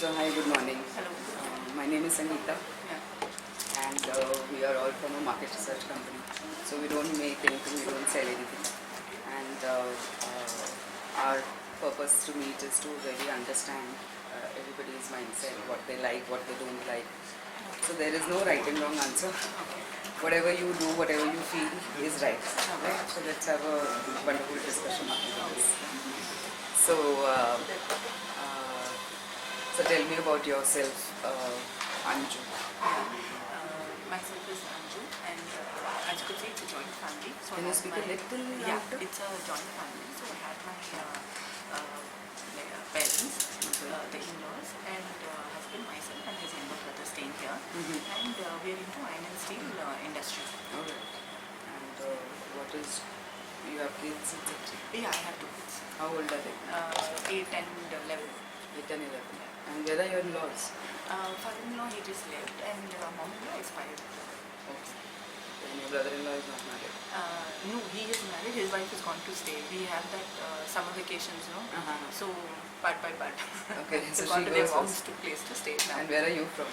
So hi, good morning. Hello. My name is Sangeeta, Yeah. and we are all from a market research company. So we don't make anything, we don't sell anything, and our purpose to meet is to really understand everybody's mindset, what they like, what they don't like. So there is no right and wrong answer. Whatever you do, whatever you feel is right. Right? So let's have a wonderful discussion after this. So. So tell me about yourself, Anju. Myself is Anju, and as you could say, it's a joint family. So Can I you have speak my, a little yeah, louder? it's a joint family. So I have my parents, the in-laws, and husband, myself, and his younger brother staying here. And we are into iron and steel industry. Alright. And what is, you have kids, is it? Yeah, I have two kids, How old are they? 8 and 11. 8 and 11. And where are your in-laws? Father-in-law, he just left, and mom-in-law expired. Okay. And your brother-in-law is not married? No, he is married. His wife is gone to stay. We have that summer vacations, no? So part by part. Okay, so gone she to their goes mom's to place to stay now. And where are you from?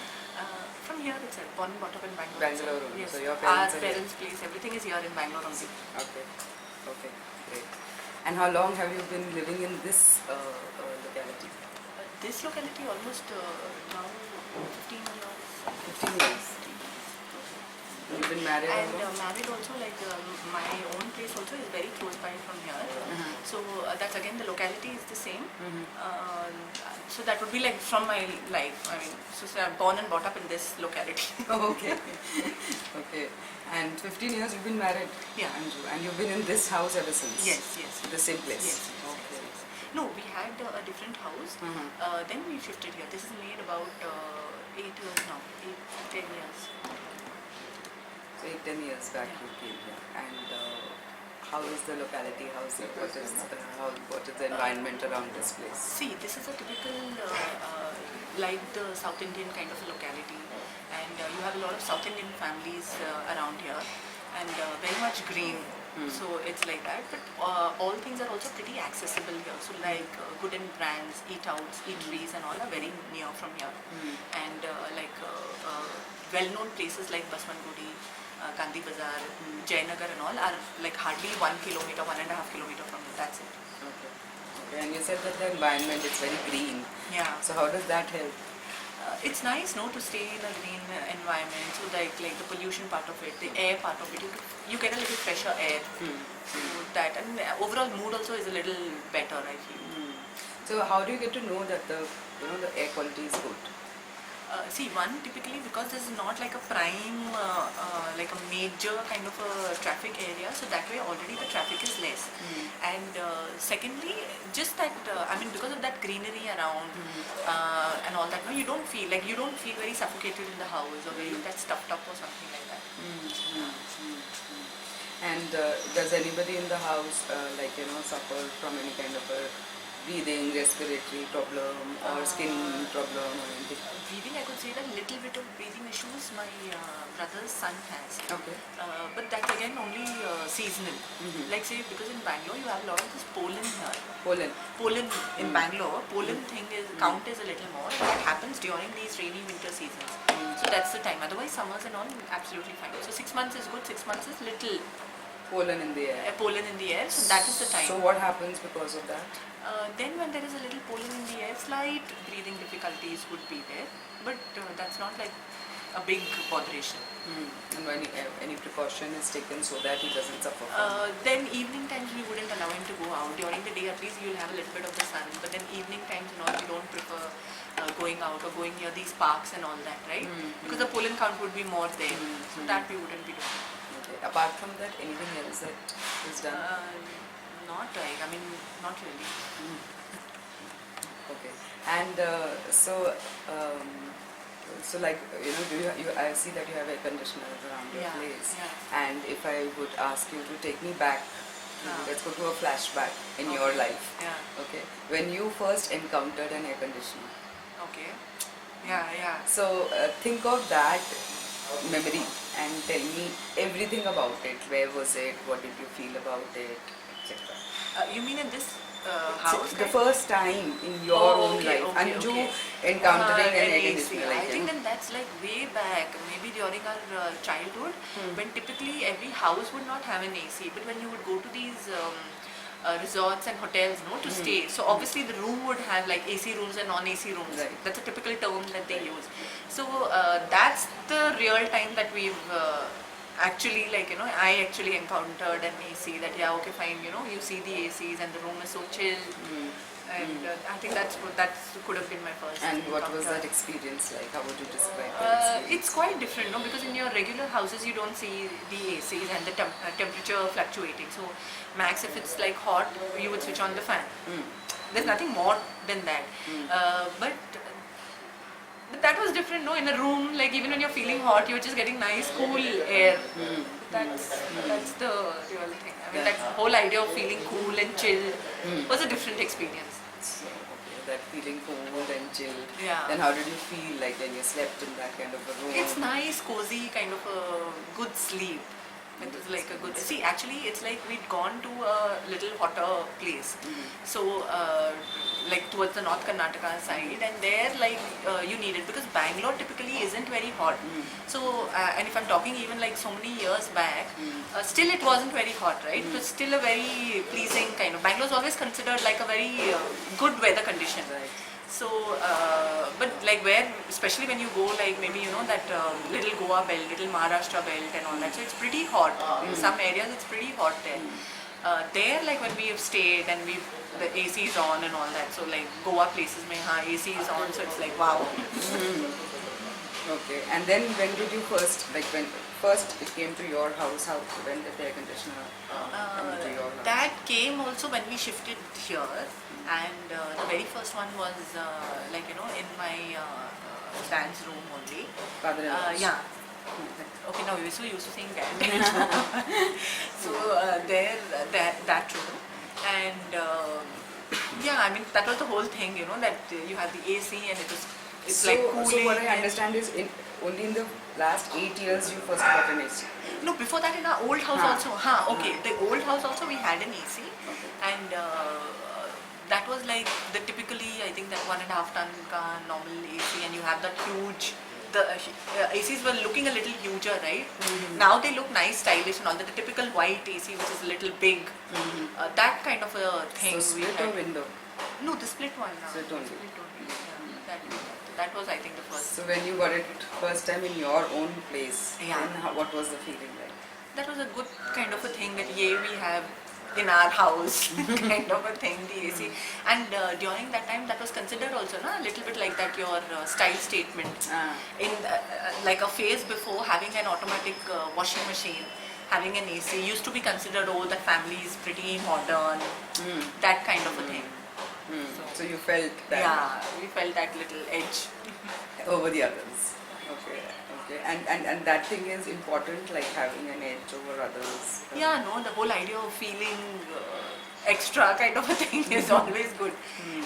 From here itself, born and brought up in Bangalore. Bangalore itself. only. Yes. So your Our parents are parents' place, everything is here in Bangalore only. Okay. Okay, great. And how long have you been living in this locality? This locality almost now 15 years. 15 years. You've been married And how long? married also, like my own place also is very close by from here. So that's again the locality is the same. So that would be like from my life. I mean, so I'm born and brought up in this locality. Oh, okay. Okay. And 15 years you've been married? Yeah. Anju. And you've been in this house ever since? Yes, yes. The same place? Yes. Okay. Yes. No, we had a different house. Then we shifted here. This is made about 8 years now. 8, 10 years. So 8-10 years back you came here. And how is the locality? What is the environment around this place? See, this is a typical like the South Indian kind of a locality, and you have a lot of South Indian families around here, and very much green. So it's like that, but all things are also pretty accessible here. So like good and brands, eat outs, eateries and all are very near from here. And well-known places like Baswantgudi, Gandhi Bazaar, Jayanagar and all are like hardly 1 kilometer, 1.5 kilometer from here. That's it. Okay. Okay. And you said that the environment is very green. Yeah. So how does that help? It's nice, no, to stay in a green environment. So like the pollution part of it, the air part of it, you get a little fresher air. So that, and overall mood also is a little better, I feel. So how do you get to know that the air quality is good? See, one, typically because this is not like a prime, like a major kind of a traffic area, so that way already the traffic is less. And secondly, just that, I mean, because of that greenery around and all that, no, you don't feel very suffocated in the house or very that stuffed up or something like that. And does anybody in the house suffer from any kind of a breathing, respiratory problem or skin problem or anything? Breathing, I could say that little bit of breathing issues my brother's son has. Okay. But that's again only seasonal. Like say, because in Bangalore you have a lot of this pollen here. Pollen in Bangalore, pollen thing is count is a little more. That happens during these rainy winter seasons. So that's the time. Otherwise summers and all absolutely fine. So 6 months is good. 6 months is little pollen in the air. Pollen in the air. So that is the time. So what happens because of that? Then when there is a little pollen in the air, slight breathing difficulties would be there, but that's not like a big botheration. And any precaution is taken so that he doesn't suffer then evening times we wouldn't allow him to go out. During the day at least you'll have a little bit of the sun, but then evening times and all we don't prefer going out or going near these parks and all that, right? Because the pollen count would be more there, so that we wouldn't be doing. Okay. Apart from that, anything else that is done? Not like, I mean, not really. Okay. And so like I see that you have air conditioners around your place. Yeah. And if I would ask you to take me back, let's go to a flashback in your life. Yeah. Okay. When you first encountered an air conditioner. Okay. Yeah. So think of that memory and tell me everything about it. Where was it? What did you feel about it? Etc. You mean in this house. The first time in your own life, Anju encountering an air conditioner I like think then that's like way back, maybe during our childhood, when typically every house would not have an AC, but when you would go to these resorts and hotels, no, to stay, so obviously the room would have like AC rooms and non-AC rooms. Right. That's a typical term that they use. So that's the real time that we've actually, like, I actually encountered an AC that, yeah, okay, fine, you see the ACs and the room is so chill. And I think that could have been my first. And what was encounter. that experience like? How would you describe that experience? It's quite different, no? Because in your regular houses you don't see the ACs and the temperature fluctuating. So max, if it's like hot, you would switch on the fan. There's nothing more than that. But that was different, no? In a room, like even when you're feeling hot, you're just getting nice, cool air. That's the real thing. I mean, that whole idea of feeling cool and chill was a different experience. So, okay, that feeling cold and chilled. Yeah. Then how did you feel like when you slept in that kind of a room? It's nice, cozy, kind of a good sleep. It was like a good. See, actually, it's like we'd gone to a little hotter place. So, like towards the North Karnataka side, and there, like, you need it because Bangalore typically isn't very hot. So, and if I'm talking even like so many years back, still it wasn't very hot, right? It was still a very pleasing kind of. Bangalore's always considered like a very good weather condition. Right. So, but like where, especially when you go like maybe that little Goa belt, little Maharashtra belt and all that, so it's pretty hot. In some areas it's pretty hot there. There, like when we have stayed and the AC is on and all that, so like Goa places mein AC is on, so it's like wow. Okay. And then when did you when first it came to your house, when did the air conditioner come to your house? That came also when we shifted here, and the very first one was in my dad's room only. Father-in-law's? Yeah. Okay, now we're so used to saying dad. So there, that room, and yeah, I mean that was the whole thing, that you had the AC and it's like cooling. So what I understand is only in the last 8 years you first got an AC. No, before that in our old house also. Okay. The old house also we had an AC, and that was like the typically, I think, that 1.5 ton normal AC, and you have that huge. The ACs were looking a little huger, right? Now they look nice, stylish, and all that. The typical white AC, which is a little big, that kind of a thing. So split or window? No, the split one. Split only. Yeah, that was, I think, the first. So when you got it first time in your own place, Yeah. then what was the feeling like? That was a good kind of a thing that we have in our house, kind of a thing, the AC. And during that time, that was considered also a little bit like that, your style statement. In like a phase before having an automatic washing machine, having an AC used to be considered, oh, the family is pretty modern, that kind of a thing. So you felt that? Yeah, we felt that little edge. Over the others. Okay. And that thing is important, like having an edge over others. Yeah, no, the whole idea of feeling extra kind of a thing is always good.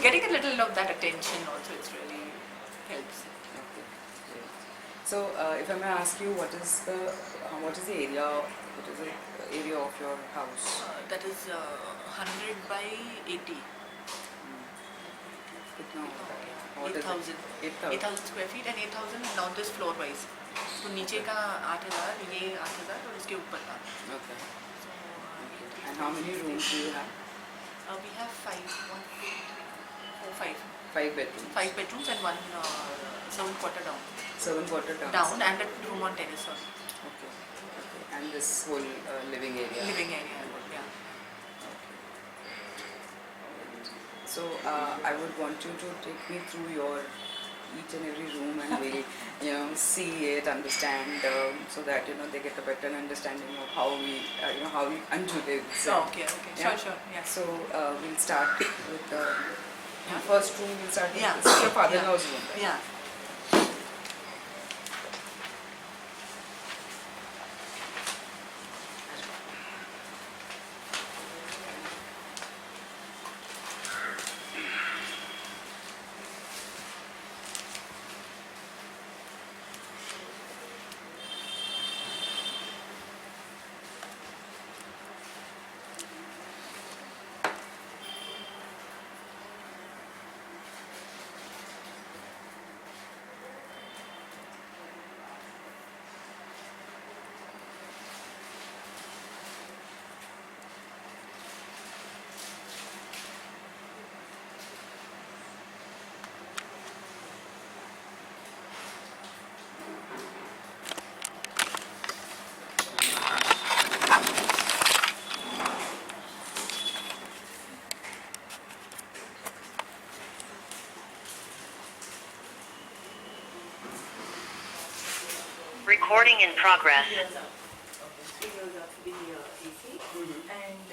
Getting a little of that attention also, it's really helps. Okay. Great. So if I may ask you, what is the area of your house? That is 100 by 80. What is it? 8,000. 8,000. 8,000 square feet and 8,000 now this floor wise. So नीचे का 8,000, ये 8,000 और इसके ऊपर का. Okay. So, And how many rooms do you have? we have 5, 1, 2, 3, 4, 5. 5 bedrooms. 5 bedrooms and 1 7-quarter down. 7-quarter down. Down and a room on terrace also. Okay. And this whole living area. Living area, yeah. So I would want you to take me through your each and every room, and we'll see it, understand, so that they get a better understanding of how Anju lives. Okay. Yeah? Sure, yeah. So we'll start with the first room. We'll start with Yeah. this is your father-in-law's room. Right? Yeah. Recording in progress. 3 years up. Okay, 3 years up the AC. And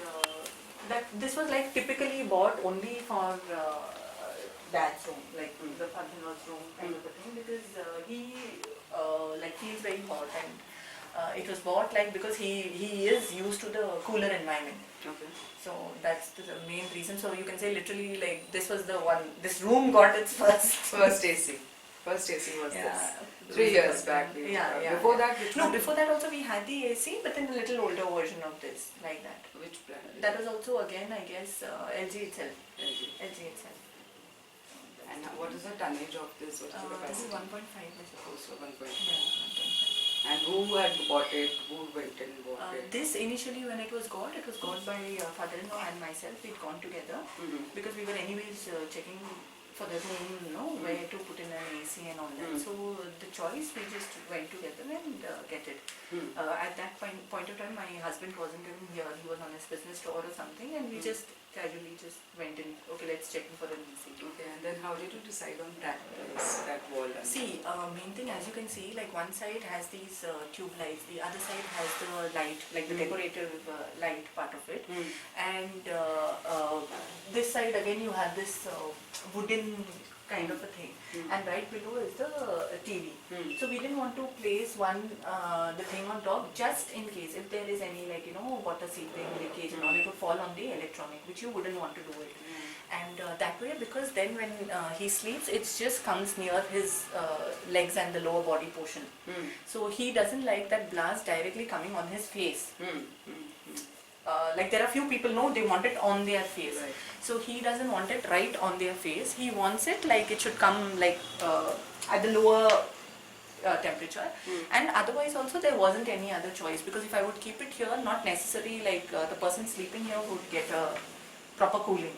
that this was like typically bought only for dad's room, like the father-in-law's room kind of a thing, because he like feels very hot, and it was bought like because he is used to the cooler environment. Okay. So that's the main reason. So you can say literally like this was the one. This room got its first First AC. First AC was Yeah. this. 3 years back. Yeah. Before that, which No, one? before that also we had the AC, but then a little older version of this, like that. Which brand? That was also again, I guess, LG itself. LG. LG itself. And what is the tonnage of this? What is the This is capacity? 1.5, I suppose. So 1.5. Yeah, 1.5. And who had bought it? Who went and bought it? This initially when it was got by father-in-law and myself. We'd gone together because we were anyways checking for the room, where to put in an AC and all that. So the choice, we just went together and get it. At that point of time, my husband wasn't even here. He was on his business tour or something, and we just casually just went in. Okay, let's check in for an AC. Okay, and then how did you decide on that place, that wall? See, main thing, as you can see, like one side has these tube lights, the other side has the light, like the decorative light part of it, and this side again you have this wooden kind of a thing, and right below is the TV. So we didn't want to place the thing on top just in case if there is any water seeping, leakage and all, it would fall on the electronic, which you wouldn't want to do it. And that way, because then when he sleeps, it just comes near his legs and the lower body portion. So he doesn't like that blast directly coming on his face. Like there are few people, they want it on their face. Right. So he doesn't want it right on their face. He wants it like it should come like at the lower temperature. And otherwise also there wasn't any other choice, because if I would keep it here, not necessarily like the person sleeping here would get a proper cooling.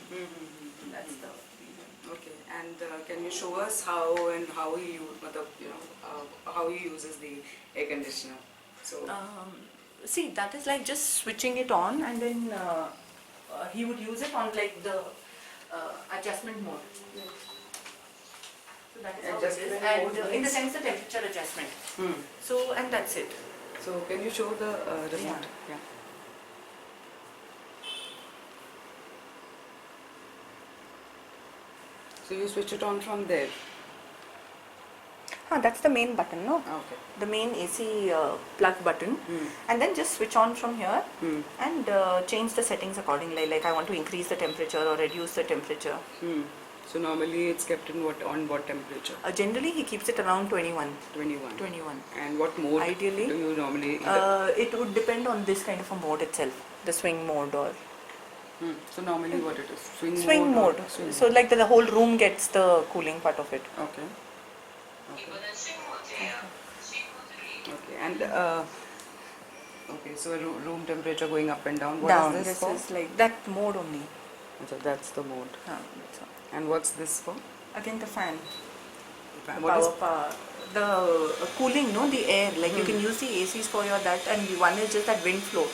That's the reason. Okay, and can you show us how he uses the air conditioner? So See, that is like just switching it on, and then he would use it on like the adjustment mode. So that is how it is. Adjustment And mode in the means? sense the temperature adjustment. So, and that's it. So can you show the remote? Yeah. So you switch it on from there. That's the main button, no? Okay. The main AC plug button, and then just switch on from here and change the settings accordingly. Like I want to increase the temperature or reduce the temperature. So normally it's kept in what temperature? Generally, he keeps it around 21. 21. 21. And what mode Ideally, do you normally? It would depend on this kind of a mode itself, the swing mode or. So normally what it is? Swing mode. So like the whole room gets the cooling part of it. Okay. Okay. And okay. So room temperature going up and down. What is this for? Is like that mode only. So that's the mode. That's all. And what's this for? Again the fan. What is Power. The cooling, the air. Like you can use the ACs for your that, and one is just that wind flow.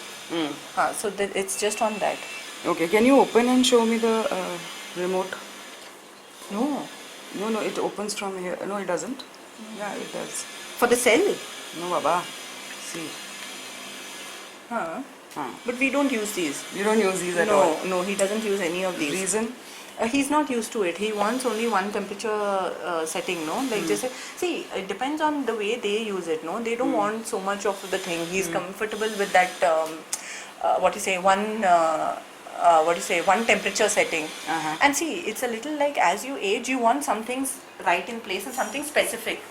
So it's just on that. Okay. Can you open and show me the remote? No. No. It opens from here. No, it doesn't. Yeah, it does. For the cell. No, Baba. See. But we don't use these. You don't use these at all? No, he doesn't use any of these. Reason? He's not used to it. He wants only one temperature setting, Like just see, it depends on the way they use it, They don't want so much of the thing. He's comfortable with that. One temperature setting. And see, it's a little like as you age, you want some things right in place and something specific.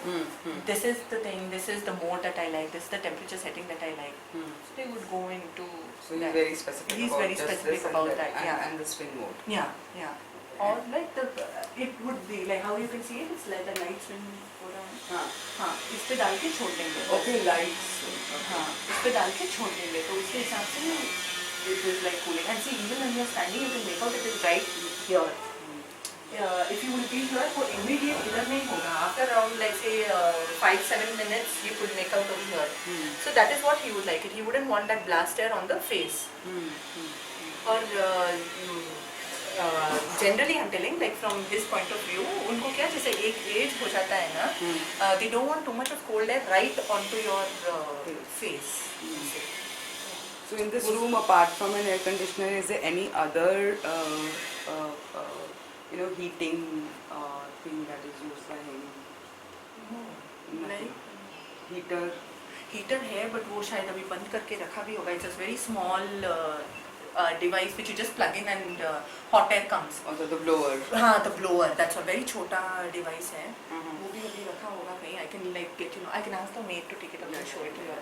This is the thing. This is the mode that I like. This is the temperature setting that I like. So they would go into. So he's that. very specific. He's about very just specific this about and that. Yeah. And the swing mode. Yeah. Or like it would be like how you can see it. It's like the light swing go down. इस पे डाल के छोड़ देंगे. Okay, lights. इस पे डाल के छोड़ देंगे तो उसके हिसाब से it is like cooling. And see, even when you are standing, you can make out it is right here. If you will be here for immediate, इधर नहीं होगा. After around like say 5-7 minutes, you could make out over here. So that is what he would like it. He wouldn't want that blast air on the face. Or generally I'm telling like from his point of view, उनको क्या जैसे एक age हो जाता है ना, they don't want too much of cold air right onto your face. So in this room, apart from an air conditioner, is there any other heating thing that is used by him? Like Heater. है but वो शायद अभी बंद करके रखा भी होगा. It's a very small device which you just plug in and hot air comes. Also the blower. हाँ, the blower. That's a very छोटा device है. वो भी अभी रखा होगा कहीं. I can like get I can ask the maid to take it up and show it to you.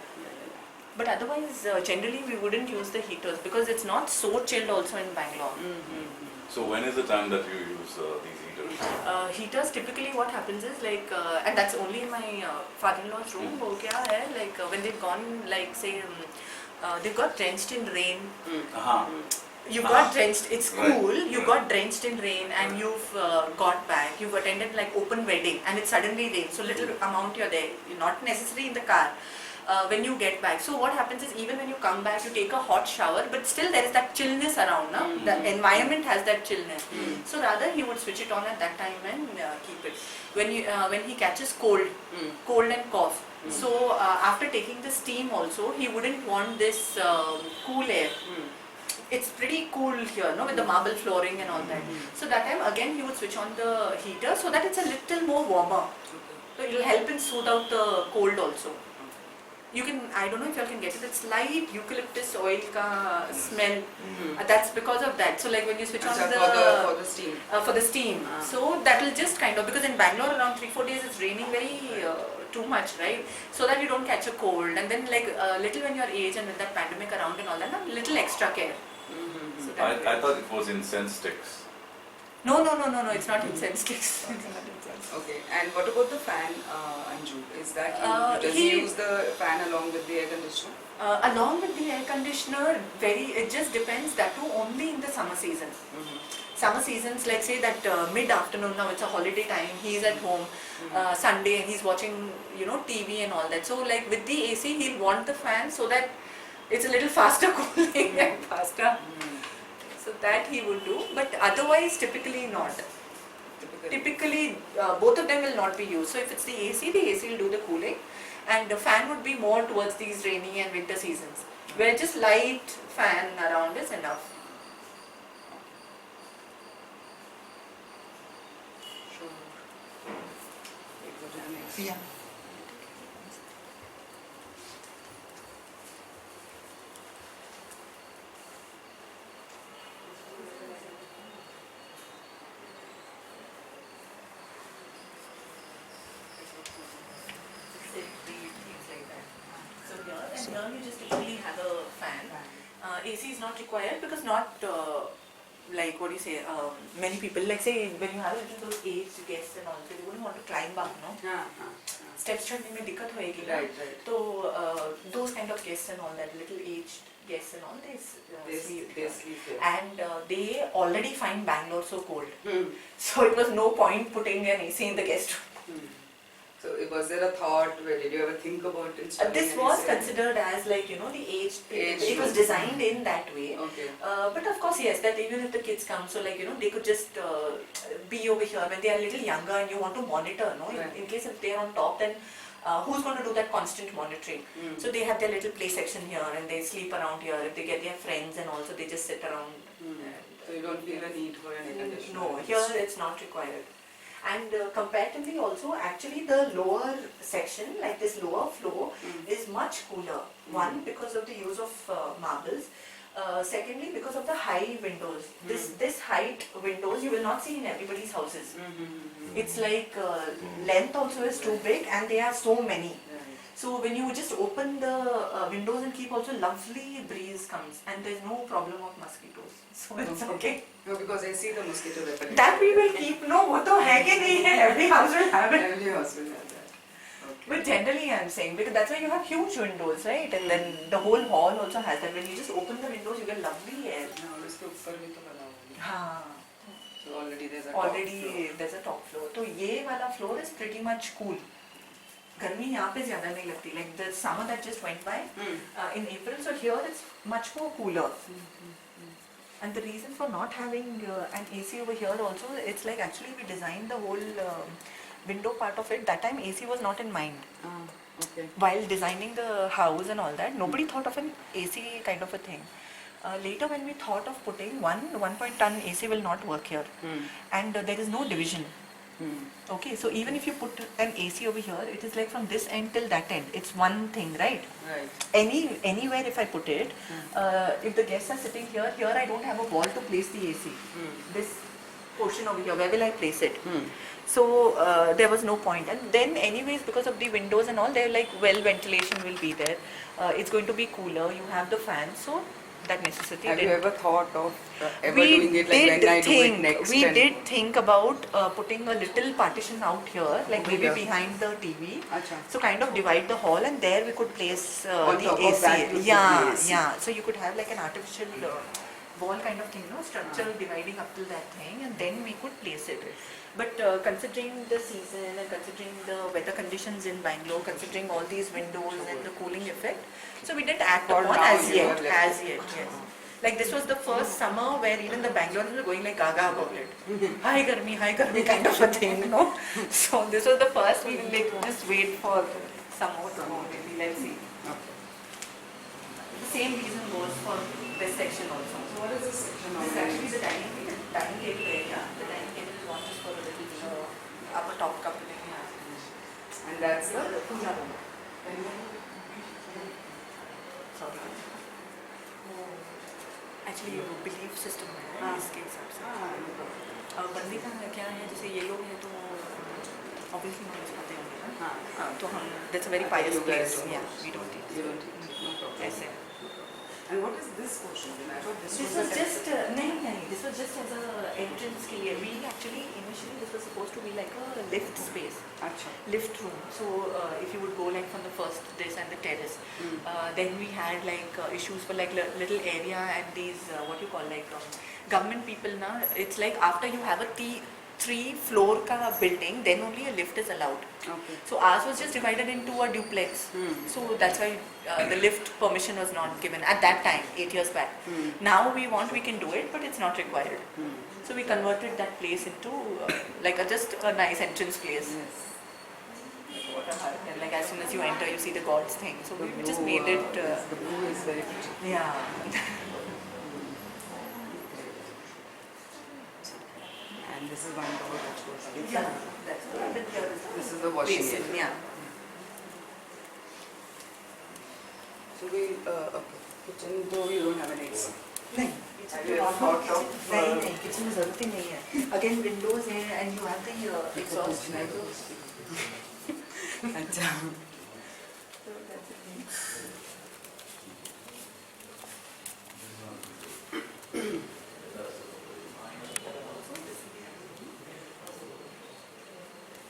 But otherwise, generally we wouldn't use the heaters because it's not so chilled also in Bangalore. So when is the time that you use these heaters? Heaters typically what happens is like, and that's only in my father-in-law's room. वो क्या है like when they've gone like say they've got drenched in rain. You got drenched. It's cool. Right. You got drenched in rain, and you've got back. You've attended like open wedding, and it suddenly rains. So little amount you're there. You're not necessarily in the car. When you get back, so what happens is even when you come back, you take a hot shower, but still there is that chillness around. No? The environment has that chillness. So rather he would switch it on at that time and keep it. When he catches cold and cough. So after taking the steam also, he wouldn't want this cool air. It's pretty cool here, no, with the marble flooring and all that. So that time again he would switch on the heater so that it's a little more warmer. So it will help and soothe out the cold also. You can, I don't know if you all can get it, it's light eucalyptus oil ka smell. That's because of that. So like when you switch on for the steam. So that will just kind of, because in Bangalore around 3-4 days it's raining very too much, right? So that you don't catch a cold. And then like little when you're age and with that pandemic around and all that, little extra care. So I thought it was incense sticks. No, it's not incense sticks. Okay, and what about the fan, Anju? Is that does he use the fan along with the air conditioner? Along with the air conditioner, it just depends. That too only in the summer season. Summer seasons, like say that mid-afternoon, now it's a holiday time, he's at home, Sunday, and he's watching, TV and all that. So like with the AC, he'll want the fan so that it's a little faster cooling and faster. So that he would do, but otherwise typically not. Typically both of them will not be used. So if it's the AC will do the cooling, and the fan would be more towards these rainy and winter seasons, where just light fan around is enough. Yeah. Here you just typically have a fan. AC is not required because not like what do you say, many people like say when you have those aged guests and all, they wouldn't want to climb up, no? Steps चढ़ने में दिक्कत होएगी ना? Right. So those kind of guests and all that, little aged guests and all, they sleep here. And they already find Bangalore so cold. So it was no point putting an AC in the guest room. So was there a thought, did you ever think about installing this was considered as like, the age it was designed in that way. Okay. But of course, yes, that even if the kids come, so like, they could just be over here when they are a little younger and you want to monitor, no? Right. In case if they are on top, then who's going to do that constant monitoring? So they have their little play section here and they sleep around here. If they get their friends and also they just sit around. So you don't feel a need for an air conditioner? No, here it's not required. And comparatively also, actually the lower section, like this lower floor, is much cooler. One, because of the use of marbles. Secondly, because of the high windows. This height windows you will not see in everybody's houses. It's like length also is too big and they are so many. So when you just open the windows and keep, also lovely breeze comes and there's no problem of mosquitoes. So it's okay. No, because I see the mosquito repellent. That we will keep. No, वो तो है कि नहीं है. Every house will have it. Every house will have that. Okay. But generally I'm saying, because that's why you have huge windows, right? And then the whole hall also has that. When you just open the windows, you get lovely air. No, इसके ऊपर भी तो बना हुआ है. हाँ. So already there's a top floor. There's a top floor. तो ये वाला floor is pretty much cool. गर्मी यहाँ पे ज़्यादा नहीं लगती. Like the summer that just went by in April, so here it's much more cooler. And the reason for not having an AC over here also, it's like actually we designed the whole window part of it. That time AC was not in mind. Okay. While designing the house and all that, nobody thought of an AC kind of a thing. Later when we thought of putting 1 ton AC will not work here. And there is no division. Okay, so even if you put an AC over here, it is like from this end till that end. It's one thing, right? Right. Anywhere if I put it, if the guests are sitting here, I don't have a wall to place the AC. This portion over here, where will I place it? So there was no point. And then anyways, because of the windows and all, they're like, well, ventilation will be there. It's going to be cooler. You have the fan, so that necessity. Have you ever thought of ever We doing it like when I do it next? We did think about putting a little partition out here, like maybe Here. behind the TV. Acha. So kind of divide the hall, and there we could place On the top of AC. that you put Yeah, the AC. yeah. So you could have like an artificial wall kind of thing, no structure dividing up to that thing, and then we could place it. But considering the season and considering the weather conditions in Bangalore, considering all these windows and the cooling effect, so we didn't act For upon now as you yet. are left. As yet, yes. Like this was the first summer where even the Bangaloreans were going like gaga about it. Hi garmi kind of a thing, you know. So this was the first. We will like just wait for some more to go. Maybe let's see. Okay. The same reason goes for this section also. So what is this section This is now? actually the dining table area. The dining table is one just for a little upper top couple. And that's the puja room. Sorry. Actually belief system है इसके हिसाब से. बंदी का क्या है जैसे ये लोग हैं तो obviously नॉन खाते होंगे ना. हाँ तो हम that's a very pious You guys place. don't. Yeah, we don't eat. You don't eat. No problem. ऐसे. And what is this portion? Then I thought this This was was the just नहीं this was just as a entrance के लिए. We actually initially this was supposed to be like a lift space. Acha. Lift room. So if you would go like from the first this and the terrace, then we had like issues for like little area and these what you call like government people now. It's like after you have a three-floor ka building, then only a lift is allowed. Okay. So ours was just divided into a duplex. So that's why the lift permission was not given at that time, 8 years back. Now we can do it, but it's not required. So we converted that place into like just a nice entrance place. Yes. Like as soon as you enter, you see the gods thing. So we just made it. The blue is very pretty. Yeah. And this is one door which goes inside. Yeah. That's the This is the washing basin. area. Yeah. So we okay. Kitchen though you don't have an AC. नहीं Have you ever thought of नहीं kitchen में जरूरत ही नहीं है. Again windows है and you have the exhaust. अच्छा.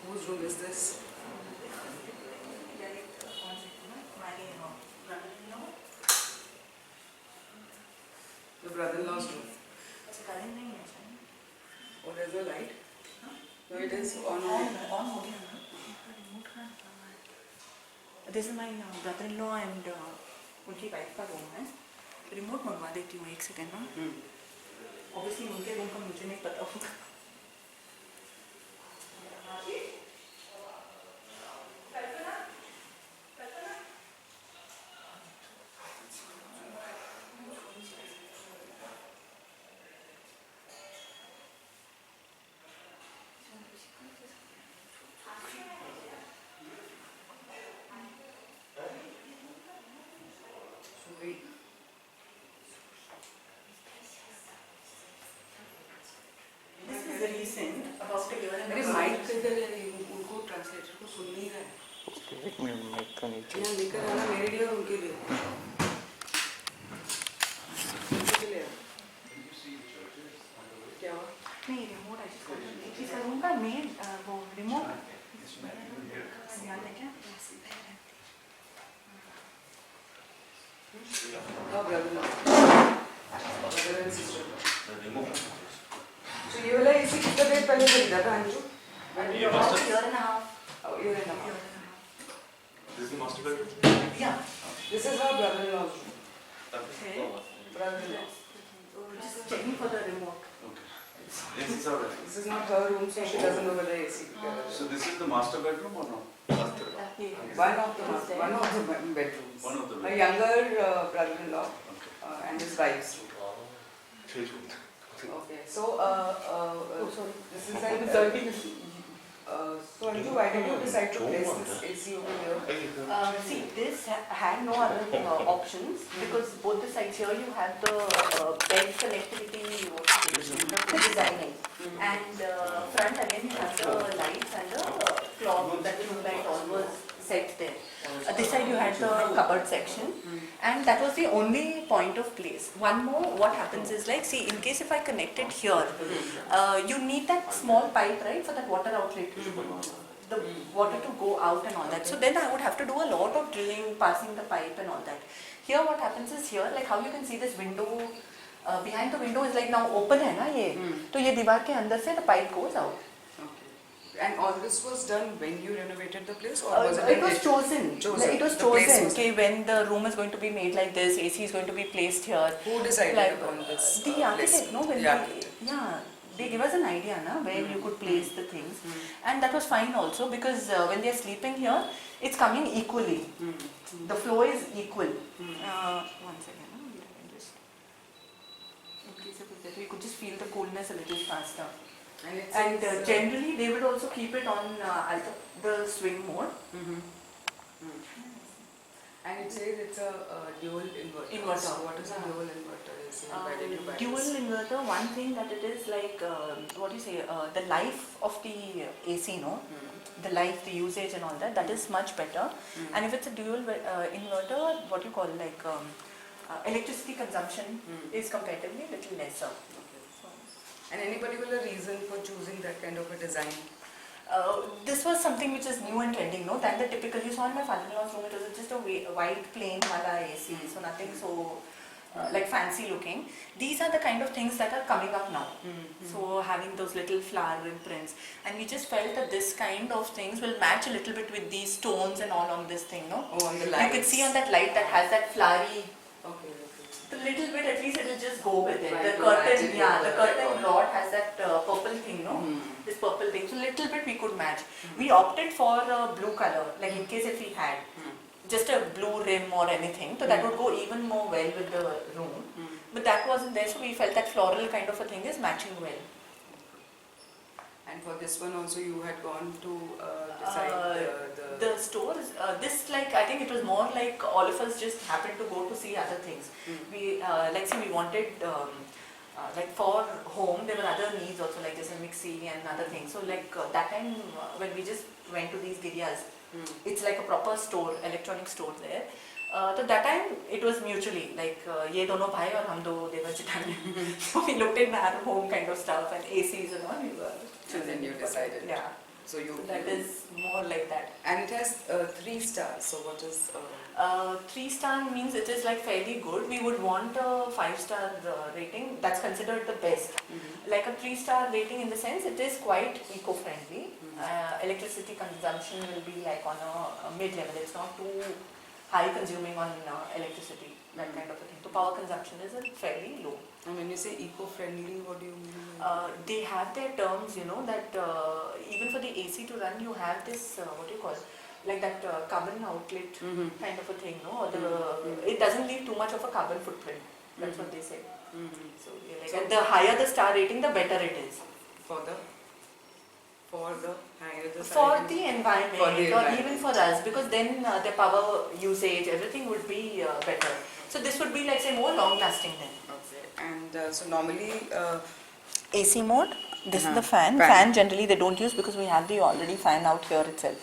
Whose room is this? The brother-in-law's room. Oh, there's no light? No, it is on. This is my brother-in-law and उनकी wife का room है. रिमोट मंगवा देती हूँ एक सेकेंड ना. Obviously उनके रूम का मुझे नहीं पता होगा. So we. This is recent, about a year and अरे a half. माइक किधर है? उनको ट्रांसलेटर को सुन नहीं रहा है. एक मिनट माइक का नीचे यहाँ लेकर आना मेरे लिए और उनके लिए. उनके लिए. क्या हुआ? नहीं रिमोट इसका रूम का मेन वो रिमोट ध्यान है क्या? हाँ brother and sister. So ये वाला AC कितना देर पहले खरीदा था Anju? About a year and a half. Oh, year and a half. This is the master bedroom? Yeah. This is our brother-in-law's room. Okay. Brother-in-law. Just checking for the remote. Okay. Yes, it's all right. This is not her room, so she doesn't know whether AC. So this is the master bedroom or no? Master bedroom. One of the bedrooms. One of the A bedrooms. younger brother-in-law Okay. and his wife's room. Okay, so this is like. So Anju, why did you decide to place this AC over here? See, this had no other options because both the sides here you have the bed connectivity, the designing, and front again you have the lights and the clock, that tube light all was set there. This side you had the cupboard section, and that was the only point of place. One more, what happens is like, see, in case if I connect it here, you need that small pipe, right, for that water outlet. The water to go out and all that. So then I would have to do a lot of drilling, passing the pipe and all that. Here what happens is here, like how you can see this window, behind the window is like now open hai na ye. So ye diwar ke andar se the pipe goes out. Okay. And all this was done when you renovated the place, or was It was chosen. Chosen. It was The place chosen. was- Okay, when the room is going to be made like this, AC is going to be placed here. Who decided Like upon this? the architect, no? When The they, architect. yeah, they give us an idea, na, where you could place the things, and that was fine also because when they are sleeping here, it's coming equally. The flow is equal. One second, no? In case of that, we could just feel the coolness a little faster. And generally, they would also keep it on the swing mode. And it says it's a dual inverter. So what is a dual inverter? Why did you buy Dual this? inverter, one thing that it is like, what do you say, the life of the AC, no? The life, the usage and all that, that is much better. And if it's a dual inverter, what you call like electricity consumption is comparatively a little lesser. And any particular reason for choosing that kind of a design? This was something which is new and trending, no? Than the typical, you saw in my father-in-law's room, it was just a white plain wala AC, so nothing so like fancy looking. These are the kind of things that are coming up now. So having those little flowery prints, and we just felt that this kind of things will match a little bit with these stones and all on this thing, no? Oh, on the You lights. could see on that light that has that flowery. Okay. A little bit, at least it will just go with it. Right, The to curtain, match it yeah, with the the curtain decoration. rod has that purple thing, no? This purple thing. So little bit we could match. We opted for a blue color, like in case if we had just a blue rim or anything, so that would go even more well with the room. But that wasn't there, so we felt that floral kind of a thing is matching well. And for this one also you had gone to decide The stores, this like, I think it was more like all of us just happened to go to see other things. We, like say we wanted, like for home, there were other needs also, like just a mixie and other things. So like that time when we just went to these Giryas, it's like a proper store, electronic store there. So that time it was mutually like ye dono bhai aur hum do Devachitani. So we looked at our home kind of stuff and ACs and all. We were and then you decided. Yeah. So you. So that is more like that. And it has 3 stars. So what is? 3-star means it is like fairly good. We would want a 5-star rating. That's considered the best. Like a 3-star rating in the sense it is quite eco-friendly. Electricity consumption will be like on a mid-level. It's not too high consuming on electricity, that kind of a thing. So power consumption is fairly low. And when you say eco-friendly, what do you mean? They have their terms, you know, that even for the AC to run, you have this, what do you call it? Like that carbon outlet kind of a thing, no? Or it doesn't leave too much of a carbon footprint. That's what they say. So, yeah, like, and the higher the star rating, the better it is. For the higher the For size. the environment, For the or environment. even for us, because then the power usage, everything would be better. So this would be like say more long lasting then. Okay. And so normally. AC mode, this is the fan. Fan. Fan generally they don't use because we have the already fan out here itself.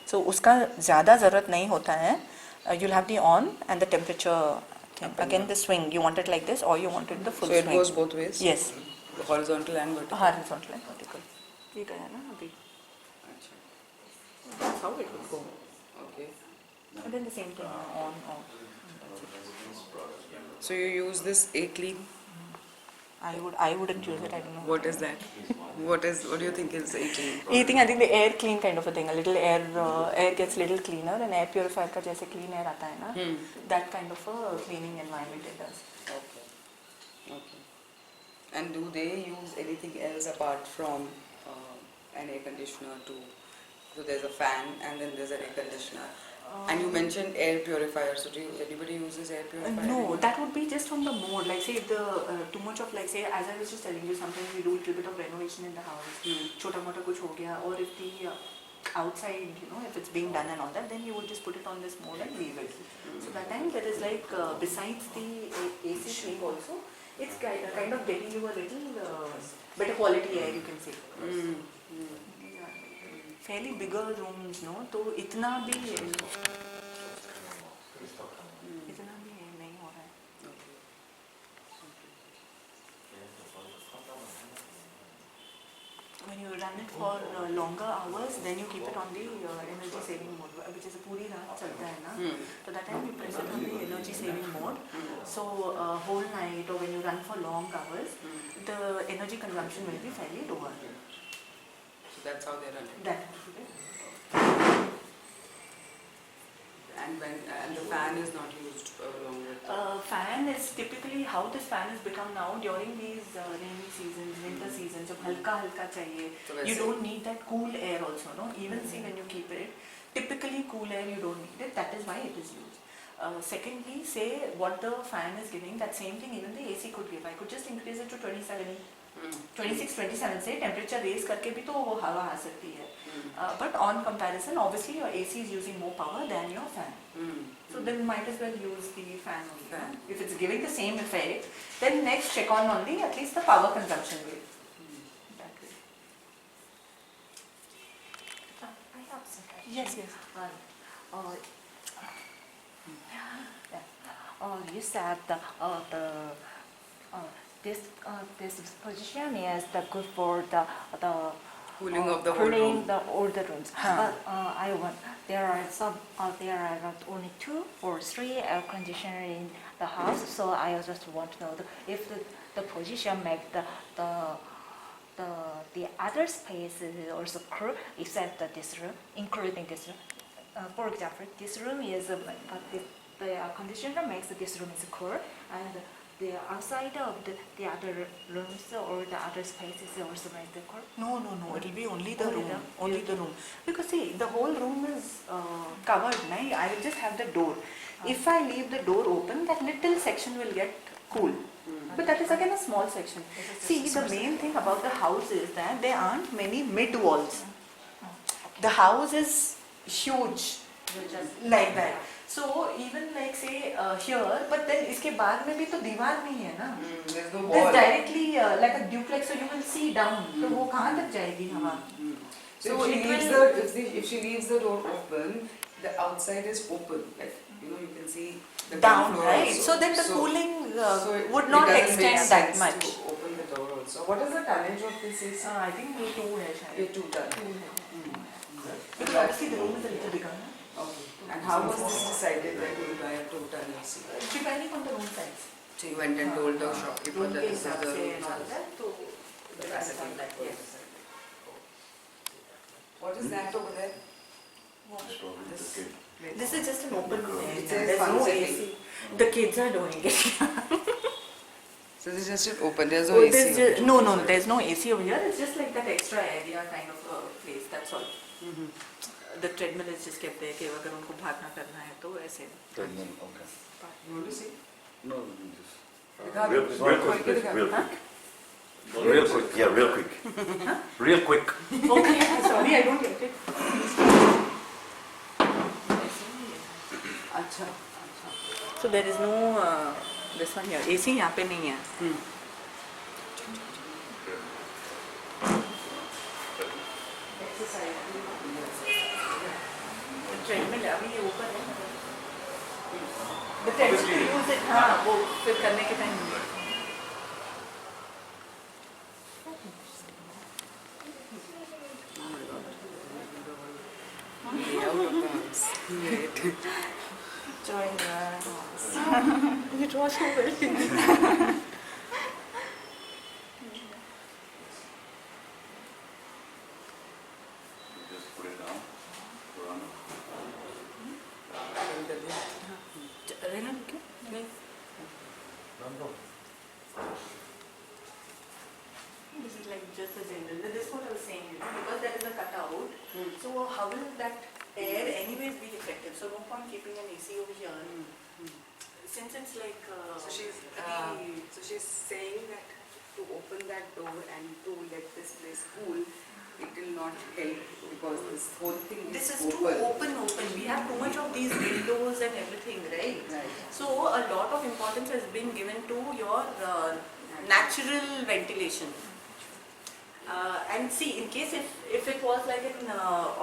So उसका ज़्यादा ज़रूरत नहीं होता है. You'll have the on and the temperature thing. Again the swing, you want it like this or you want it the full So swing. it goes both ways? Yes. Horizontal and vertical? Horizontal and vertical. ये गया ना अभी. That's how it would go. Okay. And then the same thing on, off. So you use this A-clean? I wouldn't use it, I don't know. What is that? What do you think is A-clean? I think the air clean kind of a thing. A little air gets little cleaner and air purifier का जैसे clean air आता है ना. That kind of a cleaning environment it does. Okay. Okay. And do they use anything else apart from an air conditioner to? So there's a fan and then there's an air conditioner. And you mentioned air purifier. So do anybody uses air purifier? No, that would be just on the mode. Like say if the too much of like say as I was just telling you, sometimes we do a little bit of renovation in the house. Chota mota kuch ho gaya, or if the outside, you know, if it's being done and all that, then you would just put it on this mode and leave it. So that time there is like besides the AC thing also, it's kind of getting you a little better quality air, you can say. Fairly bigger rooms, no? तो इतना भी नहीं हो रहा है. When you run it for longer hours, then you keep it on the energy saving mode, which is a पूरी रात चलता है ना. So that time you press it on the energy saving mode. So whole night or when you run for long hours, the energy consumption will be fairly lower. So that's how they run it. That. And the fan is not used longer. Fan is typically how this fan has become now during these rainy seasons, winter seasons. जब हल्का हल्का चाहिए, you don't need that cool air also, no? Even see when you keep it, typically cool air you don't need it. That is why it is used. Secondly, say what the fan is giving, that same thing even the AC could give. I could just increase it to 27. 26, 27 से temperature raise करके भी तो वो हवा आ सकती है. But on comparison, obviously your AC is using more power than your fan. So then might as well use the fan only. If it's giving the same effect, then next check on the at least the power consumption rate. That way. I have some questions. Yes, yes. You said this position is good for the Cooling of the whole cooling room. all the rooms. But I want there are not only 2 or 3 air conditioners in the house. So I just want to know if the position make the other space is also cool except this room, including this room. For example, this room is the air conditioner makes this room is cool, and the outside of the other rooms or the other spaces also make the cool. No, it will be only the Only room. the- Only the room. Because see, the whole room is covered, right? I will just have the door. If I leave the door open, that little section will get cool. But that is again a small section. See, the main thing about the house is that there aren't many mid walls. The house is huge, like that. So even like say here, but then इसके बाद में भी तो दीवार नहीं है ना. There's no There's wall. directly like a duplex, so you will see down. तो वो कहाँ तक जाएगी हवा? So it if she leaves the door open, the outside is open. Like you can see the Down, floor right? also. So then the cooling so would it not doesn't make extend that sense much. to open the door also. What is the tonnage of this AC? I think ये 2 है शायद. ये 2 ton. 2 है. Because obviously the room is a little bigger, ना? Okay. And how was this decided that you will buy a 2 ton AC? Depending on the room size. So you went and told the shopkeeper Room that के this is हिसाब the से room and all size. that, तो depends on that. Yes. What is that over there? This is just an open area. It says There's fun no sitting. AC. The kids are doing it. So this is just an open. There's no Oh, AC. there's over just, no, there's no AC over here. It's just like that extra area kind of place. That's all. The treadmill is just kept there. कि अगर उनको भागना करना है तो ऐसे. Okay. You want to see? No, you just. दिखा Real दो. quick, खोल के real दिखा quick. दो. Real quick, yeah, real quick. Real quick. Okay, sorry, I don't get it. अच्छा. So there is no this one here. AC यहाँ पे नहीं है. ट्रेडमिल अभी ये ऊपर है. The treadmill to use it, हाँ वो फिर करने के time. Way out of the house. Great. Join the house. It was so well. Just put it down. Run. रहना क्या? So how will that air anyways be effective? So no point keeping an AC over here. Since it's like So she's saying that to open that door and to let this place cool, it will not help because this whole thing this is is too open. We have too much of these windows and everything, right? Right. So a lot of importance has been given to your natural ventilation. And see, in case if it was like an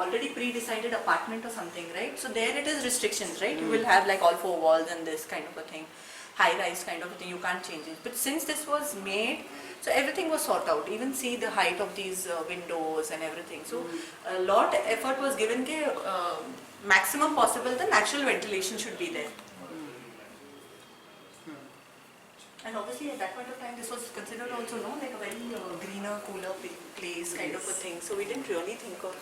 already pre-decided apartment or something, right? So there it is restrictions, right? You will have like all four walls and this kind of a thing, high-rise kind of a thing. You can't change it. But since this was made, so everything was sorted out. Even see the height of these windows and everything. So a lot effort was given. Maximum possible the natural ventilation should be there. And obviously at that point of time, this was considered also like a very greener, cooler place kind of a thing. So we didn't really think of.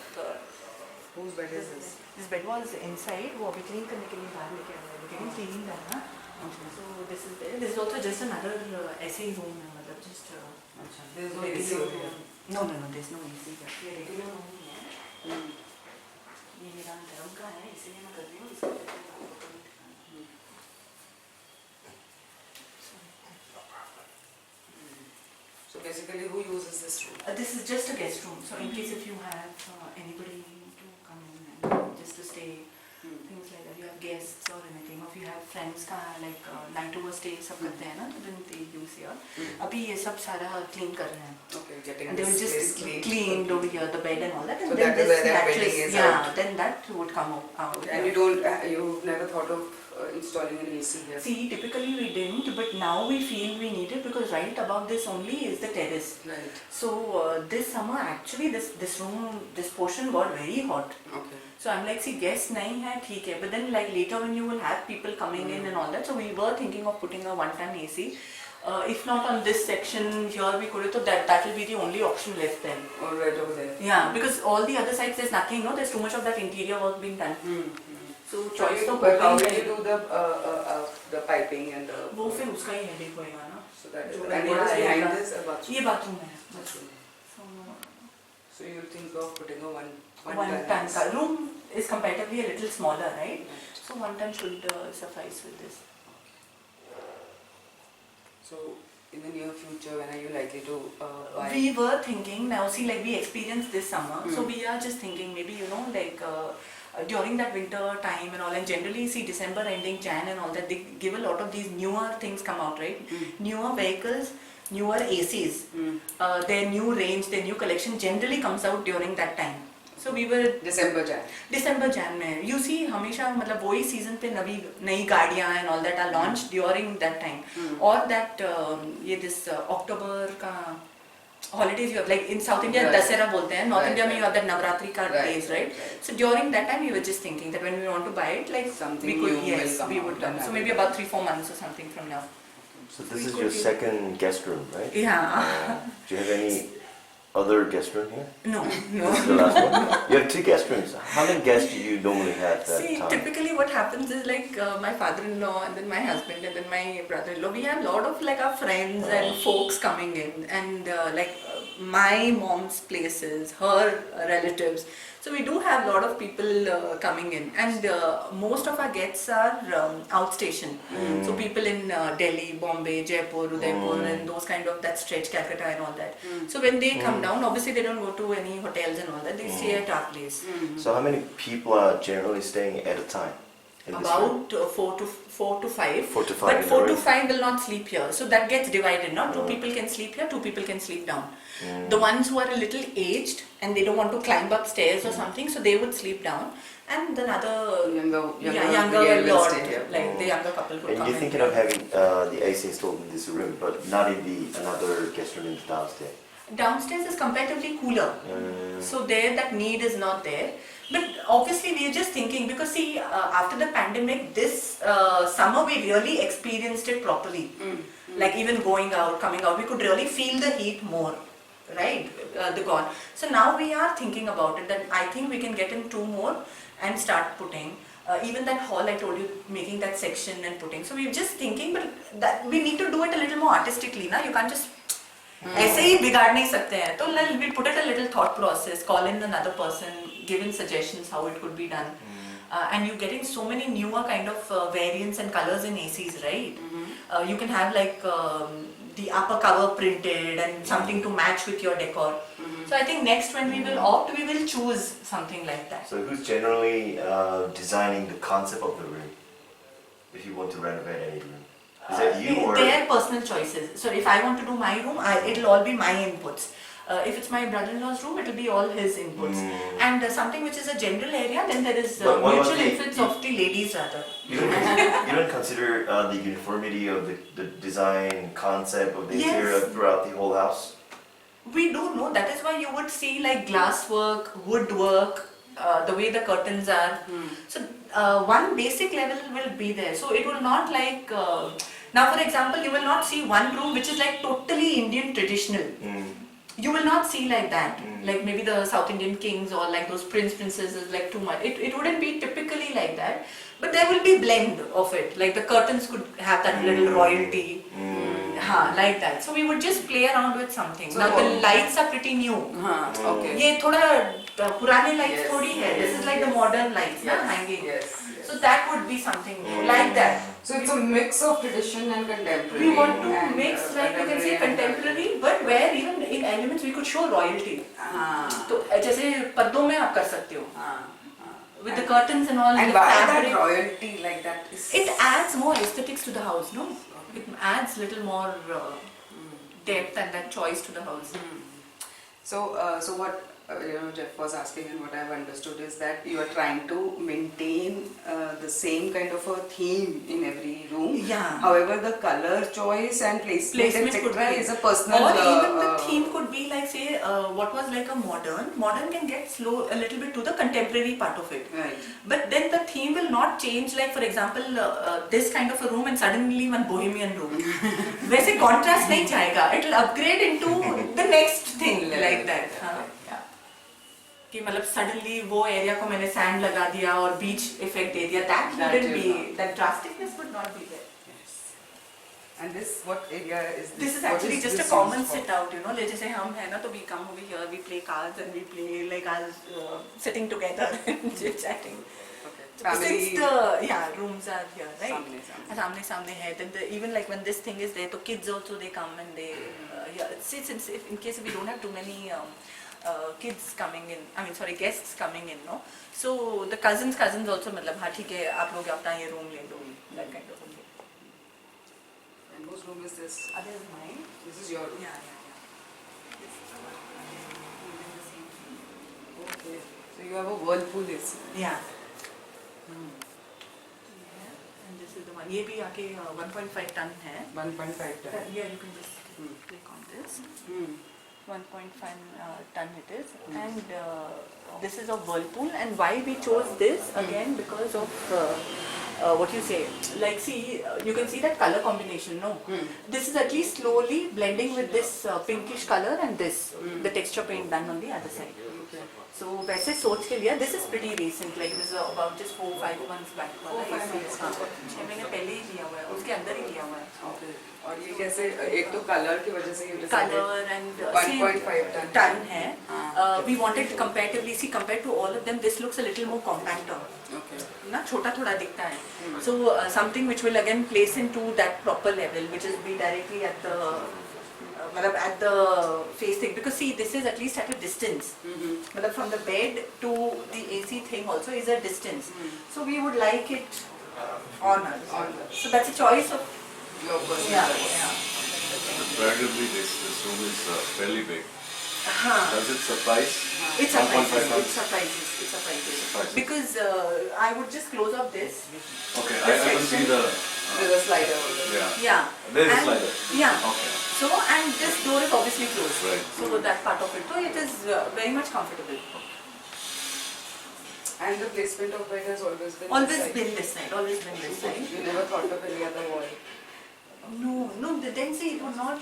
Whose bed is this? This bed was inside. वो अभी clean करने के लिए बाहर लेके आए हैं. Getting cleaning done ना. So this is there. This is also just another essay room. मतलब just. There's no AC over here. No. There's no AC. ये regular room ही है. ये मेरा धर्म का है, इसलिए मैं कर रही हूँ. इसका So basically, who uses this room? this is just a guest room. So in case if you have anybody to come in and just to stay, things like that, you have guests or anything, or if you have friends का like night over stay सब करते हैं ना, तो then they use here. अभी ये सब सारा clean कर रहे हैं. Okay, getting And they will this just place cleaned over here, the bed and all that. And So then that is this where that mattress, bedding is yeah, out. then that would come out. Okay. And you don't, you've never thought of installing an AC here? See, typically we didn't, but now we feel we need it because right above this only is the terrace. Right. So this summer actually this room, this portion got very hot. Okay. So I'm like, see, guests nahi hai, theek hai. But then like later when you will have people coming in and all that, so we were thinking of putting a one-ton AC. If not on this section here we could, so that will be the only option left then. All right over there. Yeah, because all the other sides there's nothing, no, there's too much of that interior work being done. So choice तो But how होगा will he you do the piping and the? वो फिर उसका ही headache होएगा ना. So that is. जो And what is behind this? A bathroom. ये bathroom है. Bathroom. So So you think of putting a one one ton का room is comparatively a little smaller, right? So 1 ton should suffice with this. So in the near future, when are you likely to buy? We were thinking now. See, like we experienced this summer, so we are just thinking maybe like. During that winter time and all, and generally see December ending, Jan and all that, they give a lot of these newer things come out, right? Newer vehicles, newer ACs, their new range, their new collection generally comes out during that time. So we were December, Jan में. You see, हमेशा मतलब वही season पे नई गाड़ियाँ and all that are launched during that time, or that ये this October का holidays you have, like in South India Dasara bolte hain, North India mein you have that Navratri ka days, right? So during that time we were just thinking that when we want to buy it, like something we could, new yes, will come we out would come. and So maybe about 3-4 months or something from now. So this is your second guest room, right? Yeah. Do you have any other guest room here? No. This is the last one? You have 2 guest rooms. How many guests do you normally have at See, a time? typically what happens is like my father-in-law and then my husband and then my brother-in-law, we have a lot of like our friends and folks coming in, and my mom's places, her relatives. So we do have a lot of people coming in, and most of our guests are outstation. So people in Delhi, Bombay, Jaipur, Udaipur, and those kind of that stretch, Calcutta and all that. So when they come down, obviously they don't go to any hotels and all that. They stay at our place. So how many people are generally staying at a time? In this room? About 4 to 5. 4 to 5 But in 4 a to room. 5 will not sleep here. So that gets divided. Not 2 people can sleep here, 2 people can sleep down. The ones who are a little aged and they don't want to climb up stairs or something, so they would sleep down. And then other younger will lot, stay here. like the younger couple would And come you're in. thinking of having the AC installed in this room, but not in the another guest room in the downstairs. Downstairs is comparatively cooler. So there that need is not there. But obviously we are just thinking, because see, after the pandemic, this summer we really experienced it properly. Like even going out, coming out, we could really feel the heat more, right? The gone. So now we are thinking about it, that I think we can get in 2 more and start putting. Even that hall I told you, making that section and putting. So we're just thinking, but that we need to do it a little more artistically. Na? You can't just ऐसे ही बिगाड़ नहीं सकते हैं तो we put it a little thought process, call in another person, give in suggestions how it could be done. And you're getting so many newer kind of variants and colors in ACs, right? You can have like the upper cover printed and something to match with your decor. So I think next when we will opt, we will choose something like that. So who's generally designing the concept of the room? If you want to renovate any room, is it you or? Their personal choices. So if I want to do my room, it'll all be my inputs. If it's my brother-in-law's room, it'll be all his inputs. And something which is a general area, then there is But what about mutual the- influence of the ladies rather. You don't consider the uniformity of the design concept of the Yes. interior throughout the whole house? We do know, that is why you would see like glass work, woodwork, the way the curtains are. So one basic level will be there. So it will not like, now for example, you will not see one room which is like totally Indian traditional. You will not see like that. Like maybe the South Indian kings or like those princesses like too much. It wouldn't be typically like that. But there will be blend of it. Like the curtains could have that little royalty. Like that. So we would just play around with something. So now the what- lights are pretty new. Okay. ये थोड़ा पुराने lights Yes, थोड़ी है. This is like the yes. modern lights, ना hanging. Yes. So that would be something new, like that. So it's a mix of tradition and contemporary. We want to and, mix, like you can say, and- contemporary, but where even in elements we could show royalty. हाँ. तो जैसे पर्दों में आप कर सकते हो. हाँ. With the curtains and all. And the why fabric. that royalty like that is? It adds more aesthetics to the house, no? It adds little more depth and that choice to the house. So what Jeff was asking and what I've understood is that you are trying to maintain the same kind of a theme in every room. Yeah. However, the color choice and placement Could etc. be. is a personal. Or even the theme could be like, say, what was like a modern. Modern can get slow a little bit to the contemporary part of it. Right. But then the theme will not change, like for example, this kind of a room and suddenly one bohemian room. वैसे contrast नहीं जाएगा. It will upgrade into the next thing like that. हाँ. कि मतलब suddenly वो area को मैंने sand लगा दिया और beach effect दे दिया. That wouldn't will be, not. that drasticness would not be there. Yes. And this, what area is this? This is What actually just this a common used for? sit out, you know. Like जैसे हम है ना तो we come over here, we play cards and we play like us sitting together and chatting. Okay. So Family. since the rooms are here, right? सामने. सामने है. Then even like when this thing is there, so kids also they come and they since if in case we don't have too many kids coming in, I mean sorry guests coming in, no. So the cousins also मतलब हाँ ठीक है आप लोग अपना ये room ले लो, that kind of thing. And whose room is this? Other is mine. This is your room. Yeah. Okay. So you have a whirlpool AC. Yeah. And this is the one. ये भी आके 1.5 ton है. 1.5 ton. Yeah, you can just click on this. 1.5 ton it is, and this is a whirlpool. And why we chose this again, because of what you say, like see, you can see that color combination, no? This is at least slowly blending with this pinkish color and this, the texture paint done on the other side. So वैसे सोच के लिया, this is pretty recent, like this is about just 4-5 months back. 4-5 months. 6 महीने पहले ही लिया हुआ है, उसके अंदर ही लिया हुआ है. Okay. और ये कैसे, एक तो कलर की वजह से ये Color and 1.5 ton है. We wanted comparatively, see compared to all of them, this looks a little more compacter. Okay. ना छोटा थोड़ा दिखता है. So something which will again place into that proper level, which is be directly at the मतलब at the facing, because see this is at least at a distance. मतलब from the bed to the AC thing also is a distance. So we would like it on us. So that's a choice of Your personal yeah. Comparatively, this room is fairly big. Does it suffice? It 1.5 surprises. tons? It surprises. It surprises. Surprises. Because I would just close up this. Okay, I can see the. There's a slider over there. Yeah. Yeah. There is a And- slider. Yeah. Okay. So and this door is obviously closed. Right. So that part of it. So it is very much comfortable. And the placement of bed has always been Always this side. been this side. Always been this side. You never thought of any other wall. No. Then see it would not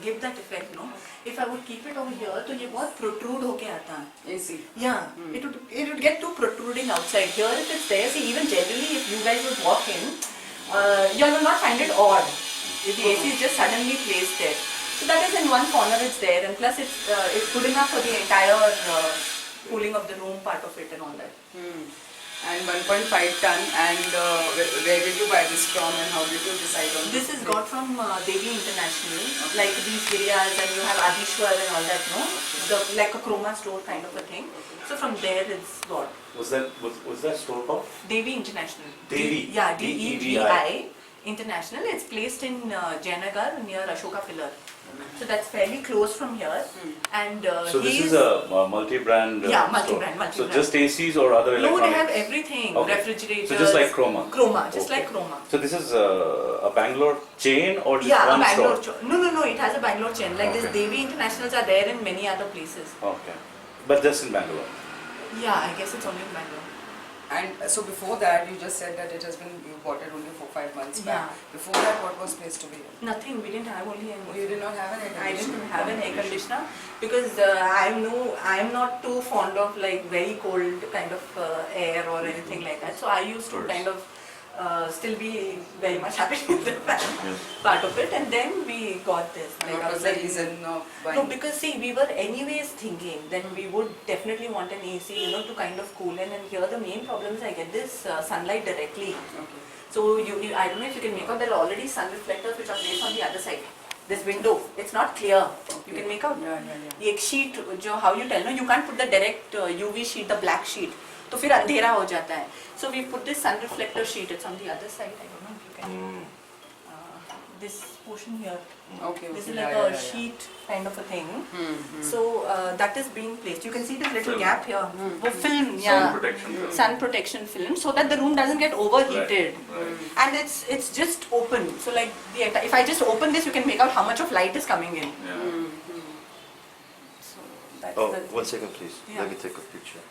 give that effect, no. If I would keep it over here, तो ये बहुत protrude होके आता. AC. Yeah, it would get too protruding outside. Here if it's there, see even generally if you guys would walk in, you will not find it odd if the AC is just suddenly placed there. So that is in one corner, it's there, and plus it's good enough for the entire cooling of the room part of it and all that. And 1.5 ton, and where did you buy this from and how did you decide on This is got from Devi International, like these areas, and you have Adishwar and all that, no? Like a chroma store kind of a thing. So from there it's got. Was that store called? Devi International. Devi. Yeah, DEVI. DEVI International. It's placed in Jayanagar near Ashoka Pillar. So that's fairly close from here. And So this is a multi-brand yeah, store. multi-brand. So just ACs or other No, electronics? they have everything. Okay. Refrigerators. So just like Chroma? Chroma, just Okay. like Chroma. So this is a Bangalore chain or just Yeah, one a Bangalore store? No, it has a Bangalore chain. Like this Okay. Devi Internationals are there in many other places. Okay. But just in Bangalore? Yeah, I guess it's only in Bangalore. And so before that, you just said that you bought it only 4-5 months back. Yeah. Before that, what was placed to be? Nothing. We didn't have only an You did not have an air I conditioner? didn't have an air conditioner because I'm not too fond of like very cold kind of air or anything like that. So I used to Of course. kind of still be very much happy with the part of it, and then we got this. And Like, what I was was the like, reason of buying? no, because see, we were anyways thinking that we would definitely want an AC, to kind of cool in. And here the main problem is I get this sunlight directly. Okay. So I don't know if you can make out there are already sun reflectors which are placed on the other side. This window, it's not clear. You can make out. Yeah. एक sheet how you tell, no, you can't put the direct UV sheet, the black sheet. तो फिर अंधेरा हो जाता है. So we put this sun reflector sheet. It's on the other side. I don't know if you can. This portion here. Okay. This is Yeah, like yeah, a yeah. sheet kind of a thing. Mm-hmm. So that is being placed. You can see this little Film. gap here. वो film, yeah. Sun protection film. Sun protection film, so that the room doesn't get overheated. Right. And it's just open. So like if I just open this, you can make out how much of light is coming in. Yeah. So that's Oh, the 1 second please. Yeah. Let me take a picture.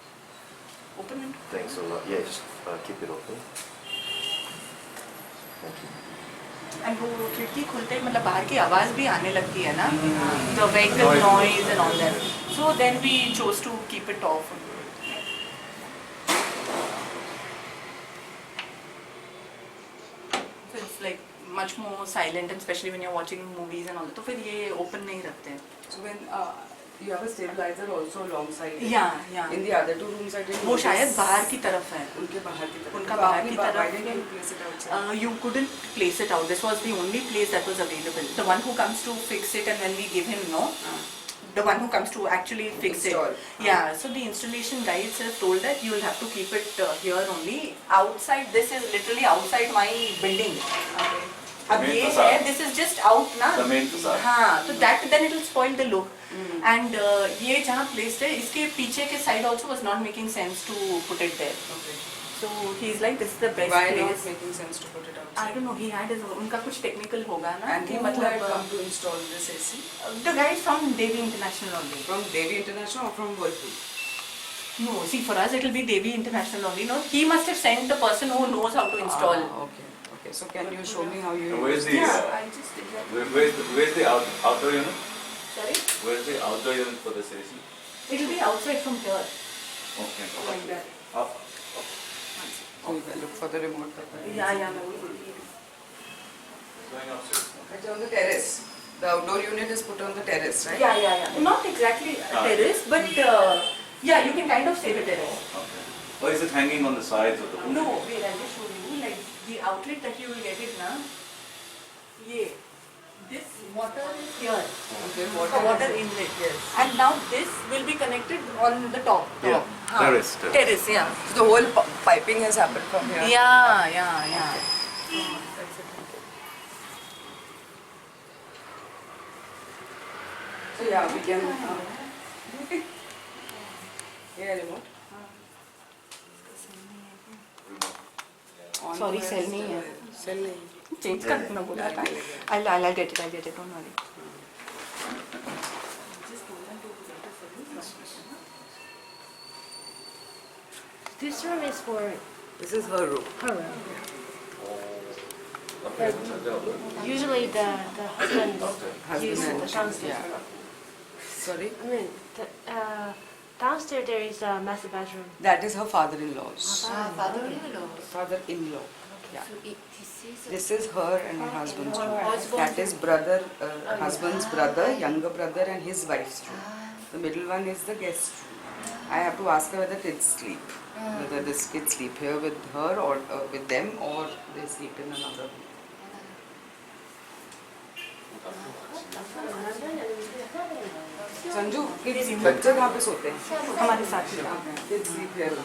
open it. Thanks a lot. Yeah, just keep it open. Thank you. And वो खिड़की खुलते ही मतलब बाहर की आवाज भी आने लगती है ना, the vehicle noise and all that. So then we chose to keep it off. So it's like much more silent, and especially when you're watching movies and all that. तो फिर ये open नहीं रखते हैं. So when you have a stabilizer also alongside it. Yeah. In the other two rooms, I didn't. वो शायद notice. बाहर की तरफ है. उनके बाहर की तरफ. उनका बाहर की Why तरफ didn't you place it outside? You couldn't place it out. This was the only place that was available. The one who comes to fix it, and when we give him the one who comes to actually fix Install. it. Yeah, so the installation guy itself told that you will have to keep it here only. Outside, this is literally outside my building. Okay. अब Main ये facade. है, this is just out ना. The main facade. हाँ, so that then it will spoil the look. And ये जहाँ placed है, इसके पीछे के side also was not making sense to put it there. Okay. So he's like, this is the best Why place. not making sense to put it outside? I don't know, he had his उनका कुछ technical होगा ना. And कि who मतलब had come to install this AC? the guy from Devi International only. From Devi International or from Whirlpool? No, see, for us it will be Devi International only. No, he must have sent the person who knows how to install. Okay. So can you show me how you? And where's the Yeah, I just did that. where's the outdoor unit? Sorry? Where's the outdoor unit for this AC? It will be outside from here. Okay. Like that. Up. So you can look for the remote. Yeah, मैं वही बोल रही हूँ. Going upstairs. It's on the terrace. The outdoor unit is put on the terrace, right? Yeah. Not exactly a terrace, but yeah, you can kind of say the terrace. Okay. Or is it hanging on the sides of the room? No, wait, I'll just show you. Like the outlet that you will get it now. Yeah. This water is here. Okay. Water inlet. Yes. And now this will be connected on the top. Yeah. Terrace. Terrace, yeah. So the whole piping has happened from here. Yeah. So yeah, we can. Yeah, remote. On Sorry, where cell is नहीं है. the- Cell नहीं. Change करना बोला था. I'll get it, don't worry. This room is for This is her room. her room. Usually the husband uses the and- downstairs. yeah. Sorry? I mean, downstairs there is a master bedroom. That is her father-in-law's. Father-in-law. Father-in-law. Yeah. So this is This is her and her husband's room. Husband. That is brother, husband's brother, younger brother, and his wife's room. The middle one is the guest room. I have to ask her whether kids sleep, whether this kids sleep here with her or with them, or they sleep in another room. Sanju kids बच्चे कहाँ पे सोते हैं? हमारे साथ ही Kids sleep here.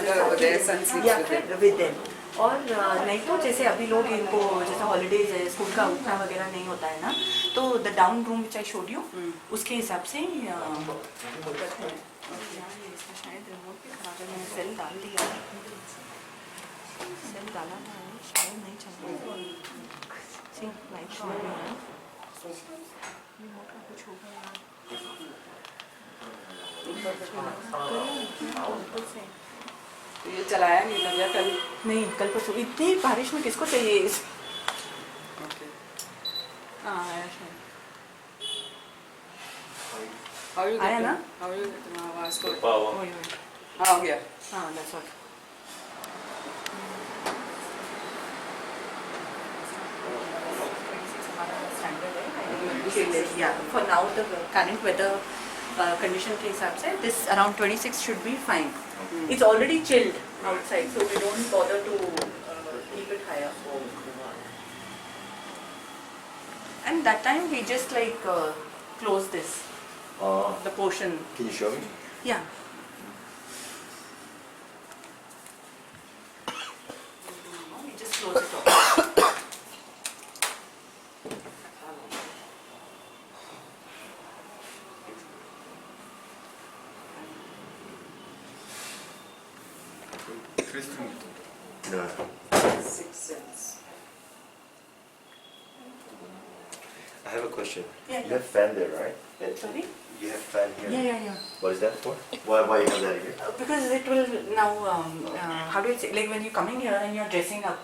their Their son sleeps या with फिर them. With them और नहीं तो जैसे अभी लोग इनको जैसे हॉलीडेज है स्कूल का उठना वगैरह नहीं होता है ना तो the down room which I showed you उसके हिसाब से शायद रिमोट भी खराब है मैंने सेल डाल दिया सेल डाला था शायद नहीं चल रहा सी लाइट शो हो रहा है रिमोट का कुछ हो गया तो ये चलाया नहीं था क्या कल? नहीं कल परसों इतनी बारिश में किसको चाहिए इस Okay. हाँ आया शायद How you आया getting? ना? How you getting? आवाज को. Power. वही वही हाँ हो गया. हाँ that's all yeah for now the current weather condition के हिसाब से this around 26 should be fine it's already chilled outside so we don't bother to keep it higher and that time we just like close this the portion Can you show me? yeah we just close it off No. 6 cents. I have a question. Yeah, You yeah. have fan there, right? sorry You have fan here. yeah What is that for? Why you have that here? because it will now how do you say like when you're coming here and you're dressing up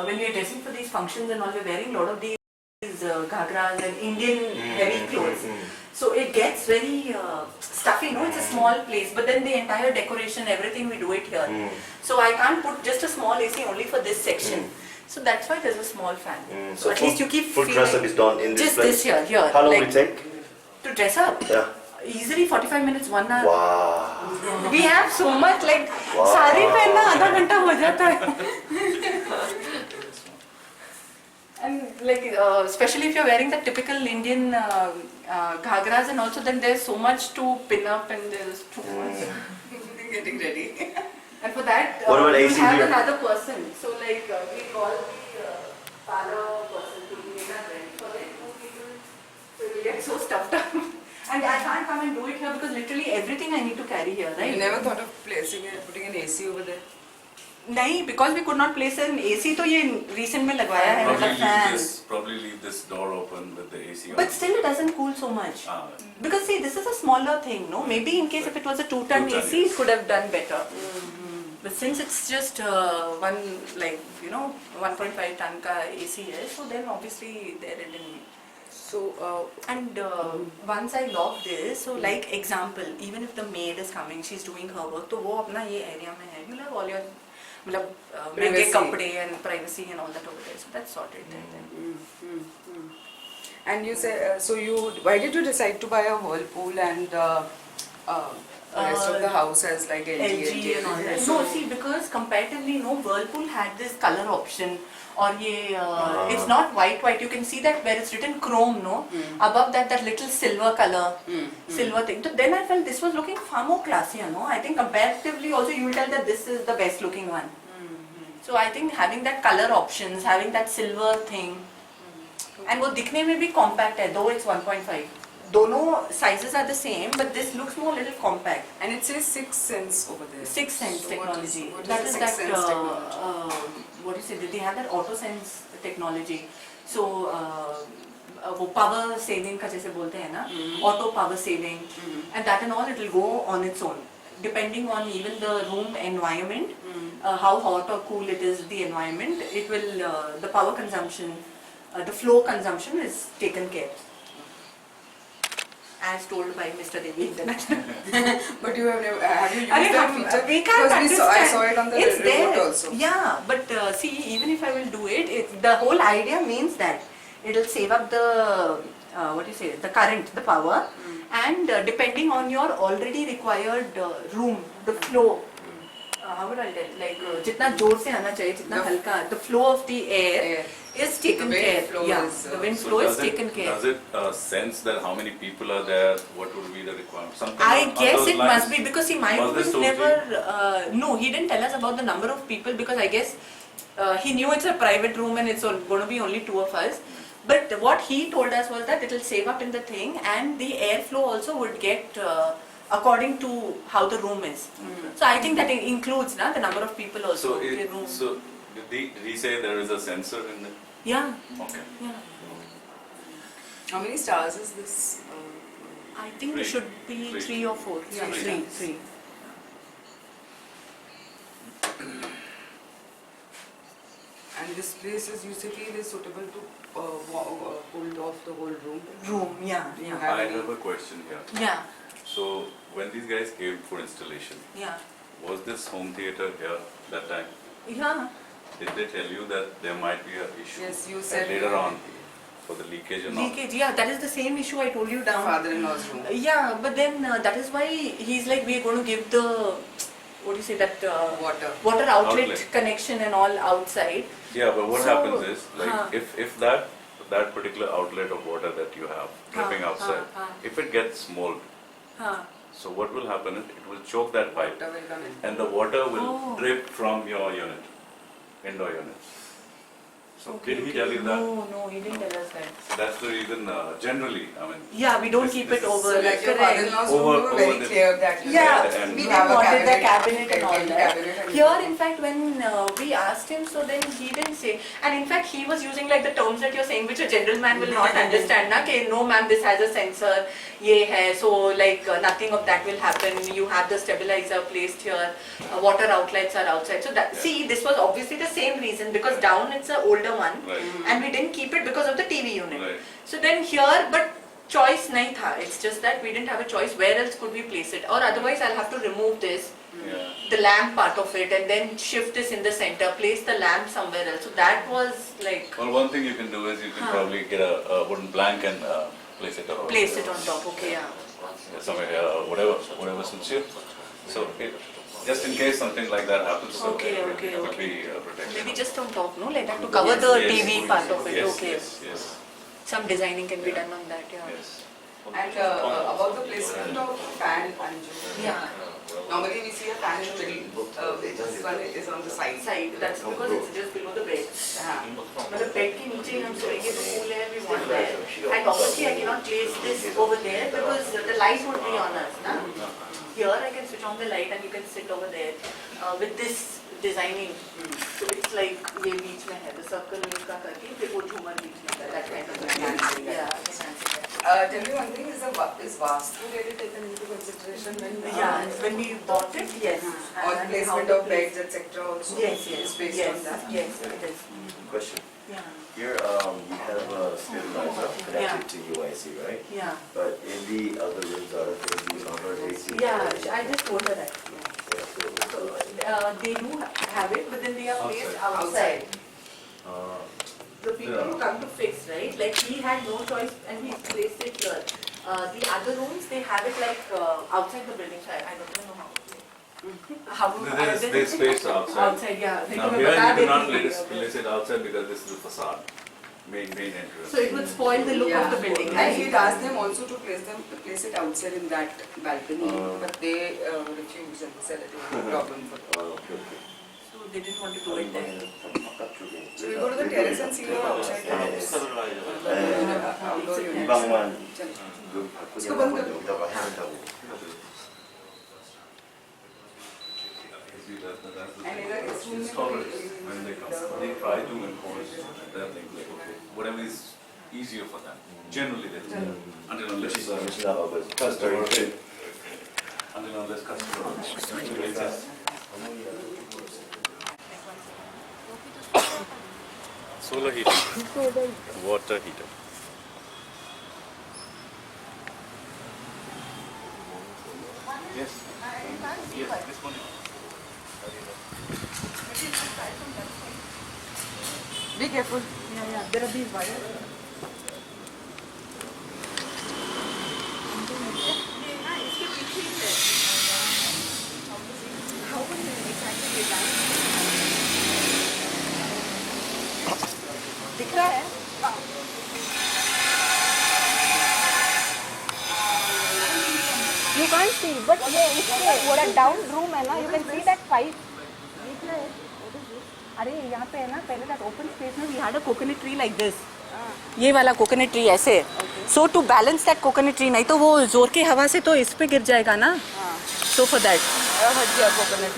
when we're dressing for these functions and all we're wearing a lot of these ghagras and Indian heavy clothes so it gets very stuffy no it's a small place but then the entire decoration everything we do it here so I can't put just a small AC only for this section so that's why there's a small fan so at least you keep full dress up feeling is done in this just place. this here How long like, will it take? to dress up Yeah. easily 45 minutes 1 hour Wow. we have so much like Wow. Sari पहनना आधा घंटा हो जाता है and like especially if you're wearing the typical Indian ghagras and also then there's so much to pin up and there's too much getting ready and for that What about you AC have here? another person so like we call the parlor person to make us ready for it 2 people so we get so stuffed up and I can't come and do it here because literally everything I need to carry here right You never thought of putting an AC over there? नहीं because we could not place an AC तो ये recent में लगवाया है मतलब fan Probably leave this door open with the AC on. but still it doesn't cool so much because see this is a smaller thing no maybe in case if it was a 2-ton 2-ton, AC it yes. could have done better but since it's just one like you know 1.5 ton का AC है so then obviously there it didn't So, and once I lock this so like example even if the maid is coming she's doing her work तो वो अपना ये area में है you'll have all your मतलब महंगे Privacy. कपड़े and privacy and all that over there so that's sorted there then. and you say, so why did you decide to buy a whirlpool and the rest of the house has like LG and all that. No, see, because comparatively, no, Whirlpool had this color option, or ye, it's not white. You can see that where it's written chrome, no, above that little silver color, silver thing. So then I felt this was looking far more classier, no. I think comparatively, also you will tell that this is the best looking one. So I think having that color options, having that silver thing, and वो दिखने में भी compact है, though it's 1.5. दोनों sizes are the same, but this looks more little compact. And it says 6 cents over there. 6 sense So technology. What is That the is 6 that. sense technology? What do you say? They have that auto sense technology. So वो power saving का जैसे बोलते हैं ना, auto power saving, and that and all it will go on its own, depending on even the room environment, how hot or cool it is the environment. It will the power consumption, the flow consumption is taken care. as told by Mr. Devi International. But you have never, have you used I that mean, feature? we can't Because I understand. saw it on the It's remote there. also. Yeah, but see, even if I will do it, the whole idea means that it'll save up the what do you say, the current, the power, and depending on your already required room, the flow. How would I tell? Like जितना जोर से आना चाहिए, जितना The- हल्का, the flow of the air is taken The wind care. flow Yeah, is, the wind So flow is does it, taken care. does it sense that how many people are there? What would be the requirement? Something I on guess those it lines? must be because see, my Was room this is told to never. No, he didn't tell us about the number of people because I guess he knew it's a private room and it's going to be only 2 of us. But what he told us was that it will save up in the thing and the airflow also would get according to how the room is. So I think that it includes the number of people also. So, the room. so did he say there is a sensor in it? Yeah. Okay. Yeah. How many stars is this? I think Three. it should be Three. 3 or 4. Yeah, Three. three. And this place is, you say, is suitable to hold off the whole room? Room, yeah. Do you Yeah. have I any- have a question here. Yeah. So when these guys came for installation, Yeah. was this home theater here that time? Yeah. Did they tell you that there might be an issue Yes, you said later on for the leakage and all? Leakage, yeah, that is the same issue I told you down. Father-in-law's room. Yeah, but then that is why he's like, we're going to give the, what do you say, that Water. water outlet, Outlet. connection and all outside. Yeah, but what So, happens is, like, huh. if that particular outlet of water that you have dripping outside, if it gets mold, Huh. so what will happen is it will choke that pipe Water will come in. and the water will Oh. drip from your unit, indoor unit. So did he tell you that? No, he didn't tell us that. So that's the reason, generally, I mean. Yeah, we don't This- keep this it is- over. So like your correct. father-in-law's room, Over- you were over very this- clear that you Yeah, and we you didn't have a wanted the cabinet and all cabinet that. and Here, in fact, when we asked him, so then he didn't say. And in fact, he was using like the terms that you're saying, which a general man will not understand. Na? Ke, no, ma'am, this has a sensor. Ye hai. So like nothing of that will happen. You have the stabilizer placed here. Water outlets are outside. So that, see, this was obviously the same reason because down it's an older one, Right. and we didn't keep it because of the TV unit. Right. So then here, but choice nahi tha. It's just that we didn't have a choice. Where else could we place it? Or otherwise, I'll have to remove this, Yeah. the lamp part of it, and then shift this in the center, place the lamp somewhere else. So that was like Well, one thing you can do is you can probably get a wooden plank and place it on. place it on top. Okay, yeah. Somewhere here, whatever suits you. So just in case something like that happens, so Okay, it okay, would okay. be protection. Maybe just on top, no? Like that to cover the Yes, TV part of it. Yes, Okay. yes. Some designing can be done on that. Yeah. Yes. And about the placement of fan, Anju. Yeah. Normally we see a fan in the middle. This one is on the side. Side. That's because it's just below the bed. मतलब bed के नीचे ही हम सोएंगे तो cool है, we want that. And obviously I cannot place this over there because the light would be on us, na? Here I can switch on the light and you can sit over there with this designing. So it's like ये बीच में है, the circle का करके फिर वो झूमर बीच में है, that kind of thing. Yeah. Tell me one thing, is Vastu really taken into consideration when Yeah, when we bought it, yes. on And placement how to of place- beds, etc. also? Yes, Is yes, based yes, on that. yes, it is. Question. Yeah, Here you have a stabilizer connected to UIC, right? yeah. But in the other rooms, are there these other AC? Yeah, I just told her that. So, they do have it, but then they are placed outside. The people who come to fix, right? Like he had no choice and he placed it here. The other rooms, they have it like outside the building. So I don't know how. They space outside. Outside, yeah. Now here you cannot place it outside because this is the facade, main entrance. So it would spoil the look of the building, And right? he'd asked them also to place it outside in that balcony, but they refused and said it was a problem for them. Okay. So they didn't want to do it there. So we go to the terrace and see the outside terrace. Outdoor 이 units. 방만 चलो. 여기 바꾸자고 इसको बंद 하면 करो. 여기다가 해놓는다고. And इधर इस room में Installers, कोई- when they come, they try to enforce their thing, like, okay, whatever is easier for them. Generally they do. Until unless 지나가고 customer, until unless customer. Solar heating, water heater. Yes. Yes, this one. Be careful. Yeah, there are these wires. दिख रहा है? You can't see, but ये इसके वो down room है ना, you can see that pipe. अरे यहाँ पे है ना, पहले that open space में we had a coconut tree like this. ये वाला coconut tree ऐसे. So to balance that coconut tree, नहीं तो वो जोर की हवा से तो इस पे गिर जाएगा ना. So for that. हट गया कोकोनट।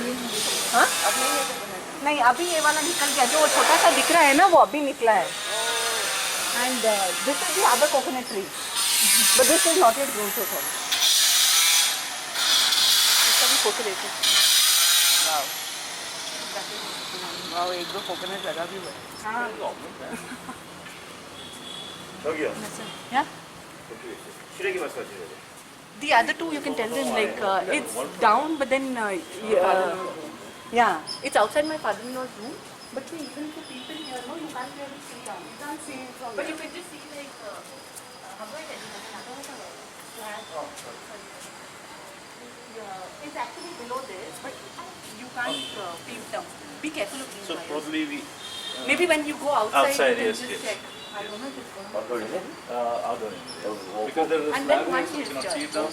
हाँ? अब नहीं है कोकोनट। नहीं, अभी ये वाला निकल गया, जो छोटा सा दिख रहा है ना वो अभी निकला है. And this is the other coconut tree, but this is not yet grown so tall. इसका भी photo लेते हैं. वाव। वाव, एक दो कोकोनट लगा भी हुआ है। हाँ. 저기요. Yeah. 시래기 말씀하시는 The other two you can tell them like it's down, but then yeah, it's outside my father-in-law's room. But see, even for people here, no, you can't really see down. You can't see from. But you can just see like how do I tell you? It's actually below this, but you can't peep down. Be careful of these So wires. probably we Maybe when you go outside, Outside, you can yes, just yes. check. I don't know if it's going. outdoor. outdoor because there is a And then slab one here, so you cannot is see it now.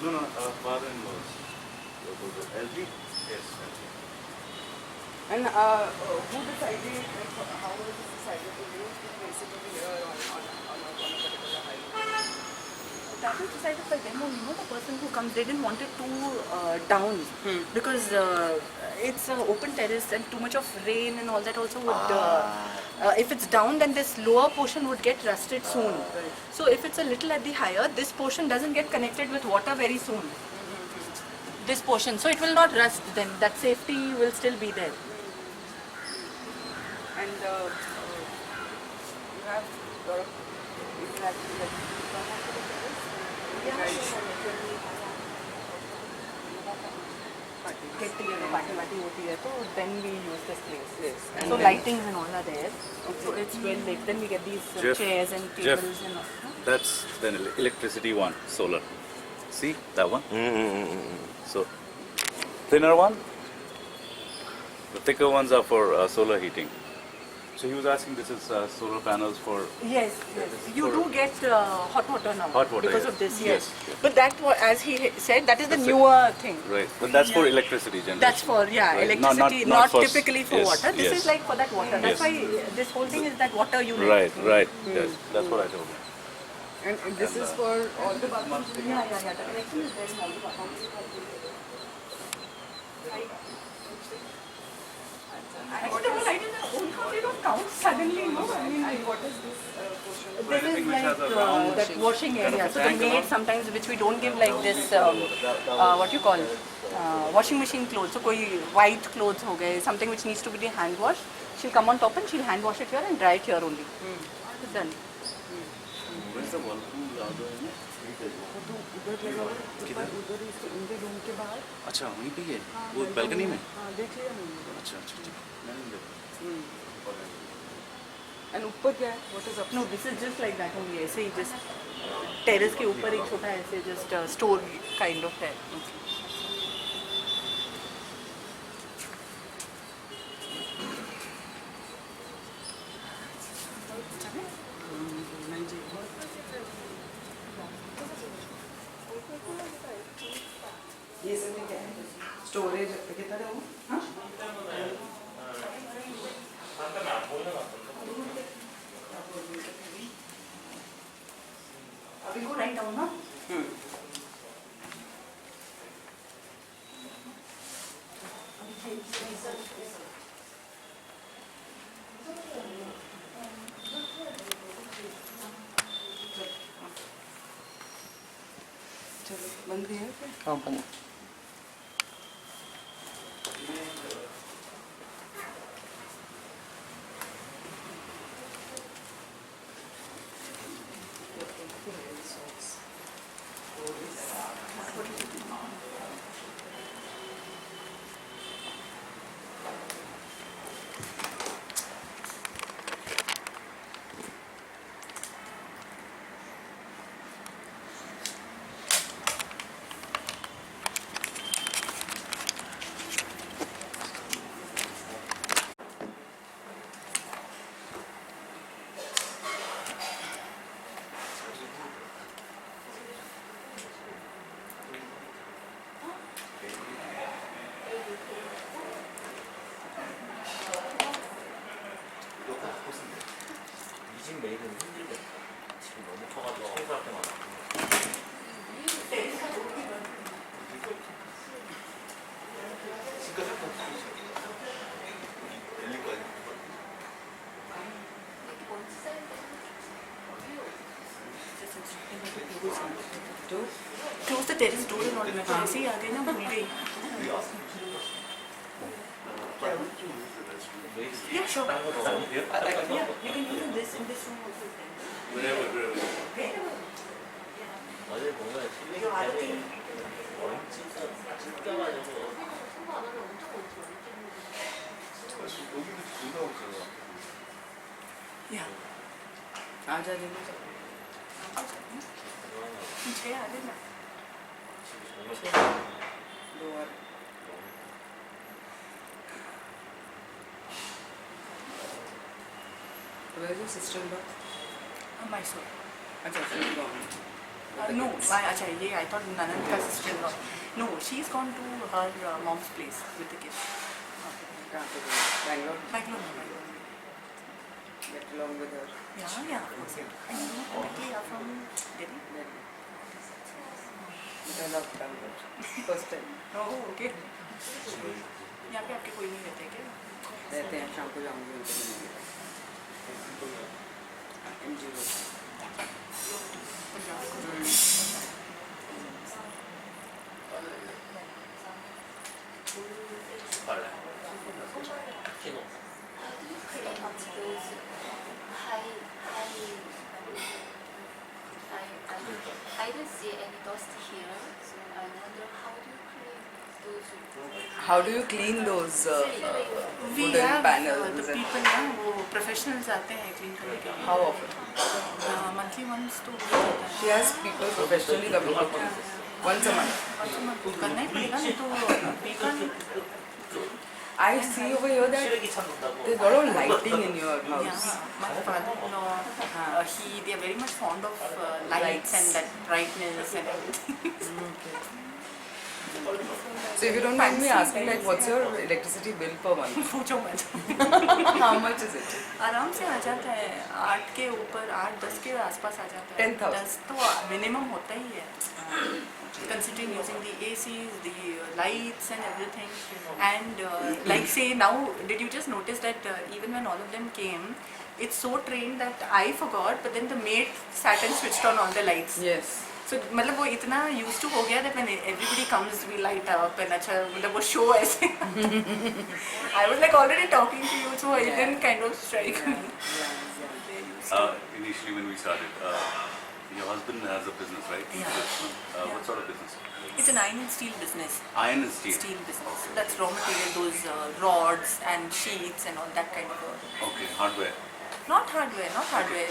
No, father-in-law's. LG? Yes. And who decided, like, how was it decided to use the basically here on a particular height? That was decided by them only, the person who comes, they didn't want it too down because it's an open terrace and too much of rain and all that also would, if it's down then this lower portion would get rusted soon. So if it's a little at the higher, this portion doesn't get connected with water very soon. This portion, so it will not rust then, that safety will still be there. And you have a lot of interaction with Get together, party hoti hai, so then we use this place. Yes. So lightings and all are there. So it's well lit. Then we get these Jeff, chairs and Jeff. tables and all. That's the electricity one, solar. See that one? So thinner one, the thicker ones are for solar heating. So he was asking, this is solar panels for. Yes, yes. You do get hot water now. Hot water, because yes. of this. Yes, Yes. yes. But that, as he said, that is the That's newer thing. Right, but that's for electricity generation. That's for Right. electricity, Not not for typically for yes, water. This yes. is like for that water. That's Yes. why this whole thing is that water unit. Right, right. Yes, that's what I told him. and this is for all the bathrooms? Yeah. The connection is there in all the bathrooms. Actually, the whole idea is that how they don't count suddenly, no? I mean, And what is this portion? this is like that washing area. So the maid sometimes, which we don't give like this, what you call, washing machine clothes. So koi white clothes ho gaye, something which needs to be hand washed. She'll come on top and she'll hand wash it here and dry it here only. It's done. Where's the whirlpool? उधर लगा हुआ है, ऊपर उधर उनके room के बाहर। अच्छा वहीं पे है वो balcony में हाँ, देख लिया मैंने। अच्छा ठीक मैंने देखा And ऊपर क्या है? What is up? No, this is just like that only. ऐसे ही just terrace के ऊपर एक छोटा ऐसे just store kind of है. ये सब में क्या है? Storage कितना है वो? हाँ? अभी को write down ना? चलो बंद है फिर? हाँ बंद What is So there is door and all. मैं तो ऐसे ही आ गई ना भूल गई. Yeah, sure. Yeah, you can use in this room also. Your other thing. Yeah. आ जा लेना पीछे आ जाना. दो और where is your sister-in-law? Mysore. अच्छा she's gone. No, अच्छा ये I thought Nanand का sister-in-law. No, she's gone to her mom's place with the kids. कहाँ पे गई? Bangalore. Bangalore. Get along with her. Yeah. And you know, they are from Delhi. Delhi. But I love Bangalore. First time. Oh, okay. यहाँ पे आपके कोई नहीं रहते क्या? रहते हैं शाम को जाऊँगी उनके मिलने. Anju. I don't see any dust here, so I wonder How how do you clean those? do you clean those We wooden have panels? the people ना वो professionals आते हैं clean करने के लिए. How often? Monthly once तो हो जाता है. She has people professionally coming to clean. Once a month. करना ही पड़ेगा नहीं तो we can't. I see over here that there's a lot of lighting in your house. Yeah, my father-in-law, they are very much fond of lights and that brightness and everything. So if you don't mind me asking, like, what's your electricity bill per month? पूछो मत. How much is it? आराम से आ जाता है 8 के ऊपर 8-10 के आसपास आ जाता है. 10,000. 10 तो मिनिमम होता ही है. Considering using the ACs, the lights and everything, and like say now, did you just notice that even when all of them came, it's so trained that I forgot, but then the maid sat and switched on all the lights. Yes. So मतलब वो इतना used to हो गया that when everybody comes we light up and अच्छा मतलब वो show ऐसे. I was like already talking to you, so it didn't kind of strike me. Initially when we started, your husband has a business, right? Yeah. What sort of business? It's an iron and steel business. Iron and steel. Steel business. So that's raw material, those rods and sheets and all that kind of. Okay, hardware. Not hardware.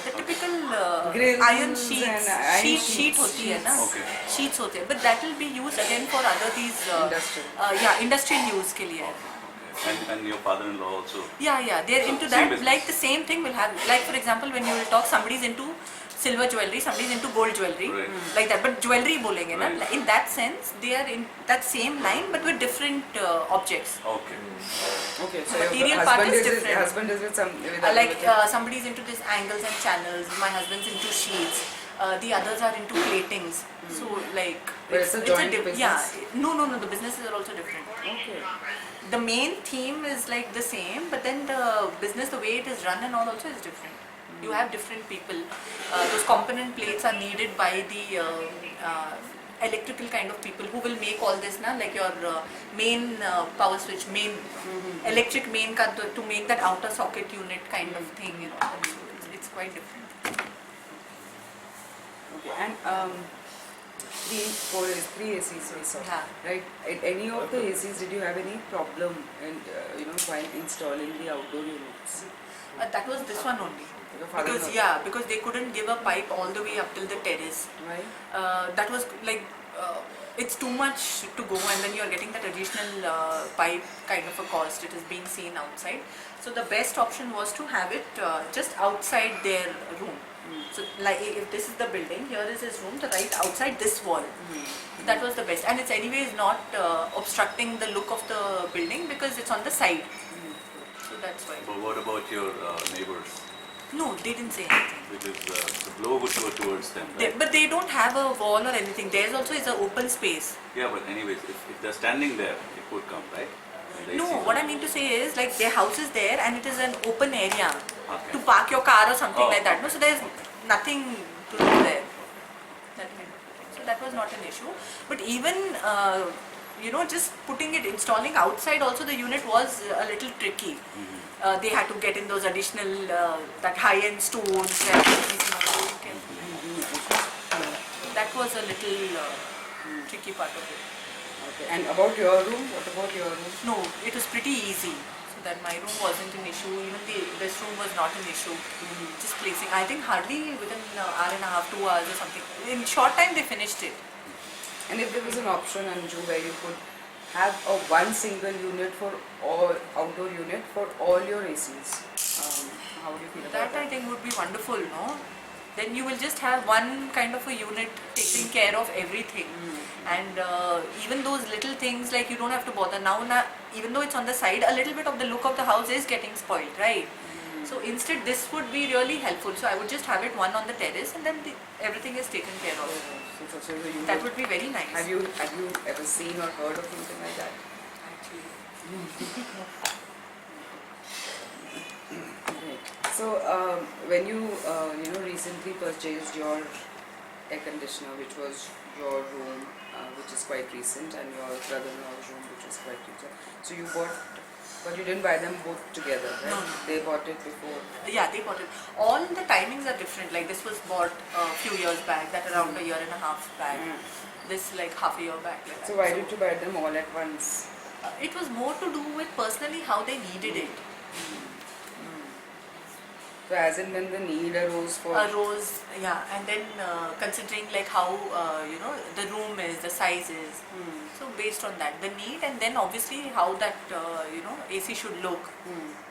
The typical Grills iron sheets. and iron sheet sheets. होती है ना. Okay. Sheets होते हैं, but that will be used again for other these. Industrial. Industrial use के लिए. And your father-in-law also. Yeah, they're into Same that. business. Like the same thing will have. Like for example, when you will talk, somebody's into silver jewelry, somebody's into gold jewelry, Right. like that. But jewelry बोलेंगे ना. Right. In that sense, they are in that same line, but with different objects. Okay. Okay, so Material your part husband is different. husband is with some with Like other- somebody's into this angles and channels. My husband's into sheets. The others are into platings. So like But it's a joint yeah. business? No. The businesses are also different. Okay. The main theme is like the same, but then the business, the way it is run and all also is different. You have different people. Those component plates are needed by the electrical kind of people who will make all this, na, like your main power switch, main electric main ka, to make that outer socket unit kind of thing. You know, so it's quite different. Okay, and three ACs we saw, Yeah. right? At any of the ACs, did you have any problem in, while installing the outdoor units? That was this one only. Your father-in-law? Because they couldn't give a pipe all the way up till the terrace. Why? That was like it's too much to go, and then you're getting that additional pipe kind of a cost. It is being seen outside. So the best option was to have it just outside their room. So like if this is the building, here is his room, so right outside this wall. That was the best, and it's anyways not obstructing the look of the building because it's on the side. So that's why. But what about your neighbors? No, they didn't say anything. Because the blow would go towards them, right? But they don't have a wall or anything. Theirs also is an open space. Yeah, but anyways, if they're standing there, it would come, right? And they No, see what I mean to say is like their house is there and it is an open area Okay. to park your car or something Oh. like that. No, so there's nothing to do there. That kind of thing. So that was was not an issue. But even just putting it, installing outside also the unit was a little tricky. They had to get in those additional that high-end stones and that was a little tricky part of it. Okay. And about your room, what about your room? No, it was pretty easy. So that my room wasn't an issue. Even this room was not an issue. Just placing. I think hardly within an hour and a half, 2 hours or something. In short time they finished it. And if there was an option, Anju, where you could have a one single unit for all outdoor unit for all your ACs, how do you feel about That I think would be wonderful, no? Then you will just have one kind of a unit taking care of everything. And even those little things, like you don't have to bother. Now, even though it's on the side, a little bit of the look of the house is getting spoiled, right? So instead this would be really helpful. So I would just have it one on the terrace and then everything is taken care of. So you That would be very nice. Have you ever seen or heard of something like that? Actually. Okay. So when you recently purchased your air conditioner, which was your room, which is quite recent, and your brother-in-law's room, which is quite recent. So you bought, but you didn't buy them both together, right? No. They bought it before. Yeah, they bought it. All the timings are different. Like this was bought a few years back, that around a year and a half back. This like half a year back. Like that. So why did you buy them all at once? It was more to do with personally how they needed it. So as and when the need arose for Arose, yeah, and then considering like how the room is, the size is. So based on that, the need, and then obviously how that AC should look.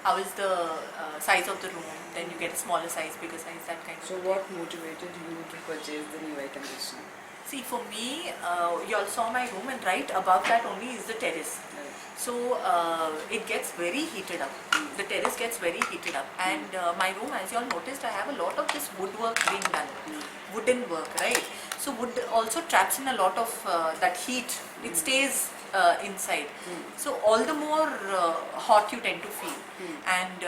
How is the size of the room? Then you get a smaller size, bigger size, that kind of. So what motivated you to purchase the new air conditioner? See, for me, you all saw my room, and right above that only is the terrace. So it gets very heated up. The terrace gets very heated up, and my room, as you all noticed, I have a lot of this woodwork being done, wooden work, right? So wood also traps in a lot of that heat. It stays inside. So all the more hot you tend to feel. And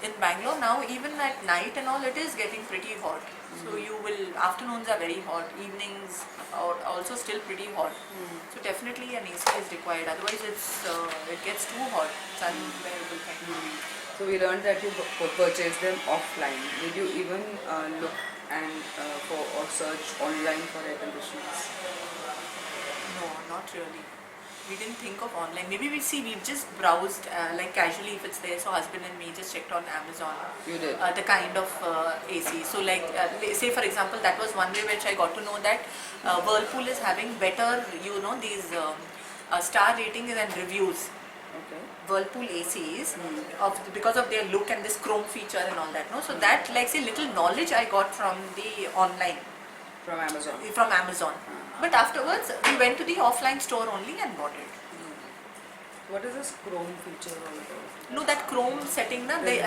in Bangalore now, even at night and all, it is getting pretty hot. So you will, afternoons are very hot, evenings are also still pretty hot. So definitely an AC is required, otherwise it gets too hot. It's unbearable kind of. So we learned that you purchased them offline. Did you even look and for or search online for air conditioners? No, not really. We didn't think of online. Maybe we've just browsed like casually if it's there. So husband and me just checked on Amazon. You did? The kind of AC. So like say for example, that was one way which I got to know that Whirlpool is having better, these star ratings and reviews. Okay. Whirlpool ACs because of their look and this chrome feature and all that. No, so that like say little knowledge I got from the online. From Amazon. From Amazon. But afterwards, we went to the offline store only and bought it. What is this chrome feature all about? No, that chrome setting, na, the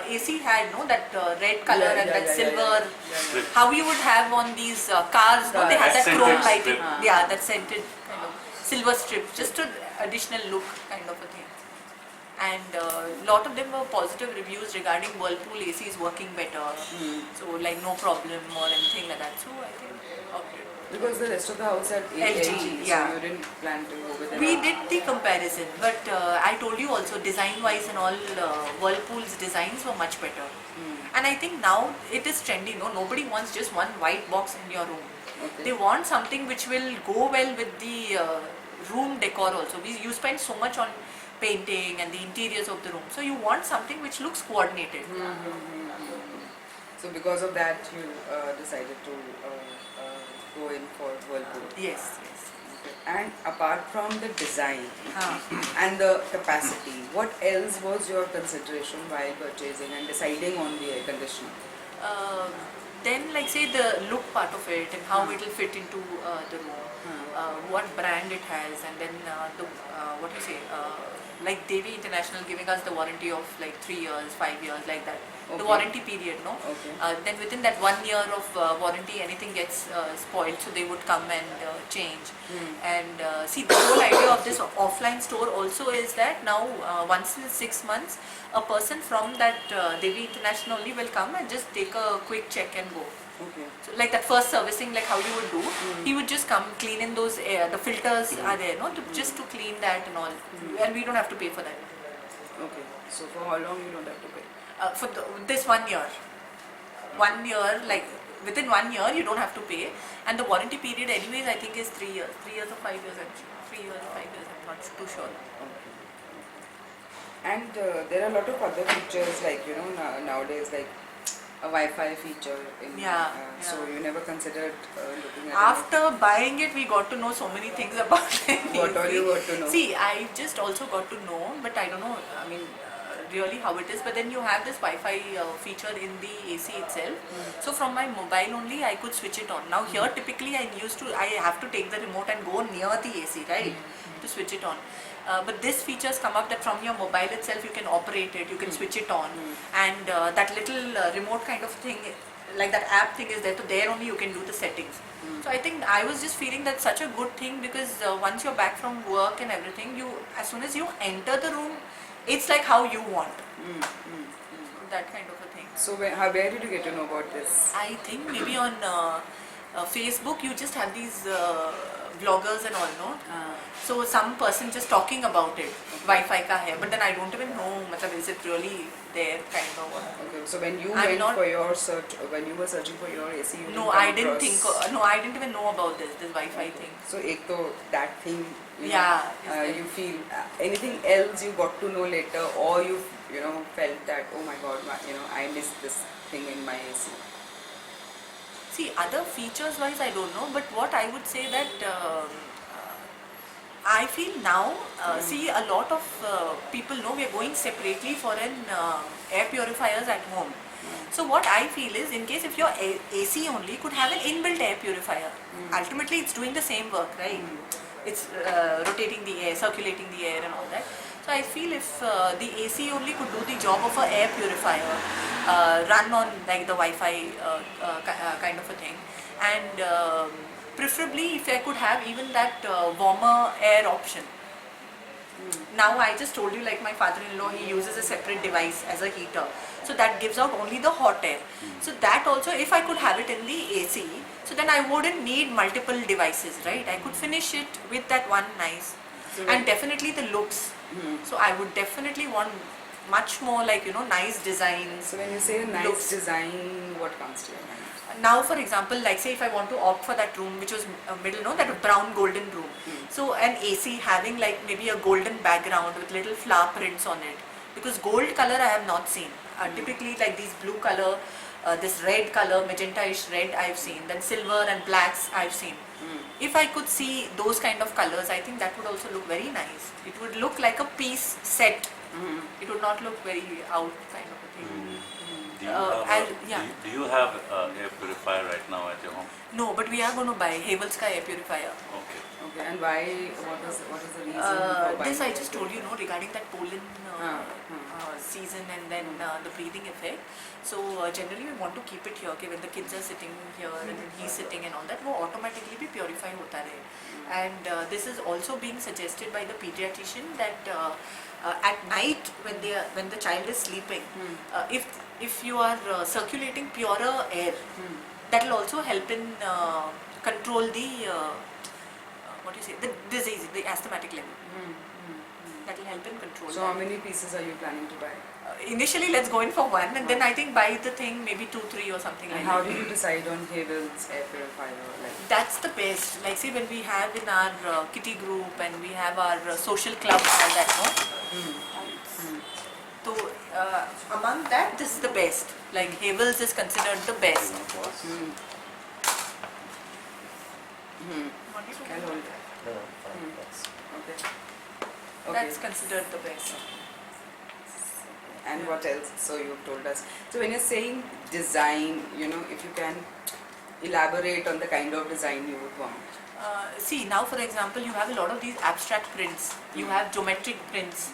AC had that red color and that silver. Yeah. How you would have on these cars, no, they had that Scented chrome lighting. strip. Yeah, that scented kind of silver strip, just an additional look kind of a thing. And a lot of them were positive reviews regarding Whirlpool AC is working better. So like no problem or anything like that. So I think okay. Because the rest of the house had LG, yeah. so you didn't plan to go with it. We did the comparison, but I told you also design-wise and all, Whirlpool's designs were much better. And I think now it is trendy. No, nobody wants just one white box in your room. Okay. They want something which will go well with the room decor also. You spend so much on painting and the interiors of the room, so you want something which looks coordinated. So because of that, you decided to go in for Whirlpool. Yes. Okay. And apart from the design and the capacity, what else was your consideration while purchasing and deciding on the air conditioner? Then like say the look part of it and how it will fit into the room, what brand it has, and then what you say, like Devi International giving us the warranty of like 3 years, 5 years, like that. Okay. The warranty period, no? Okay. Then within that 1 year of warranty, anything gets spoiled, so they would come and change. And see, the whole idea of this offline store also is that now once in 6 months, a person from that Devi International only will come and just take a quick check and go. Okay. So like that first servicing, like how you would do, he would just come clean in those air. The filters are there, no, just to clean that and all, and we don't have to pay for that. Okay. So for how long you don't have to pay? For this 1 year, 1 year, like within 1 year you don't have to pay, and the warranty period anyways I think is 3 years, 3 years or 5 years. 3 years or 5 years. I'm not too sure. And there are a lot of other features like nowadays like a Wi-Fi feature. Yeah, So yeah. you never considered looking at After buying it, we got to know so many things about it. What all you got to know? See, I just also got to know, but I don't know, I mean, really how it is. But then you have this Wi-Fi feature in the AC itself. So from my mobile only, I could switch it on. Now here, typically, I have to take the remote and go near the AC, right, to switch it on. But this features come up that from your mobile itself you can operate it, you can switch it on, and that little remote kind of thing, like that app thing is there, so there only you can do the settings. So I think I was just feeling that's such a good thing because once you're back from work and everything, you as soon as you enter the room, it's like how you want. That kind of a thing. So where did you get to know about this? I think maybe on Facebook you just have these vloggers and all, no? So some person just talking about it, Wi-Fi ka hai, but then I don't even know, matlab, is it really there kind of. Okay, so when you I'm went not- for your search, when you were searching for your AC, you No, come I didn't across- think, no, I didn't even know about this Wi-Fi thing. So ek to that thing, Yeah, is there. you feel anything else you got to know later, or you felt that oh my god, I missed this thing in my AC. See, other features wise I don't know, but what I would say that I feel now, see a lot of people know we are going separately for an air purifiers at home. So what I feel is, in case if your AC only could have an inbuilt air purifier, ultimately it's doing the same work, right? It's rotating the air, circulating the air and all that. So I feel if the AC only could do the job of an air purifier, run on like the Wi-Fi kind of a thing, and preferably if I could have even that warmer air option. Now I just told you, like my father-in-law, he uses a separate device as a heater, so that gives out only the hot air. So that also, if I could have it in the AC, so then I wouldn't need multiple devices, right? I could finish it with that one nice, and definitely the looks. So I would definitely want much more like nice designs. So when you say a nice looks. design, what comes to your mind? Now, for example, like say if I want to opt for that room which was middle, no, that brown golden room. So an AC having like maybe a golden background with little flower prints on it. Because gold color I have not seen. Typically like these blue color, this red color, magenta-ish red I've seen. Then silver and blacks I've seen. If I could see those kind of colors, I think that would also look very nice. It would look like a piece set. It would not look very out kind of a thing. Do you have, yeah. do you have air purifier right now at your home? No, but we are going to buy Havel's ka air purifier. Okay. Okay, and why? What is the reason for buying This I it? just told you, regarding that pollen season and then the breathing effect. So generally we want to keep it here. Okay, when the kids are sitting here and when he's sitting and all that, वो automatically be purify होता रहे. And this is also being suggested by the pediatrician that at night when the child is sleeping, if you are circulating purer air, that will also help in control the what do you say, the disease, the asthmatic level. That will help in control. So how many pieces are you planning to buy? Initially, let's go in for one, and then I think buy the thing maybe 2, 3 or something like And how that. do you decide on Havel's air purifier? Like, That's the best. Like see, when we have in our kitty group and we have our social club and all that, no? So among that, this is the best. Like Havel's is considered the best. What do you can think? hold that. No, fine, thanks. Okay. That's considered the best. And what else? So you've told us. So when you're saying design, if you can elaborate on the kind of design you would want. See, now for example, you have a lot of these abstract prints. You have geometric prints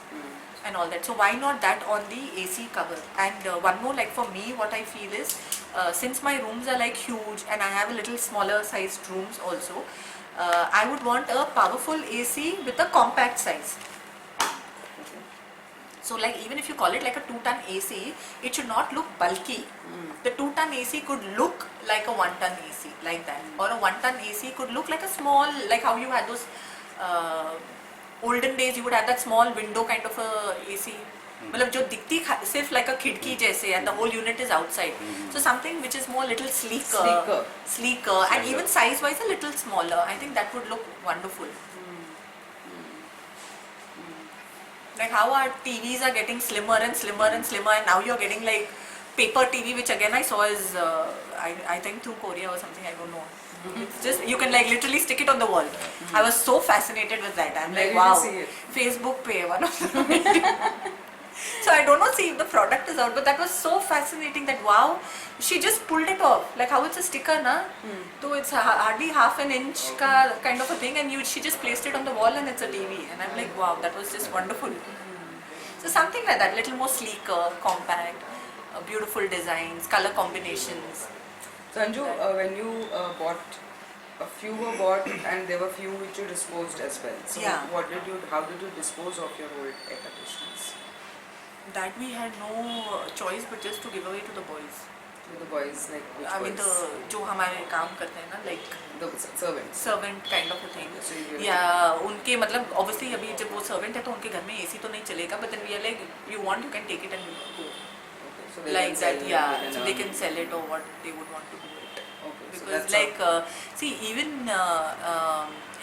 and all that. So why not that on the AC cover? And one more, like for me, what I feel is, since my rooms are like huge and I have a little smaller sized rooms also, I would want a powerful AC with a compact size. So like even if you call it like a 2-ton AC, it should not look bulky. The 2-ton AC could look like a 1-ton AC, like that. Or a 1-ton AC could look like a small, like how you had those olden days, you would have that small window kind of a AC. मतलब जो दिखती सिर्फ like a खिड़की जैसे and the whole unit is outside. So something which is more little sleeker and even size wise a little smaller. I think that would look wonderful. Like how our TVs are getting slimmer and slimmer and slimmer, and now you're getting like paper TV, which again I saw is I think through Korea or something, I don't know. It's just you can like literally stick it on the wall. I was so fascinated with that. I'm Where like, did you wow, see it? Facebook pay one of them. So I don't know, see if the product is out, but that was so fascinating that wow, she just pulled it off. Like how it's a sticker, na? So it's hardly half an inch ka kind of a thing, and she just placed it on the wall and it's a TV. And I'm like, wow, that was just wonderful. So something like that, little more sleeker, compact, beautiful designs, color combinations. So Anju, when you bought, a few were bought and there were few which you disposed as well. So Yeah. how did you dispose of your old air conditioners? That we had no choice but just to give away to the boys. To the boys, like which I mean boys? जो हमारे काम करते हैं ना, like The servants. Servant kind of a thing So you give या उनके मतलब obviously अभी जब वो सर्वेंट है तो उनके घर में एसी तो नहीं चलेगा, but then we are like you want you can take it and go Okay, so they like can sell that, it, yeah, they so can they earn. can sell it or what they would want to do it. Okay, so Because that's like see even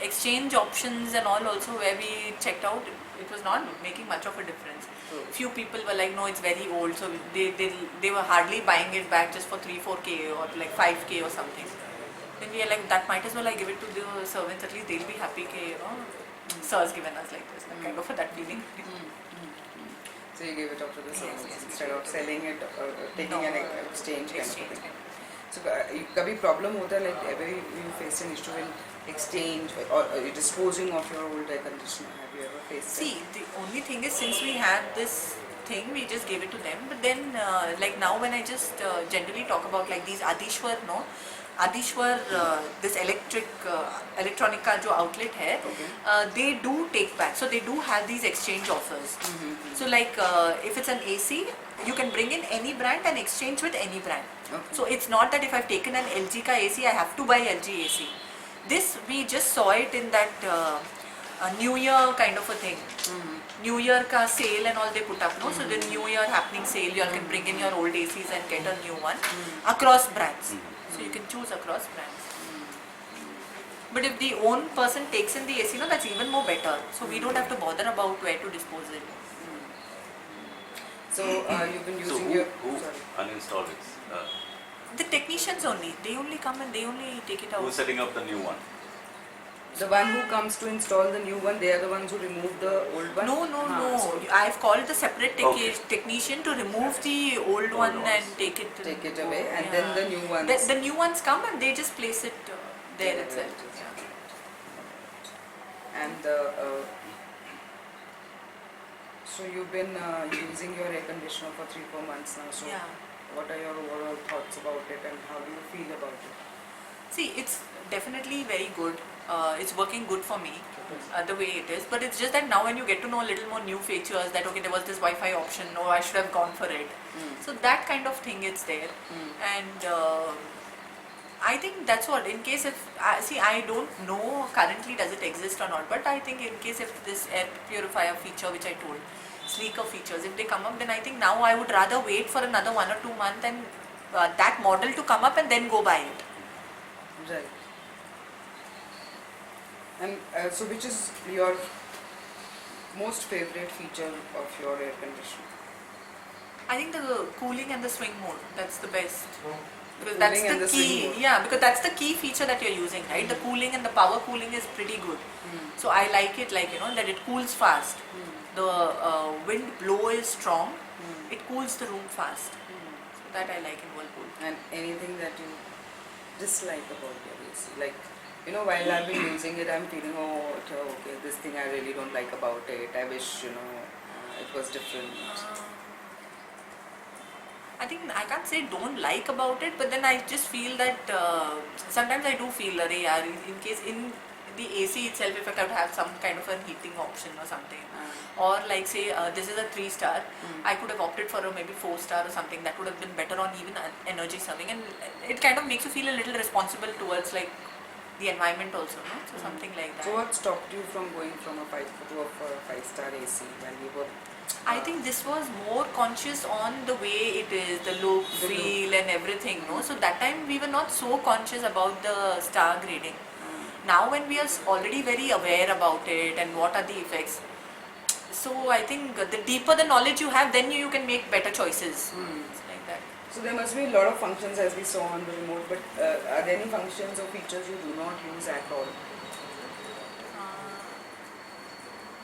exchange options and all also where we checked out, it was not making much of a difference. True. Few people were like, no, it's very old, so they were hardly buying it back just for 3-4k or like 5k or something. Then we are like, that might as well I give it to the servants, at least they'll be happy ke, you know, sir's given us like this, kind of that feeling. So you gave it up to the servants yes, instead of selling it or taking No, an exchange kind of exchange thing. kind of. So कभी problem होता है like ever you faced an issue in exchange or disposing of your old air conditioner? Have you ever faced See, it? the only thing is since we had this thing, we just gave it to them. But then, like now when I just generally talk about like these Adishwar, no? Adishwar, this electronic का जो outlet है, Okay. they do take back. So they do have these exchange offers. So like if it's an AC, you can bring in any brand and exchange with any brand. Okay. So it's not that if I've taken an LG ka AC, I have to buy LG AC. This we just saw it in that New Year kind of a thing. New Year ka sale and all they put up, no? So the New Year happening sale, you all can bring in your old ACs and get a new one across brands. So you can choose across brands. But if the own person takes in the AC, no, that's even more better. So we don't have to bother about where to dispose it. So you've been So using who, your who sorry. uninstalled it? The technicians only, they only come and they only take it out. Who's setting up the new one? The one who comes to install the new one, they are the ones who remove the old one? No, Haan, so I've called the separate Okay. technician to remove the old one ones. and take it. take it away and then the new ones. The new ones come and they just place it there Yeah, itself. right. Yeah. And so you've been using your air conditioner for 3-4 months now. So Yeah. what are your overall thoughts about it and how do you feel about it? See, it's definitely very good. It's working good for me the way it is. But it's just that now when you get to know a little more new features, that okay, there was this Wi-Fi option, no, I should have gone for it. So that kind of thing is there. And I think that's what, in case if, see, I don't know currently does it exist or not, but I think in case if this air purifier feature which I told, sleeker features, if they come up, then I think now I would rather wait for another 1 or 2 months and that model to come up and then go buy it. Right. And so which is your most favorite feature of your air conditioner? I think the cooling and the swing mode, that's the best. Because Cooling that's and the the swing key. mode. Yeah, because that's the key feature that you're using, right? The cooling and the power cooling is pretty good. So I like it like, you know, that it cools fast. The wind blow is strong. It cools the room fast. So that I like in Whirlpool. And anything that you dislike about your AC? Like, you know, while I've been using it, I'm feeling, oh, okay, this thing I really don't like about it. I wish, you know, it was different. I think I can't say don't like about it, but then I just feel that sometimes I do feel, in case in the AC itself, if I could have some kind of a heating option or something, or like say this is a 3-star, I could have opted for a maybe 4-star or something. That would have been better on even energy serving, and it kind of makes you feel a little responsible towards like the environment also, no? So something like that. So what stopped you from going from a 5-star AC when you were? I think this was more conscious on the way it is, the look, The feel and everything, no? So that time we were not so conscious about the star grading. Now when we are already very aware about it and what are the effects, so I think the deeper the knowledge you have, then you can make better choices. It's like that. So there must be a lot of functions as we saw on the remote, but are there any functions or features you do not use at all?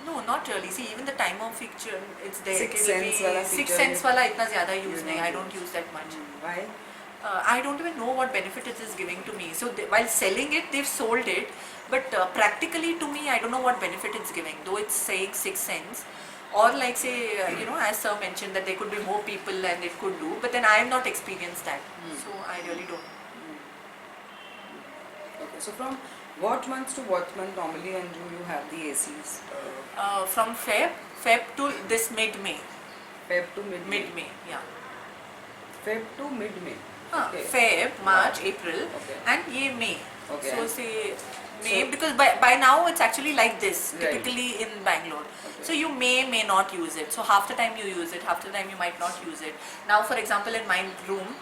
No, not really. See, even the timer feature, it's there. Sixth It will sense be- wala Sixth feature sense you- wala itna zyada use you nahi. don't I don't use. use that much. Why? I don't even know what benefit it is giving to me. So while selling it, they've sold it, but practically to me, I don't know what benefit it's giving. Though it's saying 6 cents, or like say, as Sir mentioned that there could be more people and it could do, but then I have not experienced that, so I really don't. Okay, so from what month to what month normally and do you have the ACs? From Feb to this mid-May, Feb to mid-May. yeah. Feb to mid-May. Okay. Feb, March, April, Okay. and ye May. Okay. So say May, So- because by now it's actually like this, Right. typically in Bangalore. Okay. So you may not use it. So half the time you use it, half the time you might not use it. Now for example in my room,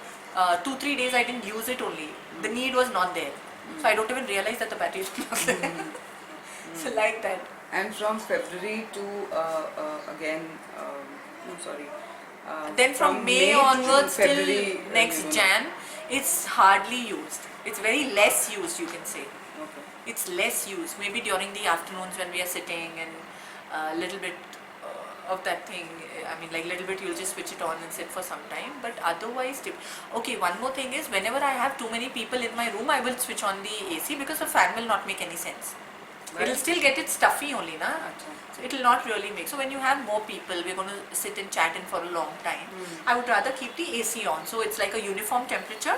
2-3 days I didn't use it only. The need was not there. So I don't even realize that the battery is not there. So like that. And from February to again, no sorry. Then from May to onwards till February, next you don't- Jan, it's hardly used. It's very less used, you can say. Okay. It's less used. Maybe during the afternoons when we are sitting and a little bit of that thing. I mean, like little bit you'll just switch it on and sit for some time. But otherwise, okay. One more thing is whenever I have too many people in my room, I will switch on the AC because the fan will not make any sense. Right. It'll still get it stuffy only, na. Acha. So it will not really make. So when you have more people, we're going to sit and chat in for a long time. I would rather keep the AC on. So it's like a uniform temperature,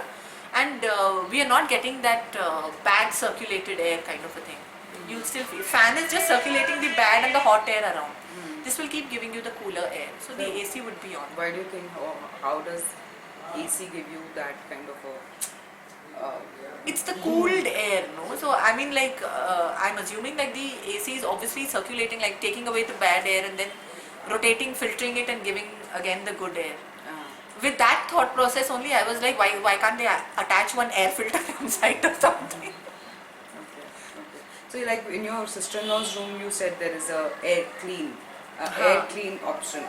and we are not getting that bad circulated air kind of a thing. You'll still feel. Fan is just circulating the bad and the hot air around. This will keep giving you the cooler air. So the AC would be on. Why do you think, how does AC give you that kind of a... It's the cooled air, no? So I mean, like I'm assuming that the AC is obviously circulating, like taking away the bad air and then rotating, filtering it, and giving again the good air. With that thought process only, I was like, why can't they attach one air filter inside or something? Okay, okay. So like in your sister-in-law's room, you said there is a air clean option,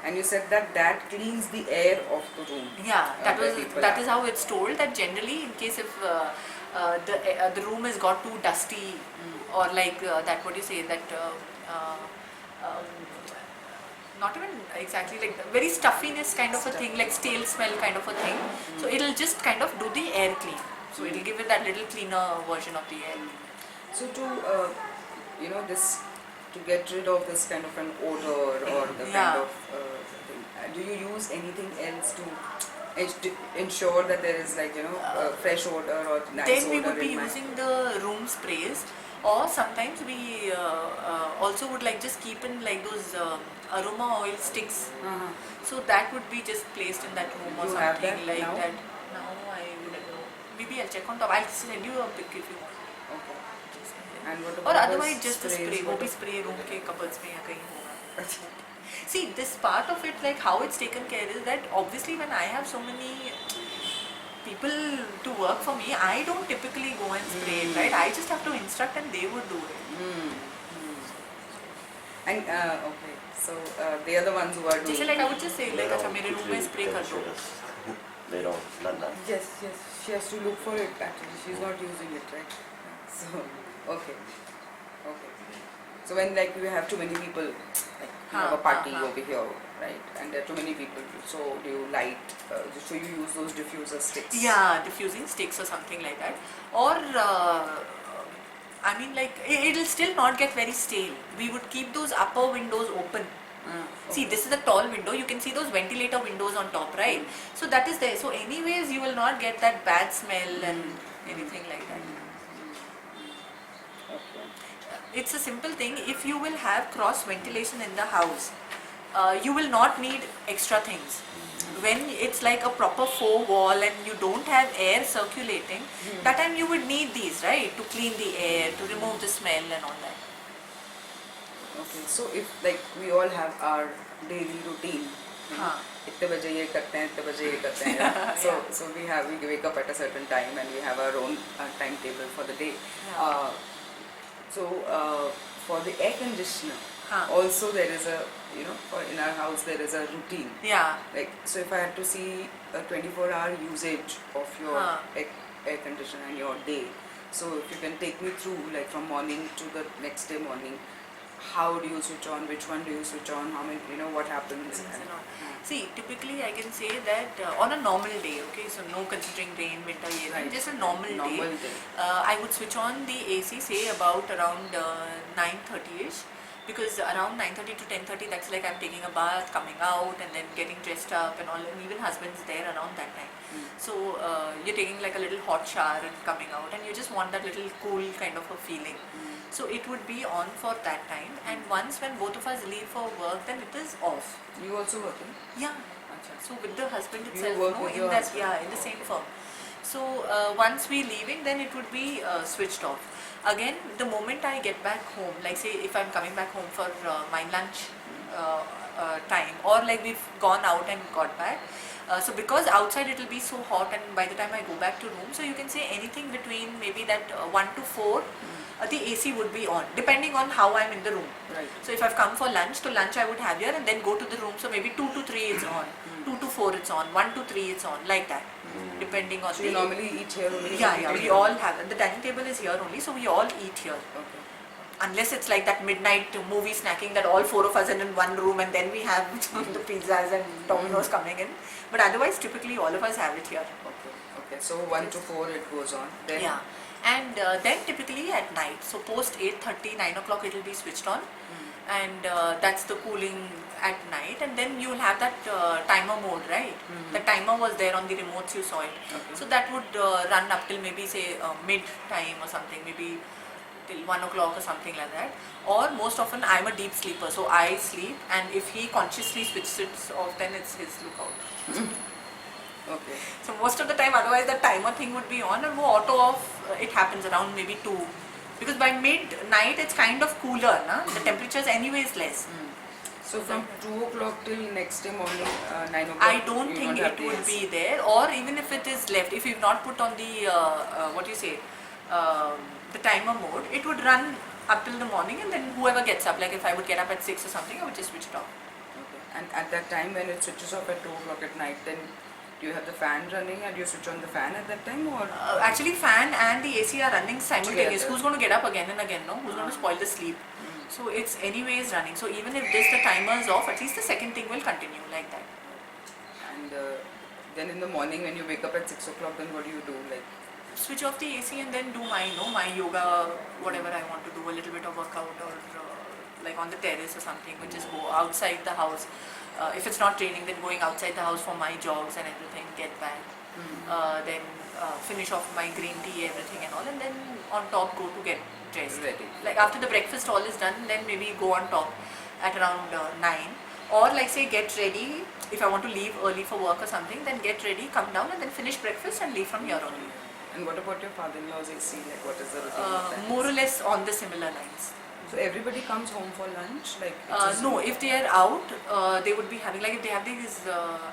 and you said that cleans the air of the room. Yeah, where people that are. is how it's told. That generally, in case if the room has got too dusty, or like that, what do you say that. Not even exactly like very stuffiness kind of a thing, like stale smell kind of a thing. So it'll just kind of do the air clean. So it'll give it that little cleaner version of the air. So to to get rid of this kind of an odor or the kind of thing, do you use anything else to ensure that there is like fresh odor or nice Then odor? we would be in my- using the room sprays, or sometimes we also would like just keep in like those aroma oil sticks. Uh-huh. So that would be just placed in that room or You have something that like now? that. Now I wouldn't know. Maybe I'll check on top. I'll send you a pic if you want. Okay. And what Or about otherwise just the sprays? spray. वो भी spray room के cupboards में या कहीं होगा. See, this part of it, like how it's taken care is that obviously when I have so many people to work for me, I don't typically go and spray it, right? I just have to instruct and they would do it. And okay, so they are the ones who are doing. जैसे like I would just say like अच्छा मेरे room में spray कर दो. Later on, not. Yes, she has to look for it actually. She's not using it, right? So, okay. So when like you have too many people, like you have a party over here, right? And there are too many people, so do you light, so you use those diffuser sticks? Yeah, diffusing sticks or something like that. Or I mean like it'll still not get very stale. We would keep those upper windows open. See, this is a tall window. You can see those ventilator windows on top, right? So that is there. So anyways, you will not get that bad smell and anything like that. it's a simple thing. If you will have cross ventilation in the house, you will not need extra things. When it's like a proper faux wall and you don't have air circulating, that time you would need these, right? To clean the air, to remove the smell and all that. Okay, so if like we all have our daily routine, you know, हाँ. इतने बजे ये करते हैं, इतने बजे ये करते हैं. So we wake up at a certain time and we have our own timetable for the day. Yeah. For the air conditioner, हाँ. also there is a, in our house there is a routine. Yeah. Like, so if I had to see a 24-hour usage of your हाँ. air conditioner and your day, so if you can take me through, like from morning to the next day morning, how do you switch on, which one do you switch on, how many, what happens? And all. See, typically I can say that on a normal day, okay, so no considering rain, winter, Right. just a normal day, day. I would switch on the AC, say about around 9:30ish, because around 9:30 to 10:30, that's like I'm taking a bath, coming out, and then getting dressed up and all, and even husband's there around that time. So you're taking like a little hot shower and coming out, and you just want that little cool kind of a feeling. So it would be on for that time, and once when both of us leave for work, then it is off. You also working? Yeah. So with the husband You itself, work no, with in your that, husband? yeah, in the same firm. So once we leaving, then it would be switched off. Again, the moment I get back home, like say if I'm coming back home for my lunch time, or like we've gone out and got back. So because outside it will be so hot, and by the time I go back to room, so you can say anything between maybe that 1 to 4, the AC would be on, depending on how I'm in the room. Right. So if I've come for lunch, to lunch I would have here and then go to the room. So maybe 2 to 3 it's on, 2 to 4 it's on, 1 to 3 it's on, like that, depending on So the. you normally eat here only? Yeah, we all have. The dining table is here only, so we all eat here. Okay. Unless it's like that midnight movie snacking that all 4 of us are in one room and then we have the pizzas and Domino's coming in. But otherwise, typically all of us have it here. Okay. So 1 to 4 it goes on. Then Yeah. And then typically at night, so post 8:30, 9 o'clock it will be switched on. And that's the cooling at night. And then you'll have that timer mode, right? The timer was there on the remotes, you saw it. Okay. So that would run up till maybe say mid time or something, maybe till 1 o'clock or something like that. Or most often I'm a deep sleeper, so I sleep, and if he consciously switches it off, then it's his lookout. Okay. So most of the time, otherwise the timer thing would be on, and wo auto off, it happens around maybe 2. Because by midnight it's kind of cooler, na? The temperature is anyways less. So from 2 o'clock till next day morning, 9 o'clock. I don't you think have it the would AC. be there, or even if it is left, if you've not put on the what do you say, the timer mode, it would run up till the morning, and then whoever gets up, like if I would get up at 6 or something, I would just switch it off. Okay. And at that time when it switches off at 2 o'clock at night, then do you have the fan running and you switch on the fan at that time, or? Actually, fan and the AC are running simultaneous. Together. Who's going to get up again and again? No, who's going to spoil the sleep? So it's anyways running. So even if the timer is off, at least the second thing will continue like that. And then in the morning when you wake up at 6 o'clock, then what do you do? Like, Switch off the AC and then do my yoga, whatever I want to do, a little bit of workout, or like on the terrace or something, or just go outside the house. If it's not raining, then going outside the house for my jogs and everything, get back. Then finish off my green tea, everything and all, and then on top go to get dressed. Ready. Like after the breakfast all is done, then maybe go on top at around 9. Or like say get ready, if I want to leave early for work or something, then get ready, come down and then finish breakfast and leave from here only. and what about your father-in-law's AC? Like, what is the routine of that? More or less on the similar lines. So everybody comes home for lunch? Like, No, if they are out, they would be having, like if they have these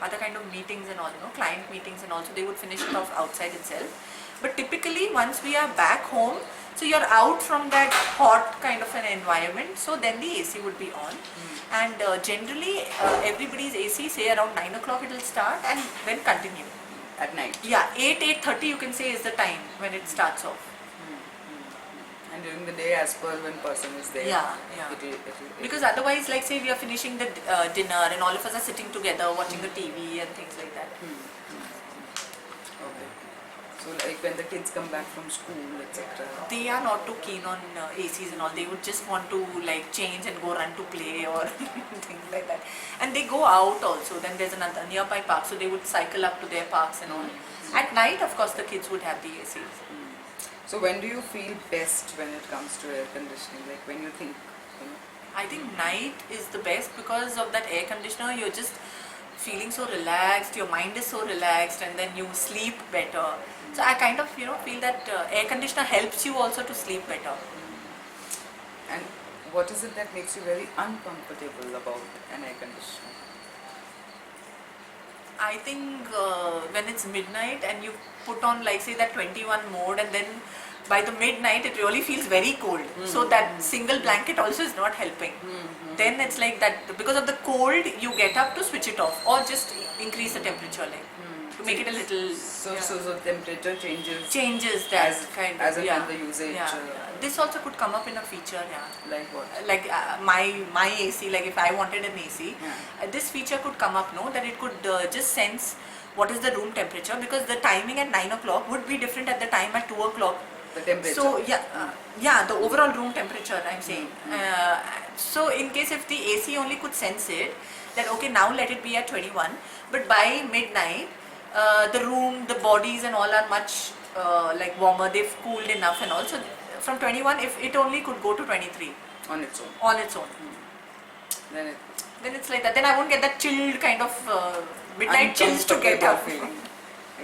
other kind of meetings and all, client meetings and also, they would finish it off outside itself. But typically once we are back home, so you're out from that hot kind of an environment, so then the AC would be on. And generally everybody's AC, say around 9 o'clock it will start and then continue. At night? Yeah, 8:30 you can say is the time when it starts off. And during the day, as per when person is there? Yeah. Because otherwise, like say we are finishing the dinner and all of us are sitting together watching the TV and things like that. Okay. So like when the kids come back from school, etc. They are not too keen on ACs and all. They would just want to like change and go run to play or things like that. And they go out also. Then there's another nearby park, so they would cycle up to their parks and all. At night, of course, the kids would have the ACs. So when do you feel best when it comes to air conditioning? Like when you think, you know, I think night is the best because of that air conditioner. You're just feeling so relaxed. Your mind is so relaxed, and then you sleep better. So I kind of feel that air conditioner helps you also to sleep better. and what is it that makes you very uncomfortable about an air conditioner? I think when it's midnight and you put on like say that 21 mode, and then by the midnight it really feels very cold. So that single blanket also is not helping. Then it's like that because of the cold you get up to switch it off or just increase the temperature like to make it a little So the temperature changes that as kind of as and when the usage. This also could come up in a feature, Like what? like my AC, like if I wanted an AC, Yeah. this feature could come up, no, that it could just sense what is the room temperature, because the timing at 9 o'clock would be different at the time at 2 o'clock. The temperature. So the overall room temperature I'm saying. So in case if the AC only could sense it, that okay, now let it be at 21, but by midnight the room, the bodies and all are much like warmer, they've cooled enough and also from 21 if it only could go to 23 On its own. on its own. Then Then it's like that, then I won't get that chilled kind of midnight chills to get up. feeling.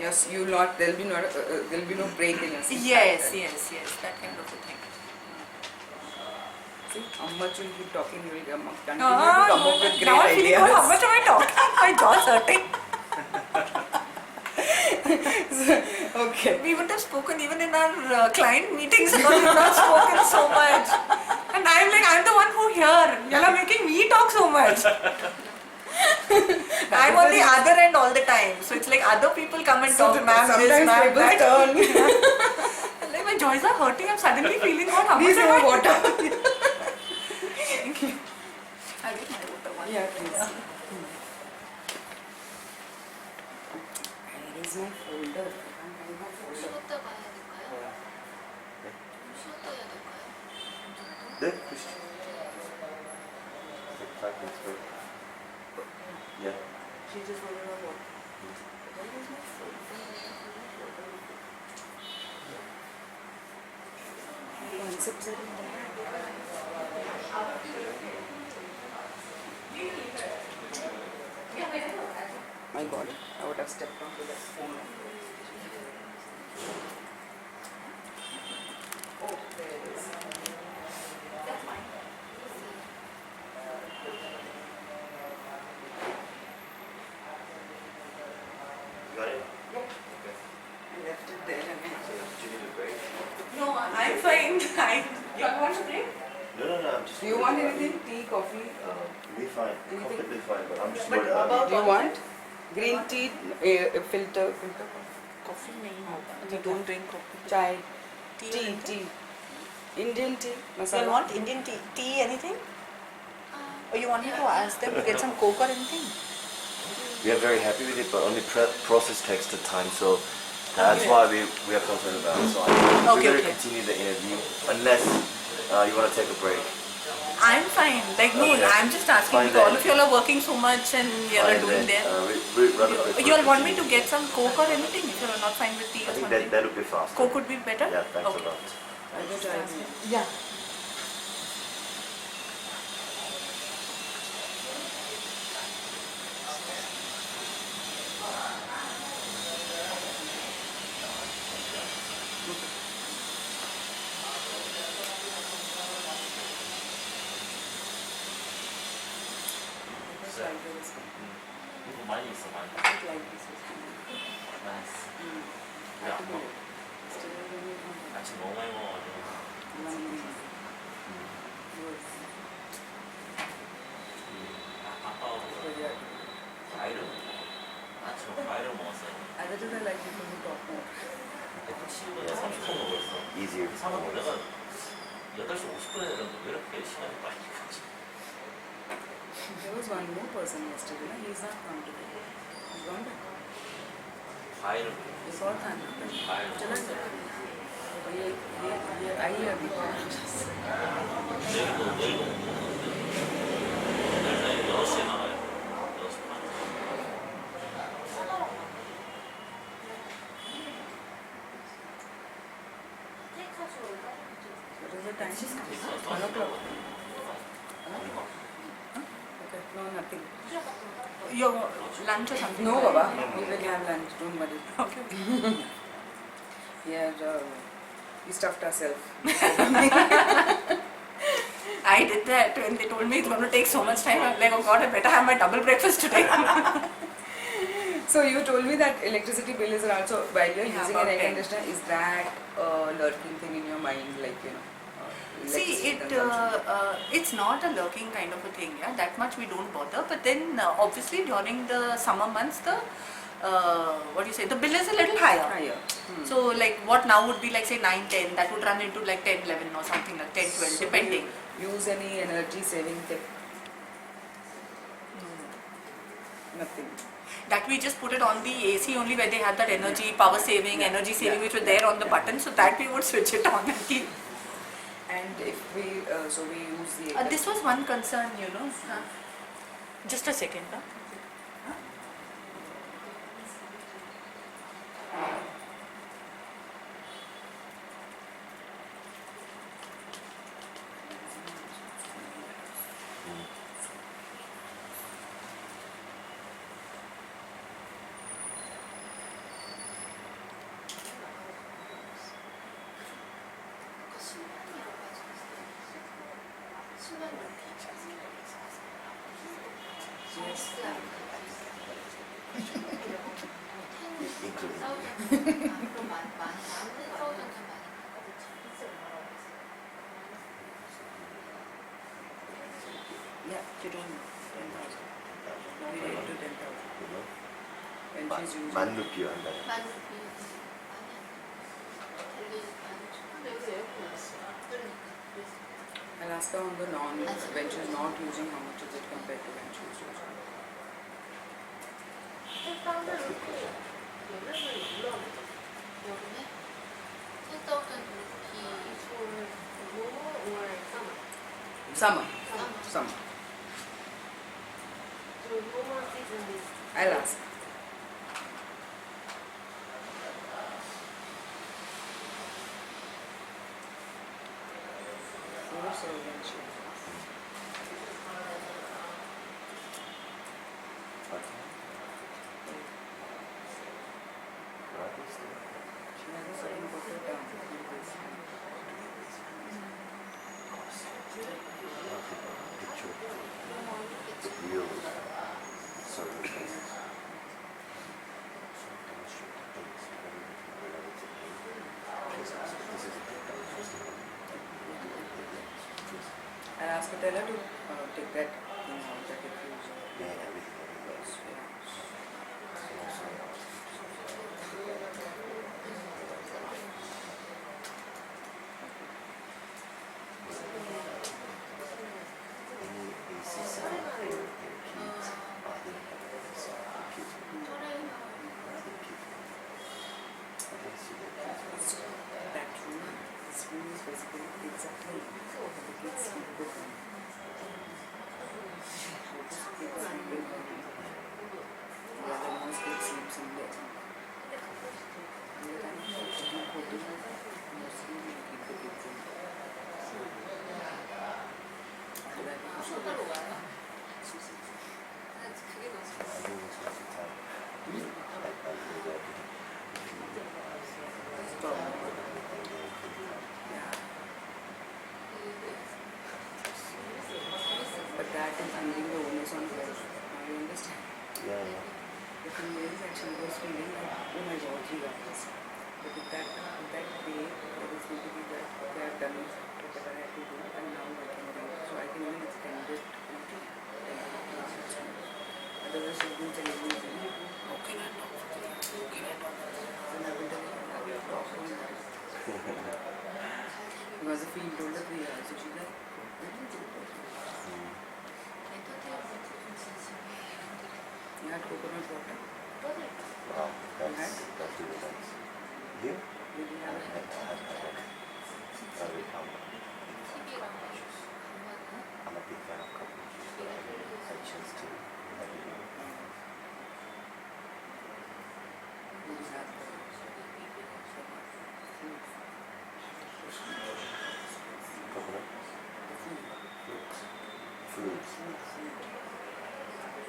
Yes, you not. There'll be no break in your sleep. Yes, that kind of a thing. See, how much you'll keep talking, you will continue to come up with great Now I'm feeling, ideas. how much am I talking? My jaw's hurting. Okay. We wouldn't have spoken even in our client meetings and all, we would not spoken so much. And I'm like, I'm the one who here. Y'all are making me talk so much. I'm on the other end all the time. So it's like other people come and talk, ma'am this, Sometimes ma'am tables that. turn. And like my jaws are hurting. I'm suddenly feeling what, how much Please am have I? water. Thank you. I'll get my water one. Yeah, please. Where is my folder? I can't find my folder. 쉬었다 가야 될까요? 쉬었다 해야 될까요? 네, 보시죠. 5 minutes break. Yeah. She just wanted to know what. Where is my folder? Concepts are in there. My God, I would have stepped onto that phone. Oh, there it is. You got it? Yeah. I left it there and Do you need a break? No, I'm fine. You want to break? No, I'm just... do you want anything? Tea, coffee? We're fine. Anything? Completely fine, but I'm just But worried about- Do you want green tea, filter Coffee nahi. We don't drink coffee. chai, Tea tea, anything? tea, Indian tea, You masala. want Indian tea? Tea anything? Or you want me to ask them to get some coke or anything? We are very happy with it, but only process takes the time, so that's Okay. why we are concerned about it. So I think we're Okay, going to okay. continue the interview unless you want to take a break. I'm fine. Like no, Okay. I'm just asking Fine because all then. of you all are working so much and you all are Fine doing then, there. we rather prefer You all want me continue. to get some coke or anything if you are not fine with tea I or think something? that would be fast. Coke would be better? Yeah, thanks Okay. a lot. I will try tea. Yeah. Like this one. 이거 많이 있어 많이 I don't like this one. 많이 있어 I don't know. Still I don't know. 아침 너무 많이 먹어가지고 아빠가 과일을 아침에 과일을 먹었어요 Other than I like people who talk more. 7분에 30분 먹었어 Easier. 이상하고 내가 8시 50분에 되는데 왜 이렇게 시간이 빨리 가지 There was one more person yesterday. No? He's not come today. He's gone back. 과일을 He's all time. 과일 चला गया. ये आई है अभी. 내일도 내일 사이 6시에 나가요 6시 반 Your lunch or something? No, right? Baba. We will have lunch. Don't worry. Okay. We stuffed ourselves. I did that when they told me it's going to take so much time. I'm like, oh God, I better have my double breakfast today. So you told me that electricity bill is around. So while you're Yeah, using about an air 10. conditioner, is that a lurking thing in your mind, like See, electricity consumption? it's not a lurking kind of a thing, yeah. That much we don't bother. But then, obviously, during the summer months, the what do you say? The bill is a little higher. Higher. So, like, what now would be like say 9, 10, that would run into like 10, 11 or something like 10, 12, So do depending. you use any energy saving tip? Nothing. That we just put it on the AC only where they had that energy, power saving, Yeah. energy saving, Yeah. which was there on the button. So that we would switch it on and keep. And if we use the This was one concern, you know. Just a second. Yeah, you don't know. 10,000. We rate to 10,000. When she's using. 만 루피요 한 달에. 만 루피 아니야. 델리 만 근데 여기 에어컨 있어. 그러니까 그래서 I'll ask her on the when she's not using, how much is it compared to when she's using. 일단은 여름에 올라오는 거. 여름에 10,000 루피 or summer. Summer. Summer. Summer. So normal season is I'll ask. So when she. She has a certain buffer down. Real circumstances. I'll ask her, tell her to take that thing out, that diffuser. Yeah, everything. That room, this room is basically exactly what the kids sleep with. Kids sleep in the room. The other one's kid sleeps in there. And the time we do coding, mostly we keep the kids in there. After that, we push 손으로 them. 와요. 그게 더 좋아. Stop. Yeah. But that is ending the onus on her. Now you understand? Yeah, yeah. The thing is that she was feeling like, oh my god, 3 hours. But with that day, there was going to be that, okay, I've done whatever I had to do, and now I can wait. So I can even extend it to 10 hours. Otherwise, she's been telling me, how can I talk for 3 hours? How can I talk for 3 hours? And I've been telling her, I will talk for that. Because the field told her 3 hours, so she's like, I didn't do it. You had coconut water? Wow, that's really nice. You? Did you have a hat? Every time. I'm a big fan of coffee. So I chose to have it. Did you have Coconut? the food? Fruits.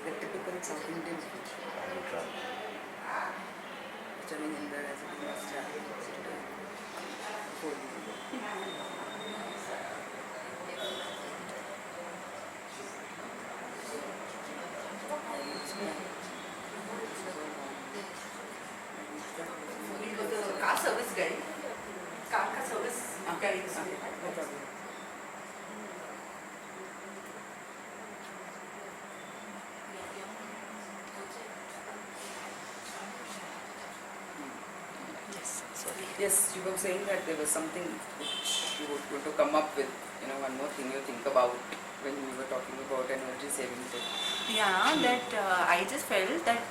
The typical favorite South Indian food? I will try. Turning in there as a must have today. Before you. car service guy. Car ka service guy. No problem. Yes, sorry. Yes, you were saying that there was something which you were going to come up with, one more thing you think about when we were talking about energy saving tip. Yeah, that I just felt that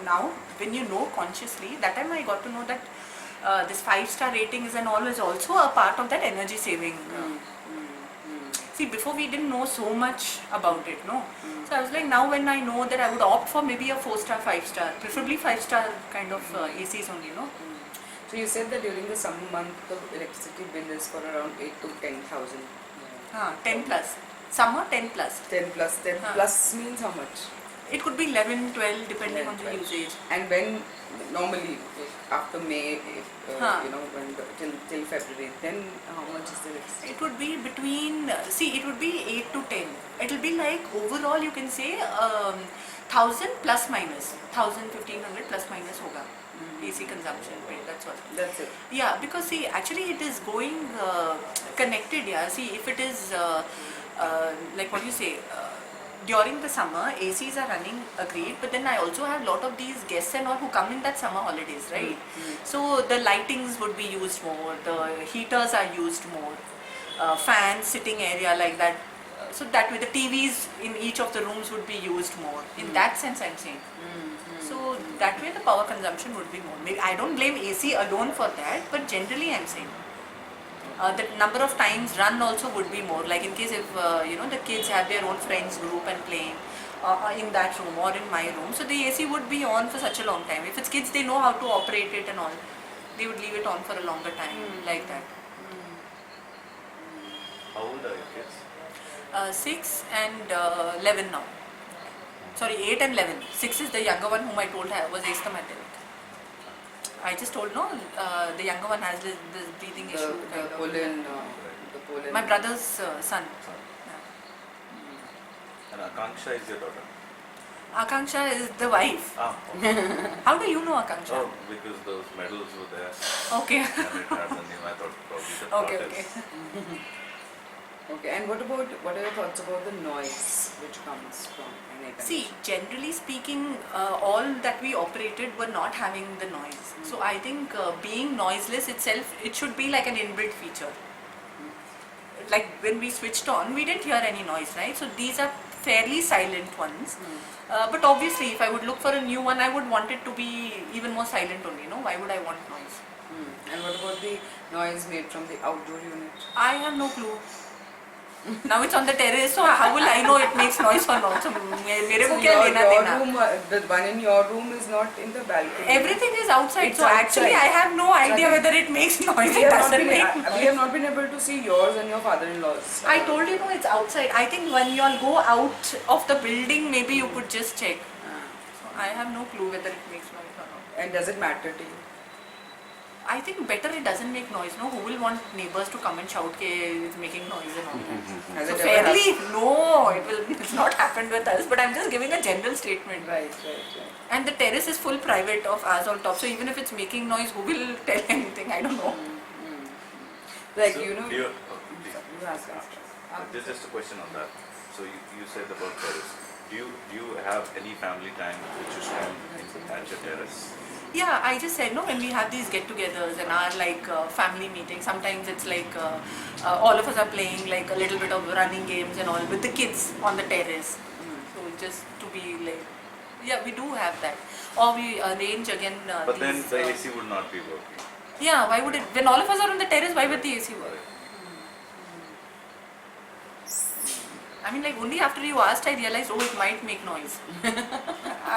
now when you know consciously, that time I got to know that this 5-star rating is and all is also a part of that energy saving. See, before we didn't know so much about it, no? So I was like, now when I know that, I would opt for maybe a 4-star, 5-star, preferably 5-star kind of ACs only, no? So you said that during the summer month the electricity bill is for around 8 to 10,000. 10 plus. Summer 10 plus. 10 plus. 10 plus means how much? It could be 11, 12 depending 11, on the 12. usage. And when normally after May, if, Huh. when till February, then how much is the electricity? It would be between, it would be 8 to 10. It will be like overall you can say 1000 plus minus. 1000, 1500 plus minus hoga. AC consumption, right? That's all. That's it. Yeah, because see, actually it is going connected. Yeah, see, if it is like what you say, during the summer, ACs are running agreed, but then I also have a lot of these guests and all who come in that summer holidays, right? So the lightings would be used more, the heaters are used more, fans, sitting area like that. So that way the TVs in each of the rooms would be used more. In that sense, I'm saying. So that way the power consumption would be more. Maybe I don't blame AC alone for that, but generally I'm saying. The number of times run also would be more. Like in case if the kids have their own friends group and playing in that room or in my room, so the AC would be on for such a long time. If it's kids, they know how to operate it and all. They would leave it on for a longer time, like that. How old are your kids? 6 and 11 now. Sorry, 8 and 11. 6 is the younger one whom I told was asthmatic. I just told no, the younger one has this breathing issue. The pollen. My brother's son. And Akanksha is your daughter? Akanksha is the wife. Okay. How do you know Akanksha? Oh, because those medals were there Okay. and it had the name. I thought probably the Okay, part okay. Mm-hmm. Okay, and what are your thoughts about the noise which comes from an air See, conditioner? generally speaking, all that we operated were not having the noise. So I think being noiseless itself, it should be like an inbuilt feature. Like when we switched on, we didn't hear any noise, right? So these are fairly silent ones. But obviously, if I would look for a new one, I would want it to be even more silent only. No, why would I want noise? And what about the noise made from the outdoor unit? I have no clue. Now it's on the terrace, so how will I know it makes noise or not? So मेरे को क्या लेना देना? room, the one in your room is not in the balcony. Everything is outside, It's so actually I outside. have no idea Nothing. whether it makes noise. We It have, not doesn't been, make we noise. have not been able to see yours and your father-in-law's. I told you no, it's outside. I think when you all go out of the building, maybe you could just check. So I have no clue whether it makes noise or not. And does it matter to you? I think better it doesn't make noise. No, who will want neighbors to come and shout that it's making noise and all that? Has So it ever fairly, no, it's not happened with us. But I'm just giving a general statement. Right. And the terrace is full private of ours on top. So even if it's making noise, who will tell anything? I don't know. Like, So you know. do you, You ask us. there's just a question on that. So you said about terrace. Do you have any family time which you spend at your terrace? Yeah, I just said no, when we have these get-togethers and our like family meetings, sometimes it's like all of us are playing like a little bit of running games and all with the kids on the terrace. So just to be like, yeah, we do have that. Or we arrange again But then these, the AC would not be working. yeah, why would it, when all of us are on the terrace, why would the AC work? I mean, like only after you asked, I realized, oh, it might make noise. Not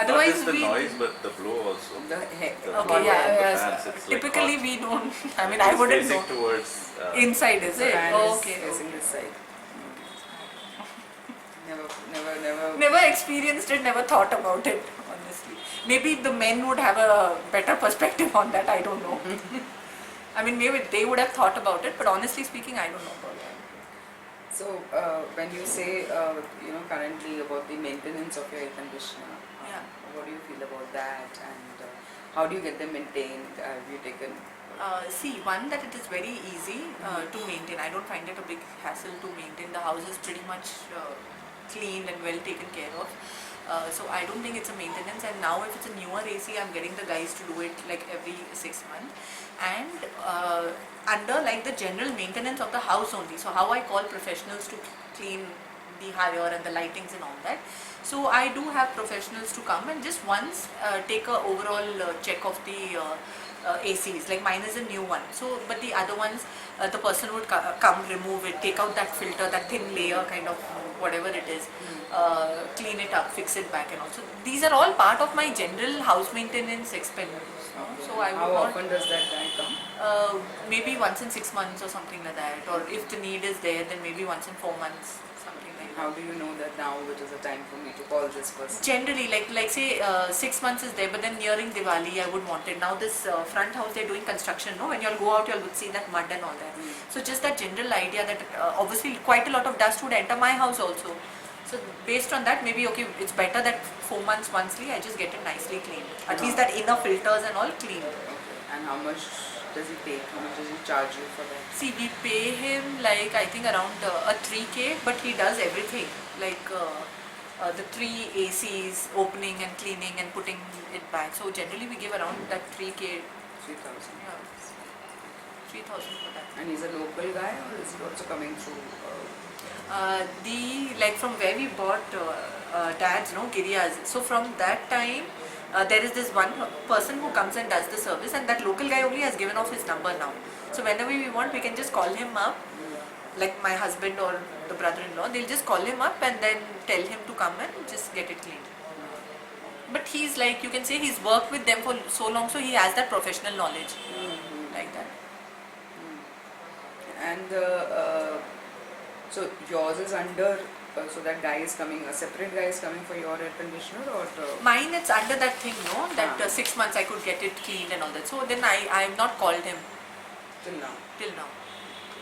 Otherwise, just the we noise, but the blow also. The heck. The Okay, blow yeah, of the yes. fans, it's like Typically, hot. we don't. I mean, I It's wouldn't facing know. towards Inside, is it? Fan Oh, is okay. facing this side. Never Never experienced it, never thought about it, honestly. Maybe the men would have a better perspective on that, I don't know. I mean, maybe they would have thought about it, but honestly speaking, I don't know about that. So when you say currently about the maintenance of your air conditioner, Yeah. what do you feel about that, and how do you get them maintained? Have you taken? See, one, that it is very easy to maintain. I don't find it a big hassle to maintain. The house is pretty much cleaned and well taken care of. So I don't think it's a maintenance. And now if it's a newer AC, I'm getting the guys to do it like every 6 months. And under like the general maintenance of the house only. So how I call professionals to clean the higher and the lightings and all that. So I do have professionals to come and just once take a overall check of the ACs. Like mine is a new one. So but the other ones, the person would come, remove it, take out that filter, that thin layer kind of whatever it is, clean it up, fix it back and all. So these are all part of my general house maintenance expenses. So I would How not, often does that guy come? maybe once in 6 months or something like that. Or if the need is there, then maybe once in 4 months, something like that. How do you know that now it is a time for me to call this person? Generally, like say 6 months is there, but then nearing Diwali, I would want it. Now this front house, they're doing construction, no? When you'll go out, you'll see that mud and all that. So just that general idea that obviously quite a lot of dust would enter my house also. So based on that, maybe okay, it's better that 4 months monthly, I just get it nicely cleaned. At least that inner filters and all cleaned. Okay. And how much does he take? How much does he charge you for that? See, we pay him like I think around a 3K, but he does everything like the 3 ACs, opening and cleaning and putting it back. So generally we give around that 3K, 3,000. 3,000 for that. And he's a local guy, or is he also coming through? The like from where we bought dad's, no, Giriya's. So from that time, there is this one person who comes and does the service, and that local guy only has given off his number now. So whenever we want, we can just call him up, like my husband or the brother-in-law. They'll just call him up and then tell him to come and just get it cleaned. But he's like, you can say he's worked with them for so long, so he has that professional knowledge, like that. And so yours is under, so that guy is coming, a separate guy is coming for your air conditioner, or? Mine, it's under that thing, no? That 6 months I could get it cleaned and all that. So then I have not called him Till now. till now.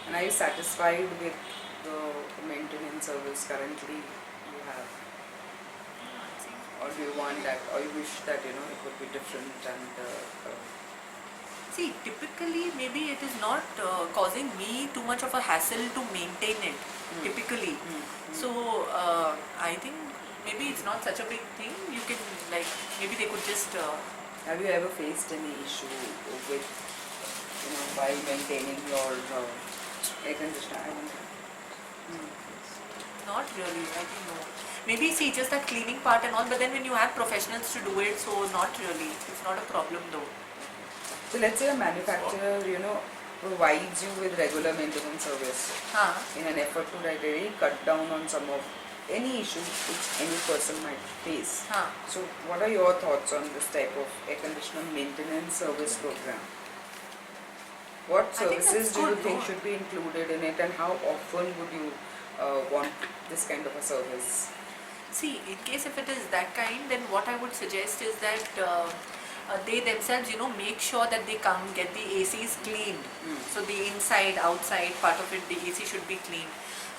And are you satisfied with the maintenance service currently you have? Or do you want that, or you wish that it would be different and See, typically maybe it is not causing me too much of a hassle to maintain it, typically. So I think maybe it's not such a big thing. You can like, maybe they could just... have you ever faced any issue with, while maintaining your air conditioner? I don't know. Not really, I think no. Maybe see just that cleaning part and all, but then when you have professionals to do it, so not really. It's not a problem though. So let's say a manufacturer, provides you with regular maintenance service in an effort to really cut down on some of any issues which any person might face. So what are your thoughts on this type of air conditioner maintenance service program? What I think that's services do you good, think no? should be included in it, and how often would you want this kind of a service? See, in case if it is that kind, then what I would suggest is that they themselves, make sure that they come get the ACs cleaned. So the inside, outside part of it, the AC should be cleaned.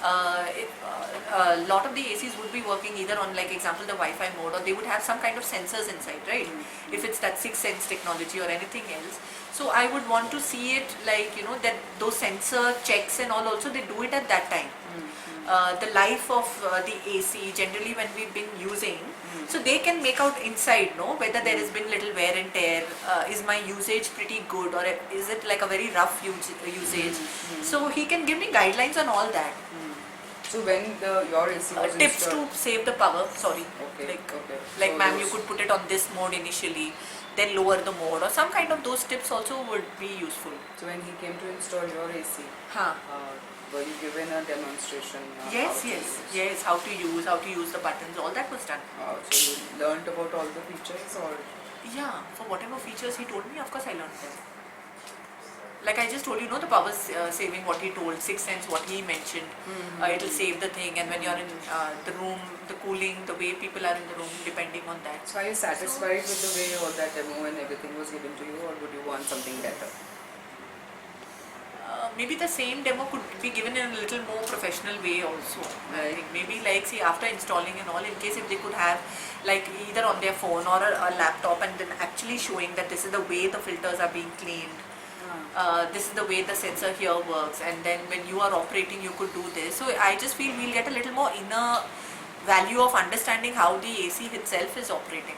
A lot of the ACs would be working either on, like example, the Wi-Fi mode, or they would have some kind of sensors inside, right? If it's that 6th sense technology or anything else. So I would want to see it like, that those sensor checks and all also, they do it at that time. The life of the AC, generally when we've been using, so they can make out inside, whether there has been little wear and tear, is my usage pretty good, or is it like a very rough usage. So he can give me guidelines on all that. So when your AC was Tips installed, to save the power, sorry. Okay. Like So ma'am, you those- could put it on this mode initially, then lower the mode, or some kind of those tips also would be useful. So when he came to install your AC, were you given a demonstration? Yes, how to use the buttons, all that was done. So you learnt about all the features, or? Yeah, for whatever features he told me, of course I learned them. like I just told you, the power saving, what he told, 6 cents, what he mentioned. It'll save the thing, and when you're in the room, the cooling, the way people are in the room, depending on that. So are you satisfied with the way all that demo and everything was given to you, or would you want something better? Maybe the same demo could be given in a little more professional way also. I think maybe like, see, after installing and all, in case if they could have like either on their phone or a laptop, and then actually showing that this is the way the filters are being cleaned. This is the way the sensor here works, and then when you are operating you could do this. So I just feel we'll get a little more inner value of understanding how the AC itself is operating.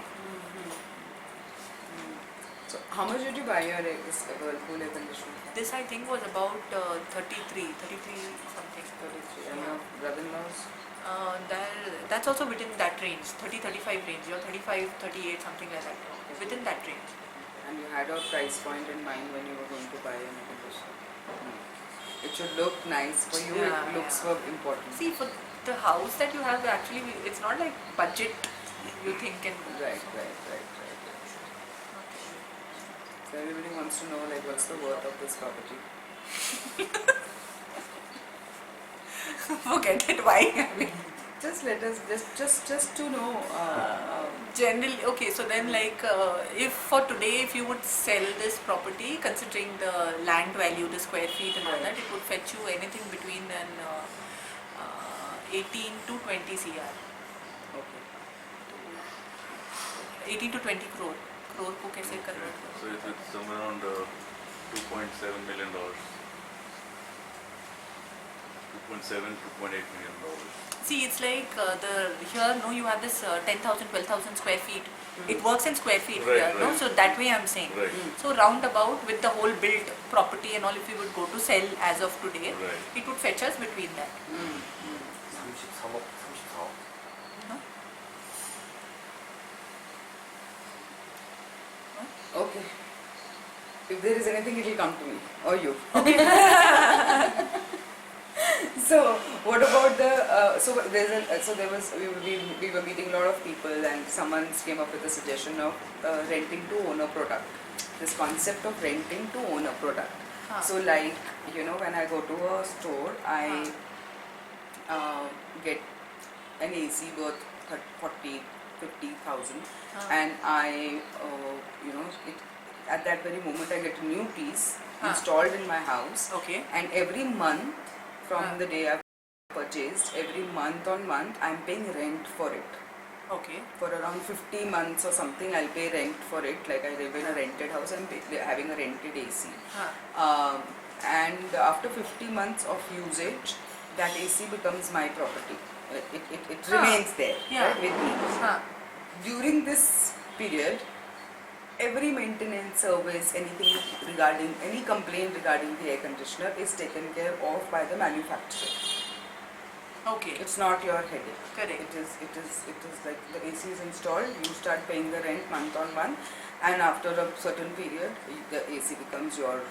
So how much did you buy your Whirlpool air conditioner? This I think was about 33 something. 33. And your brother-in-law's? That's also within that range, 30-35 range, or 35-38, something like that, within that range. And you had a price point in mind when you were going to buy an air conditioner? It should look nice for you. Yeah, It looks yeah. were important. See, for the house that you have, actually, it's not like budget you think can. Right. So everybody wants to know like what's the worth of this property. Forget it, why? I mean, Just let us just to know. generally, okay, so then like if for today, if you would sell this property, considering the land value, the square feet and all that, it would fetch you anything between 18 to 20 CR. Okay. 18 to 20 crore. Crore को कैसे convert करो? So it's somewhere around $2.7 million. 2.7, $2.8 million. See, it's like here, no, you have this 10,000, 12,000 square feet. It works in square feet Right, here, no? right. So that way I'm saying. Right. So roundabout with the whole built property and all, if we would go to sell as of today, Right. it would fetch us between that. 33억, 34억. No? Okay. If there is anything, it will come to me or you. So what about the we were meeting a lot of people, and someone came up with the suggestion of renting to own a product. This concept of renting to own a product. Huh. So like when I go to a store, I get an AC worth 40, 50,000, and I at that very moment I get a new piece installed in my house. Okay. And every month from the day I've purchased, every month on month I'm paying rent for it. Okay. For around 50 months or something, I'll pay rent for it. Like I live in a rented house, I'm having a rented AC. And after 50 months of usage, that AC becomes my property. It remains there, right, with me. During this period, every maintenance service, anything regarding, any complaint regarding the air conditioner is taken care of by the manufacturer. Okay. It's not your headache. Correct. It is like the AC is installed, you start paying the rent month on month, and after a certain period, the AC becomes your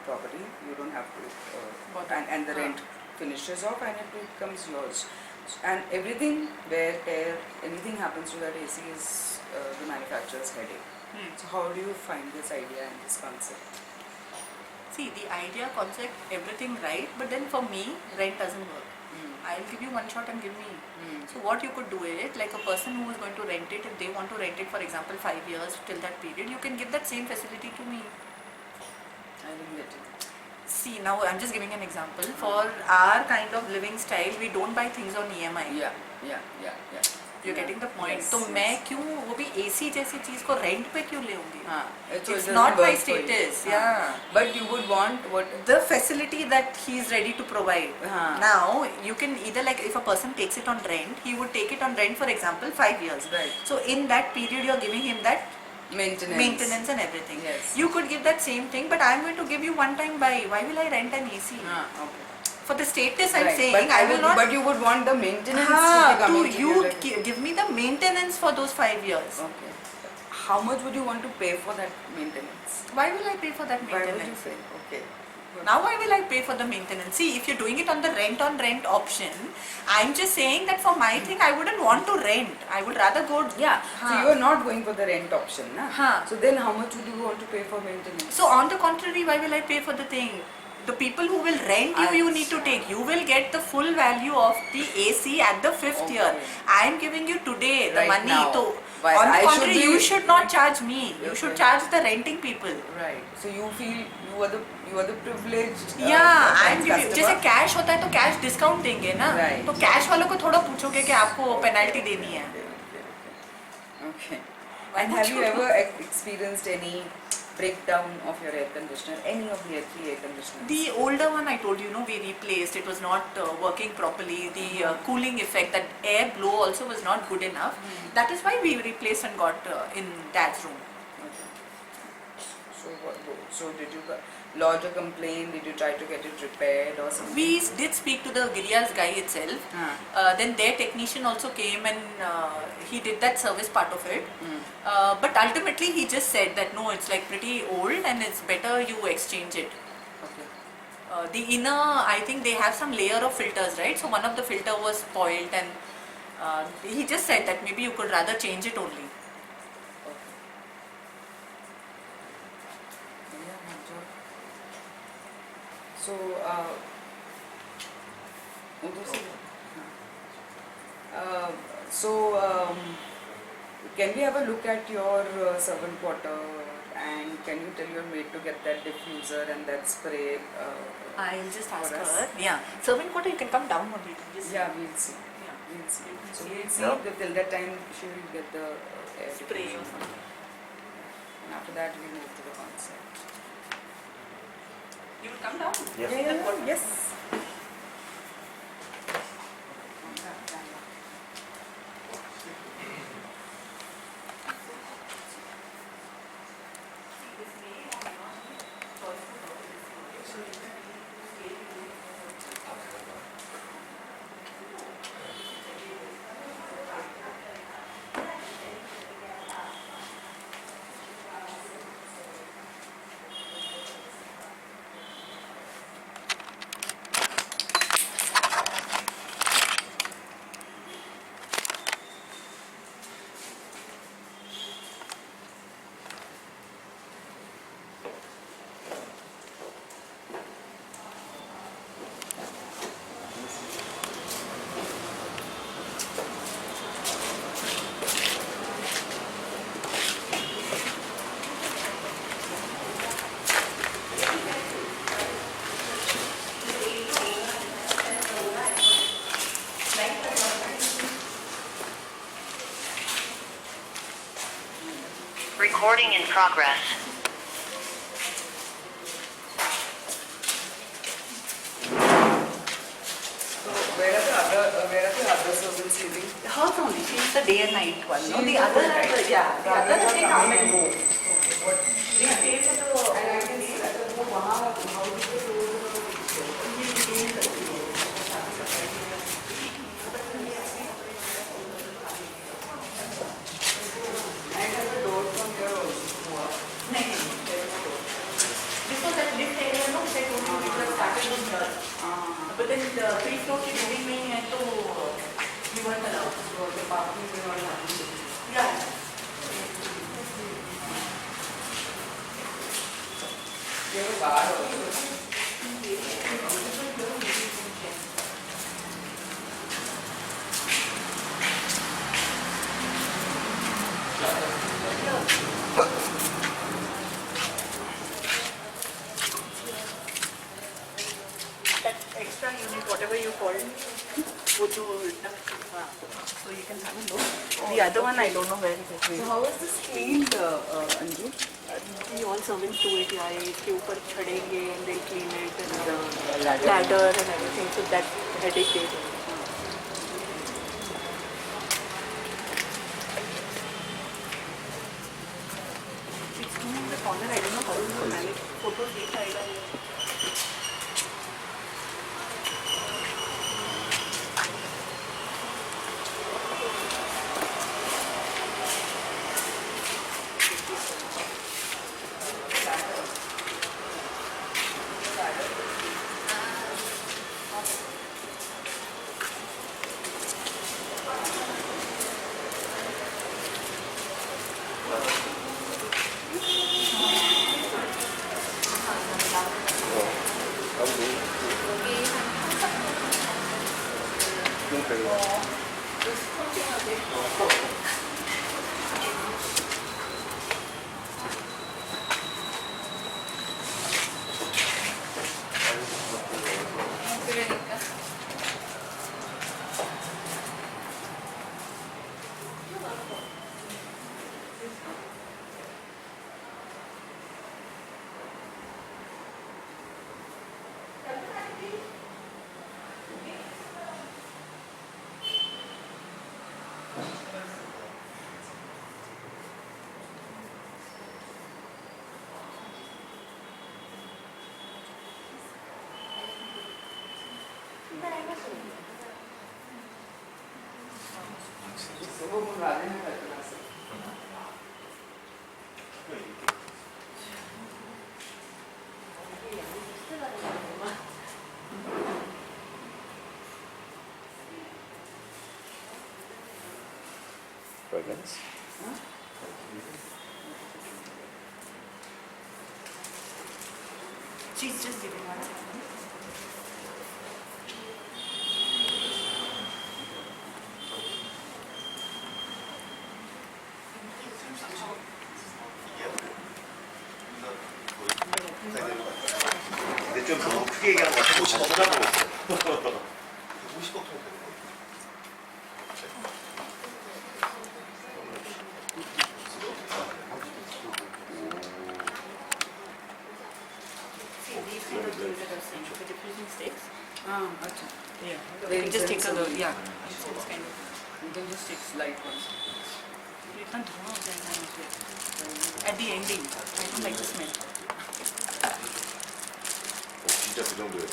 property. You don't have to, and the rent finishes off and it becomes yours. And everything, where anything happens to that AC is the manufacturer's headache. So how do you find this idea and this concept? See, the idea, concept, everything right, but then for me, rent doesn't work. I'll give you one shot and give me. So what you could do is, like a person who is going to rent it, if they want to rent it for example 5 years till that period, you can give that same facility to me. I didn't get it. See, now I'm just giving an example. For our kind of living style, we don't buy things on EMI. Yeah. You're getting the point. Yes, तो yes. मैं क्यों वो भी AC जैसी चीज को rent पे क्यों लेऊंगी? It It's doesn't not my work for you. status. Yeah. But you would want what? The facility that he is ready to provide. Now, you can either, like if a person takes it on rent, he would take it on rent for example 5 years. Right. So in that period, you're giving him that Maintenance and everything. Yes. You could give that same thing, but I'm going to give you one time buy. Why will I rent an AC? Okay. For the status, I'm Right. saying But I will not. But you would want the maintenance to be to coming to you you, right? give me the maintenance for those 5 years. Okay. How much would you want to pay for that maintenance? Why will I pay for that Why would you maintenance? pay? Okay. Now why will I pay for the maintenance? See, if you're doing it on the rent option, I'm just saying that for my thing, I wouldn't want to rent. I would rather go. Yeah. So Huh. you are not going for the rent option, na? Huh. So then how much would you want to pay for maintenance? So on the contrary, why will I pay for the thing? The people who will rent you need to take. You will get the full value of the AC at the fifth Okay. year. I am giving you today the Right money. now. So Why- on the I should contrary, be- you should not charge me. You should Okay. charge the renting people. Right. So you feel you are the privileged. Yeah, I'm giving. customer. जैसे cash होता है तो cash discount देंगे ना. Right. तो cash वालों को थोड़ा पूछोगे कि आपको पेनल्टी देनी है. Okay. Why And would have you you? ever experienced any breakdown of your air conditioner? Any of the three air conditioners? The older one I told you, we replaced. It was not working properly. The cooling effect, that air blow also was not good enough. That is why we replaced and got in Dad's room. Okay. So did you lodge a complaint? Did you try to get it repaired or something? We did speak to the Giriya's guy itself. Then their technician also came and he did that service part of it. But ultimately he just said that no, it's like pretty old and it's better you exchange it. Okay. The inner, I think they have some layer of filters, right? So one of the filter was spoiled and he just said that maybe you could rather change it only. Okay. Yeah, Anju. So, can we have a look at your servant quarter, and can you tell your maid to get that diffuser and that spray? I'll just ask For us? her. Yeah. Servant quarter, you can come down only. Just Yeah, we'll see. Yeah. We'll see. So we'll see Yeah. if till that time she will get the air Spray or diffuser. something. And after that we'll move to the concept. You will come down? Yes. Yes. Recording in progress. So where are the other servants living? Hers only. She's the day and night one. No, She's the the other, full time. yeah, the others they come and go. What? They stay for the. And I can see that how do and the door from here also. This was at this area, no? They told me it was started from here. But then the three floors she building में है तो we weren't allowed. So the parking is not happening. Yeah. You have a bar also. That extra unit, whatever you call it, वो जो हाँ, so you can have a look. The other one I don't know where it So is. how is this cleaned, Anju? We all servants do it. Yeah, इसके ऊपर चढ़ेंगे and they'll clean it and the ladder and everything. So that headache they don't. It's too in the corner. I don't know how to manage. Photos देख आएगा. Ladder. वो मुरादे में करते हैं Fragrance. She's just giving 1 second. 근데 좀 너무 크게 얘기하는 것 같아. 50억 찾아보고 있어. 50억 정도 되는 거. See, these kind of things that I've seen for diffusing sticks. अच्छा Yeah. They You can just take incense a only. yeah. Incense kind of. you can just take light ones इतना धुआं होता है ना उसमें. At the ending, I don't like the smell. 진짜 그 정도예요.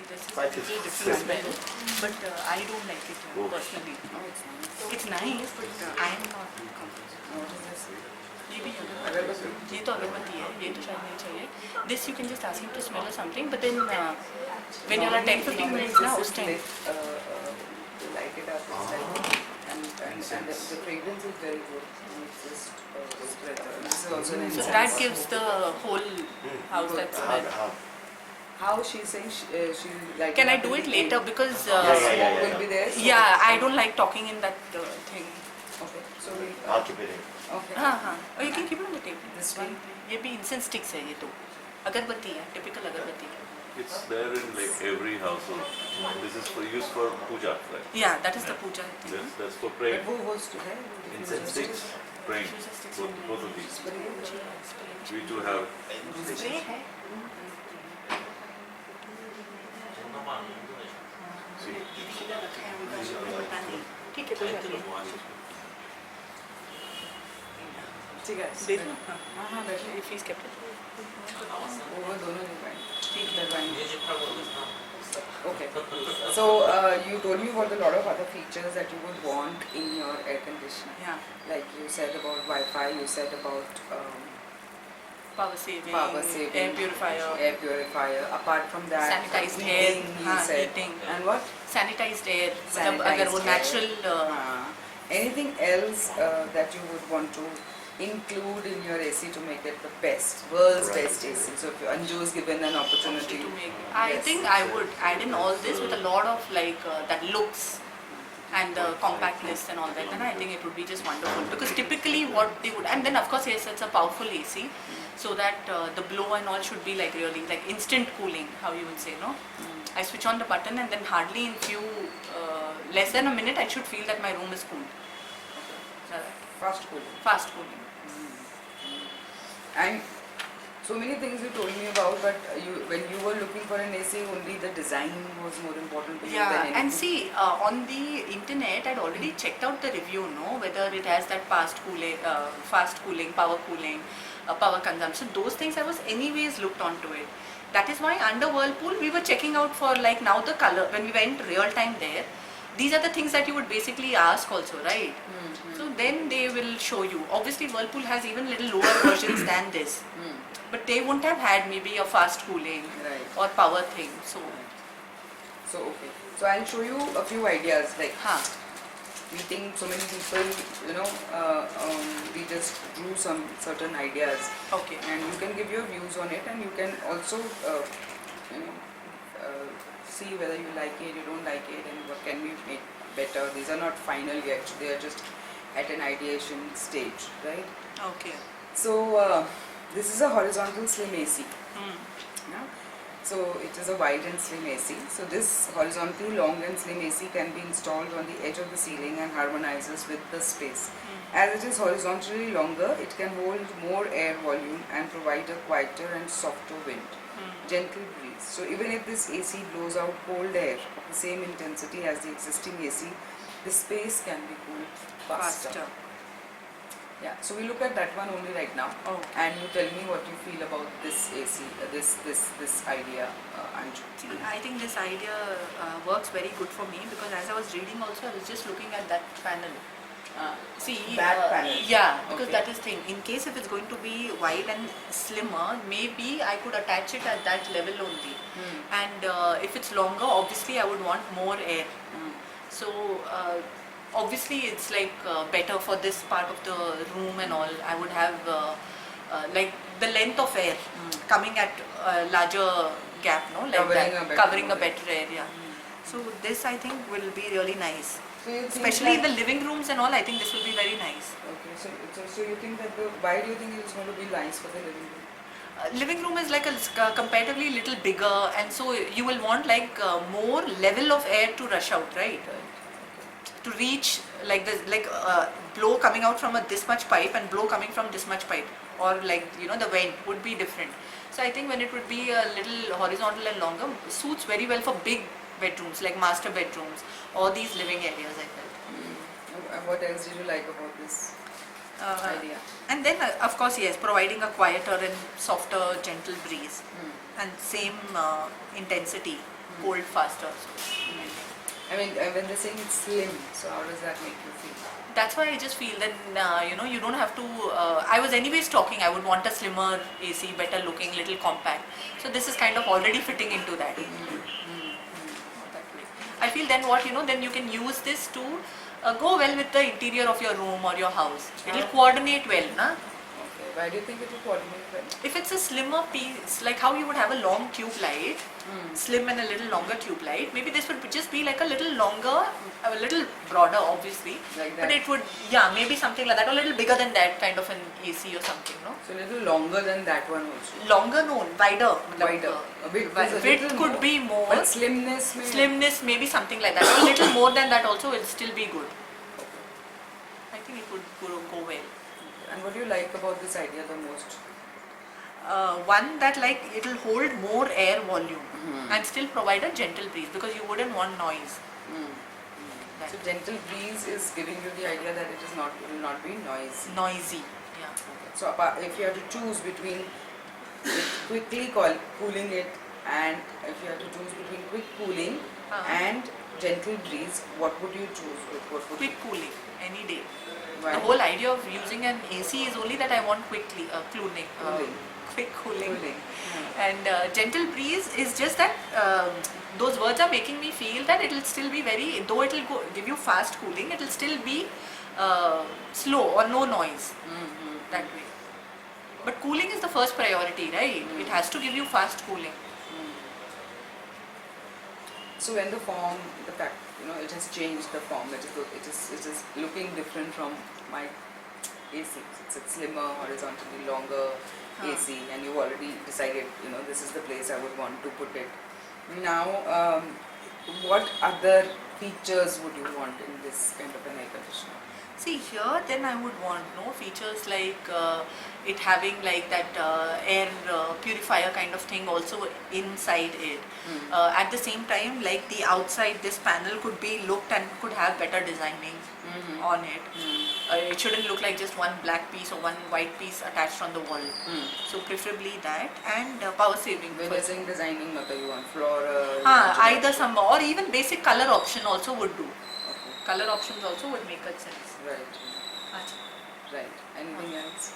This is a Right, little it's different smell. smell, but I don't like it personally. oh it's nice It's nice, but I am not comfortable. what is this ये भी अगरबत्ती ये तो अगरबत्ती है, ये तो शायद नहीं चाहिए. This you can just ask him to smell or something, but then when you're at 10-15 minutes now, उस time. they light it up it's like and the fragrance is very good and it's just spread out. This is also an So incense. that gives the whole house that smell. How she's saying she like Can I do it later because smoke will be there so yeah, I don't like talking in that thing. okay so we I'll keep it in. okay हाँ हाँ. Or you can keep it on the table. This one? ये भी incense sticks है ये तो. अगरबत्ती है, typical अगरबत्ती है. It's there in like every household. This is for used for puja, right? Yeah, that is the puja thing. That's for praying. but वो host है Incense sticks, praying. Both of these. We do have. Spray है. 정답만 안 힘드네. ठीक है कोई बात नहीं. ठीक है दे दो. हाँ हाँ बैठिए If he's kept it. वो दोनों डिवाइन ठीक divine 뮤직 하고 있어. okay so you told me about a lot of other features that you would want in your air conditioner Yeah. like you said about Wi-Fi you said about Power saving. power saving Air purifier. air purifier apart from that Sanitized heating, air. you हाँ, said heating. and what Sanitized air. मतलब अगर वो Sanitized air. natural anything else that you would want to include in your AC to make it the best, world's Right. best AC. So if Anju is given an opportunity to make. I yes. think I would add in all this with a lot of like that looks and the compactness and all that, and I think it would be just wonderful because typically what they would, and then of course yes, it's a powerful AC, so that the blow and all should be like really like instant cooling, how you would say, no? I switch on the button and then hardly in few less than a minute I should feel that my room is cooled. fast cooling. Fast cooling. And so many things you told me about, but when you were looking for an AC, only the design was more important to you than Yeah, anything. and see, on the internet, I'd already checked out the review, no, whether it has that fast cooling, power consumption. Those things I was anyways looked onto it. That is why under Whirlpool we were checking out for like now the color. When we went real time there, these are the things that you would basically ask also, right? So then they will show you. Obviously Whirlpool has even little lower versions than this. But they won't have had maybe a fast cooling Right. or power thing. So, So okay. So I'll show you a few ideas like huh. meeting so many people, we just drew some certain ideas, Okay. and you can give your views on it, and you can also, you know, see whether you like it, you don't like it, and what can we make better. These are not final yet; they are just at an ideation stage, right? Okay. So this is a horizontal slim AC. Hmm. Yeah? So it is a wide and slim AC. So this horizontally long and slim AC can be installed on the edge of the ceiling and harmonizes with the space. As it is horizontally longer, it can hold more air volume and provide a quieter and softer wind. Gentle breeze. So even if this AC blows out cold air of the same intensity as the existing AC, the space can be cooled faster. Yeah, so we look at that one only right now, Oh. and you tell me what you feel about this AC, this idea, Anju. See, I think this idea works very good for me because as I was reading also, I was just looking at that panel. See, That panel. yeah, because Okay. that is thing. In case if it's going to be wide and slimmer, maybe I could attach it at that level only. And if it's longer, obviously I would want more air. So obviously it's like better for this part of the room and all. I would have like the length of air coming at a larger gap, no, like Covering that, a better covering a area. better area. So this I think will be really nice. So you think Especially in that- the living rooms and all, I think this will be very nice. Okay, so you think that why do you think it's going to be nice for the living room? Living room is like a comparatively little bigger, and so you will want like more level of air to rush out, right? To reach like this, like blow coming out from this much pipe and blow coming from this much pipe, or like the vent would be different. So I think when it would be a little horizontal and longer, suits very well for big bedrooms like master bedrooms or these living areas, I felt. And what else did you like about this idea? And then of course yes, providing a quieter and softer gentle breeze and same intensity, cold faster. So, I mean, when they're saying it's slim, so how does that make you feel? that's why I just feel that you don't have to. I was anyways talking. I would want a slimmer AC, better looking, little compact. So this is kind of already fitting into that. That way. I feel then what then you can use this to go well with the interior of your room or your house. It will coordinate well, na? Okay, why do you think it will coordinate well? If it's a slimmer piece, like how you would have a long tube light, slim and a little longer tube light, maybe this would just be like a little longer, a little broader obviously, Like but that. it would, yeah, maybe something like that, or a little bigger than that, kind of an AC or something, no? So a little longer than that one also. Longer, no, wider. Wider. A bit, there's a Width little could more. be more, But slimness may... slimness maybe something like that, or a little more than that also will still be good. I think it would go well. And what do you like about this idea the most? One that like it will hold more air volume and still provide a gentle breeze because you wouldn't want noise. That So gentle breeze is giving you the idea that it will not be noisy. noisy. Yeah. So if you have to choose between quickly cooling it, and if you have to choose between quick cooling and gentle breeze, what would you choose? What would Quick cooling any day. Why? The whole idea of using an AC is only that I want quickly cooling. Cooling. Quick cooling. Cooling. And gentle breeze is just that those words are making me feel that it will still be very, though it will give you fast cooling, it will still be slow or no noise that way. But cooling is the first priority, right? It has to give you fast cooling. So when the form, the fact, it has changed the form. It is looking different from my AC. It's a slimmer, horizontally longer AC, and you've already decided, this is the place I would want to put it. Now, what other features would you want in this kind of an air conditioner? See here, then I would want features like it having like that air purifier kind of thing also inside it. At the same time, like the outside, this panel could be looked and could have better designing on it. It shouldn't look like just one black piece or one white piece attached on the wall. So preferably that, and power saving. When you're saying designing, you want floral? Either some, or even basic color option also would do. Okay. Color options also would make a sense. Right. Acha. Right. Anything else?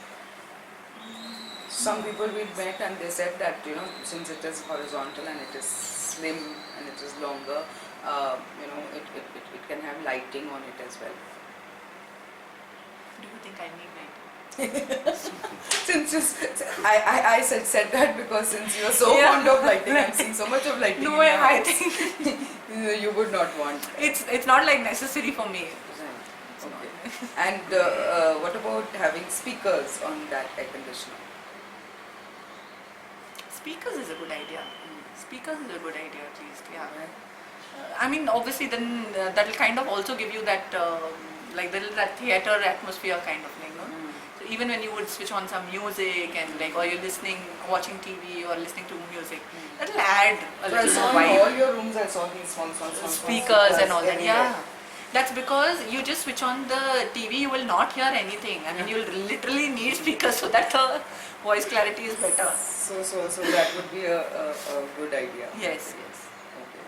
Some people we met and they said that since it is horizontal and it is slim and it is longer, it can have lighting on it as well. Do you think I need light? I said that because since you are so Yeah. fond of lighting, I'm seeing so much of lighting. No, in your I house. think You would not want. it's not like necessary for me. Right. It's Okay. not. And what about having speakers on that air conditioner? Speakers is a good idea. Speakers is a good idea at least. Yeah. Right. I mean, obviously, then that will kind of also give you that like that theater atmosphere kind of thing, no? So even when you would switch on some music and like, or you're listening, watching TV or listening to music, that will add a So I little saw in vibe. all your rooms, I saw these Speakers and all that. everywhere. Yeah. That's because you just switch on the TV, you will not hear anything. I mean, you'll literally need speakers so that the voice clarity is better. So that would be a good idea. Yes, yes. Okay.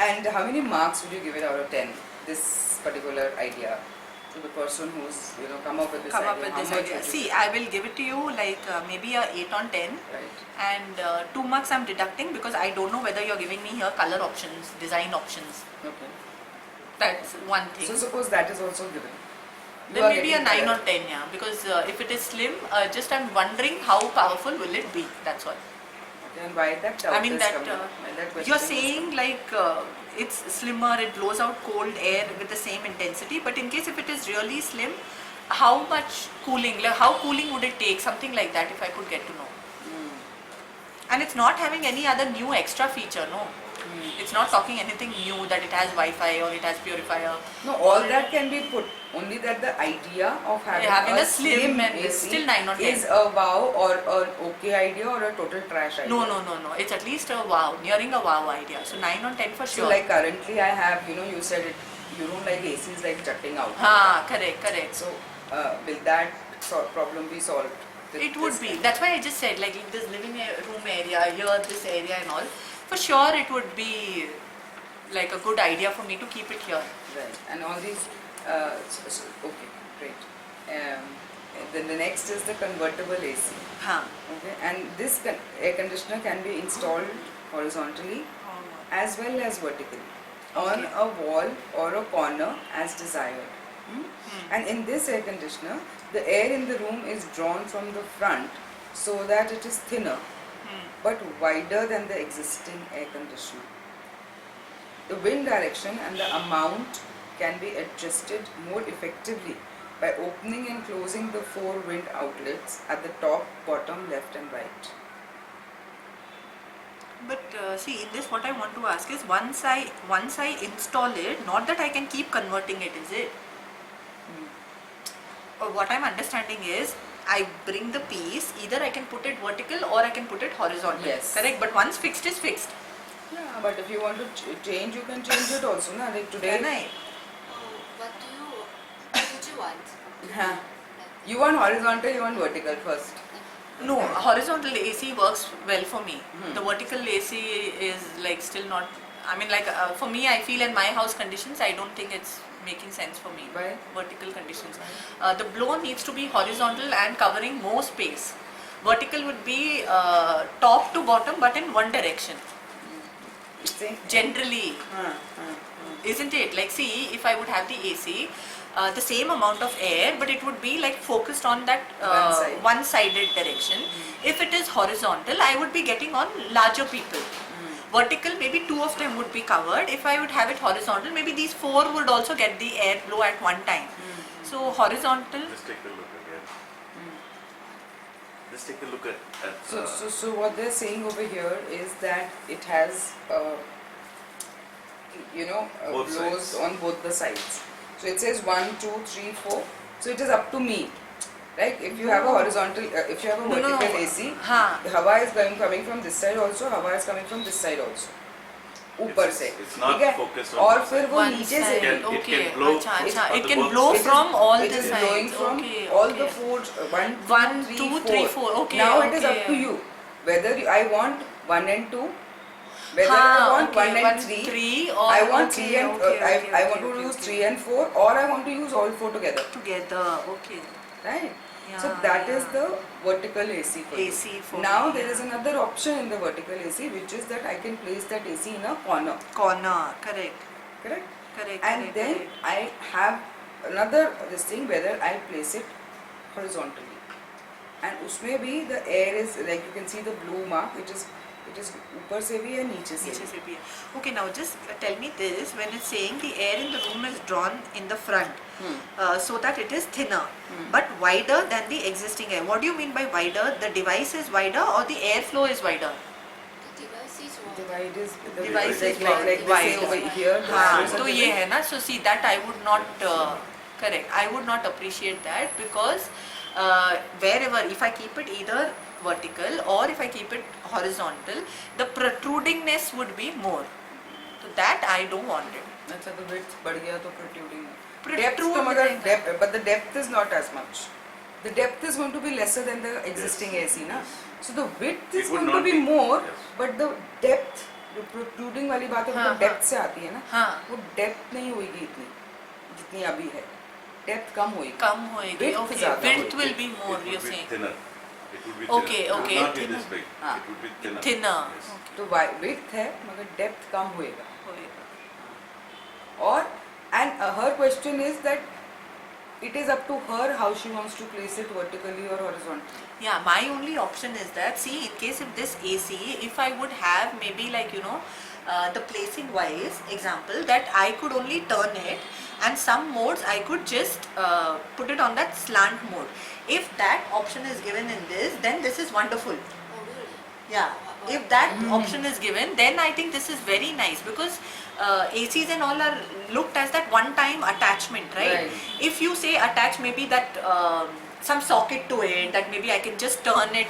And how many marks would you give it out of 10? This particular idea to the person who's come up with this Come idea. up with How this much idea. would you See, give? I will give it to you like maybe a 8 on 10. Right. And 2 marks I'm deducting because I don't know whether you're giving me here color options, design options. Okay. That's one thing. So suppose that is also given. You Then are maybe a getting 9 color. or 10, yeah. Because if it is slim, just I'm wondering how powerful will it be. That's all. Okay, and why that doubt I mean is that coming? Why that question you're is saying like it's slimmer, it blows out cold air with the same intensity. But in case if it is really slim, how much cooling? Like how cooling would it take? Something like that, if I could get to know. And it's not having any other new extra feature, no. It's not talking anything new that it has Wi-Fi or it has purifier. No, all that can be put. Only that the idea of having a slim and AC still 9 or 10. is a wow or an okay idea or a total trash idea. No. It's at least a wow, nearing a wow idea. So 9 on 10 for So sure. like currently I have, you said it, you don't like ACs like jutting out. Correct. So will that problem be solved? with It would this be. kind? That's why I just said like in this living room area, here, this area and all. For sure it would be like a good idea for me to keep it here. Right. And all these, okay, great. Then the next is the convertible AC. Huh. Okay, and this air conditioner can be installed horizontally as well as vertically on Okay. a wall or a corner as desired. And in this air conditioner, the air in the room is drawn from the front so that it is thinner but wider than the existing air conditioner. The wind direction and the amount can be adjusted more effectively by opening and closing the 4 wind outlets at the top, bottom, left and right. But see, in this what I want to ask is once I install it, not that I can keep converting it, is it? What I'm understanding is I bring the piece, either I can put it vertical or I can put it horizontal. Yes. Correct? But once fixed is fixed. Yeah, but if you want to change, you can change it also. Na? Like today, Can I? What do you want? you want horizontal, you want vertical first. No, horizontal AC works well for me. The vertical AC is like still not. I mean, like for me, I feel in my house conditions, I don't think it's making sense for me. Why? Vertical conditions. The blower needs to be horizontal and covering more space. Vertical would be top to bottom, but in one direction. See? Generally, isn't it? Like, see, if I would have the AC, the same amount of air, but it would be like focused on that one-sided direction. If it is horizontal, I would be getting on larger people. Vertical, maybe 2 of them would be covered. If I would have it horizontal, maybe these 4 would also get the air flow at one time. So horizontal. Just take a look again. Just take a look at So what they're saying over here is that it has, Both blows sides. on both the sides. So it says 1, 2, 3, 4. So it is up to me. Right? If you have a horizontal, if you have a vertical AC, the hawa is coming from this side also, hawa is coming from this side also. ऊपर से, it's not ठीक है? focused on और one फिर side. वो One नीचे से side. It can Okay, blow अच्छा, अच्छा. on It the can both blow sides. from all it the is sides. blowing from Okay, all the okay. 4, 1, 1, 2, 2, 3, 3, 4. 4. Okay, Now it is okay. up to you whether I want 1 and 2, whether I want 1 and 3, 3 or I want okay, 3 and okay, I want to okay, use okay. 3 and 4, or I want to use all 4 together. Together, okay. right? So Yeah, that is yeah. the vertical AC for AC you. for Now me, there is yeah. another option in the vertical AC, which is that I can place that AC in a corner, Corner, correct. correct? Correct, And correct, then correct. I have another this thing whether I place it horizontally, and उसमें भी the air is like you can see the blue mark. It is ऊपर से भी है नीचे से नीचे भी. से भी है. Okay, now just tell me this, when it's saying the air in the room is drawn in the front, so that it is thinner, but wider than the existing air. What do you mean by wider? The device is wider or the airflow is wider? The device is wide. Divide is the Device is like they say wide. over here. हाँ, there is a तो ये divide. है ना, so see that I would not correct. I would not appreciate that because wherever if I keep it either vertical or if I keep it horizontal, the protrudingness would be more. So that I don't want it. अच्छा तो width बढ़ गया तो protruding. Protrude Depth तो मगर रहेगा. depth, but the depth is not as much. The depth is going to be lesser than the existing AC ना. So the width It is would going to not be be- more, yes. but the depth, जो protruding वाली बात है वो हाँ, तो depth से आती है ना. हाँ. वो depth नहीं होगी इतनी, जितनी अभी है. Depth कम होगी. कम होएगी. Width Okay, ज़्यादा width होगी. will be more. It would You're be saying thinner. It would be Okay, thinner. okay, It would not be thinner. this big. हाँ. It would be thinner. thinner. Yes. तो width है मगर depth कम होएगा. होएगा. और and her question is that it is up to her how she wants to place it vertically or horizontally. Yeah, my only option is that, see, in case if this AC, if I would have maybe like, you know, the placing wise example that I could only turn it and some modes I could just put it on that slant mode. If that option is given in this, then this is wonderful. Oh, really? Yeah, if that option is given, then I think this is very nice because ACs and all are looked as that one-time attachment, right? Right. If you say attach maybe that some socket to it, that maybe I can just turn it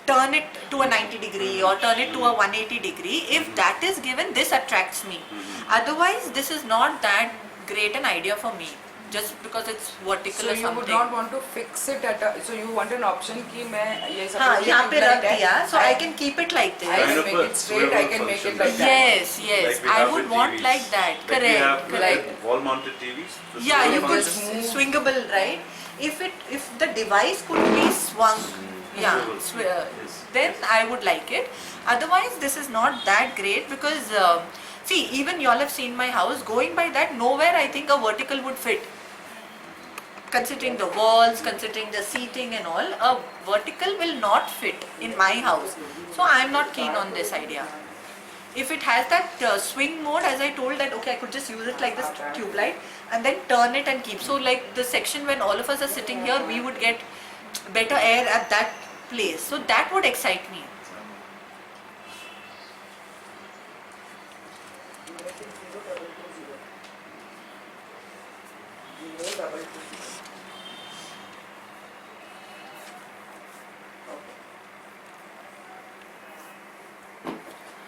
to a 90 degree or turn it to a 180 degree. If that is given, this attracts me. Otherwise, this is not that great an idea for me. Just because it's vertical So or you something. would not want to fix it at a, so you want an option कि मैं ये सब हाँ, यहाँ पे रख दिया, so I I can keep it like this. I Kind can of make a it straight, I can make it like that. Yes, yes. Like we I have would with want TVs. like that. Like we Correct, have correct. wall-mounted TVs. the Yeah, you swing could just mounted- move. swingable, right? If the device could be swung, yeah, Swivel. Yes, then yes. I would like it. Otherwise, this is not that great because see, even y'all have seen my house. Going by that, nowhere I think a vertical would fit. Considering the walls, considering the seating and all, a vertical will not fit in my house. So I am not keen on this idea. If it has that swing mode, as I told that, okay, I could just use it like this tube light and then turn it and keep. So like the section when all of us are sitting here, we would get better air at that place. So that would excite me.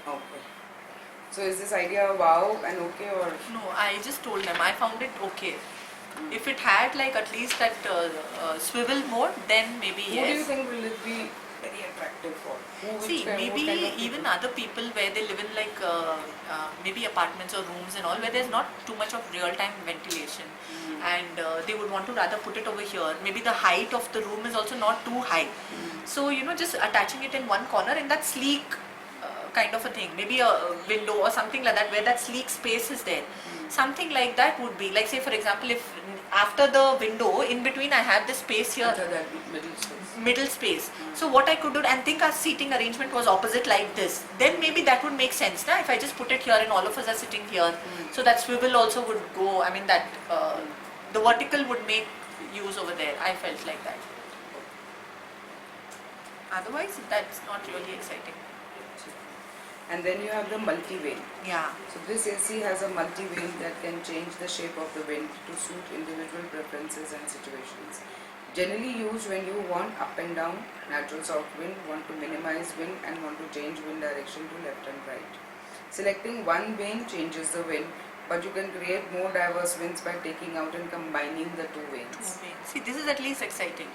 Okay. So is this idea wow and okay or? No, I just told them I found it okay. If it had like at least that swivel mode, then maybe Who do you yes. think will it be very attractive for? See, maybe even other people where they live in like maybe apartments or rooms and all where there's not too much of real-time ventilation, and they would want to rather put it over here. Maybe the height of the room is also not too high, so you know, just attaching it in one corner in that sleek kind of a thing, maybe a window or something like that where that sleek space is there. Something like that would be like, say for example, if after the window in between I have this space here, that middle space. middle space. So what I could do, and think our seating arrangement was opposite like this, then maybe that would make sense. Now if I just put it here and all of us are sitting here, so that swivel also would go, I mean that the vertical would make use over there. I felt like that. Otherwise that's not really exciting. And then you have the multi-vane. Yeah. So this AC has a multi-vane that can change the shape of the wind to suit individual preferences and situations. Generally used when you want up and down, natural soft wind, want to minimize wind and want to change wind direction to left and right. Selecting one vane changes the wind, but you can create more diverse winds by taking out and combining the two vanes. See, this is at least exciting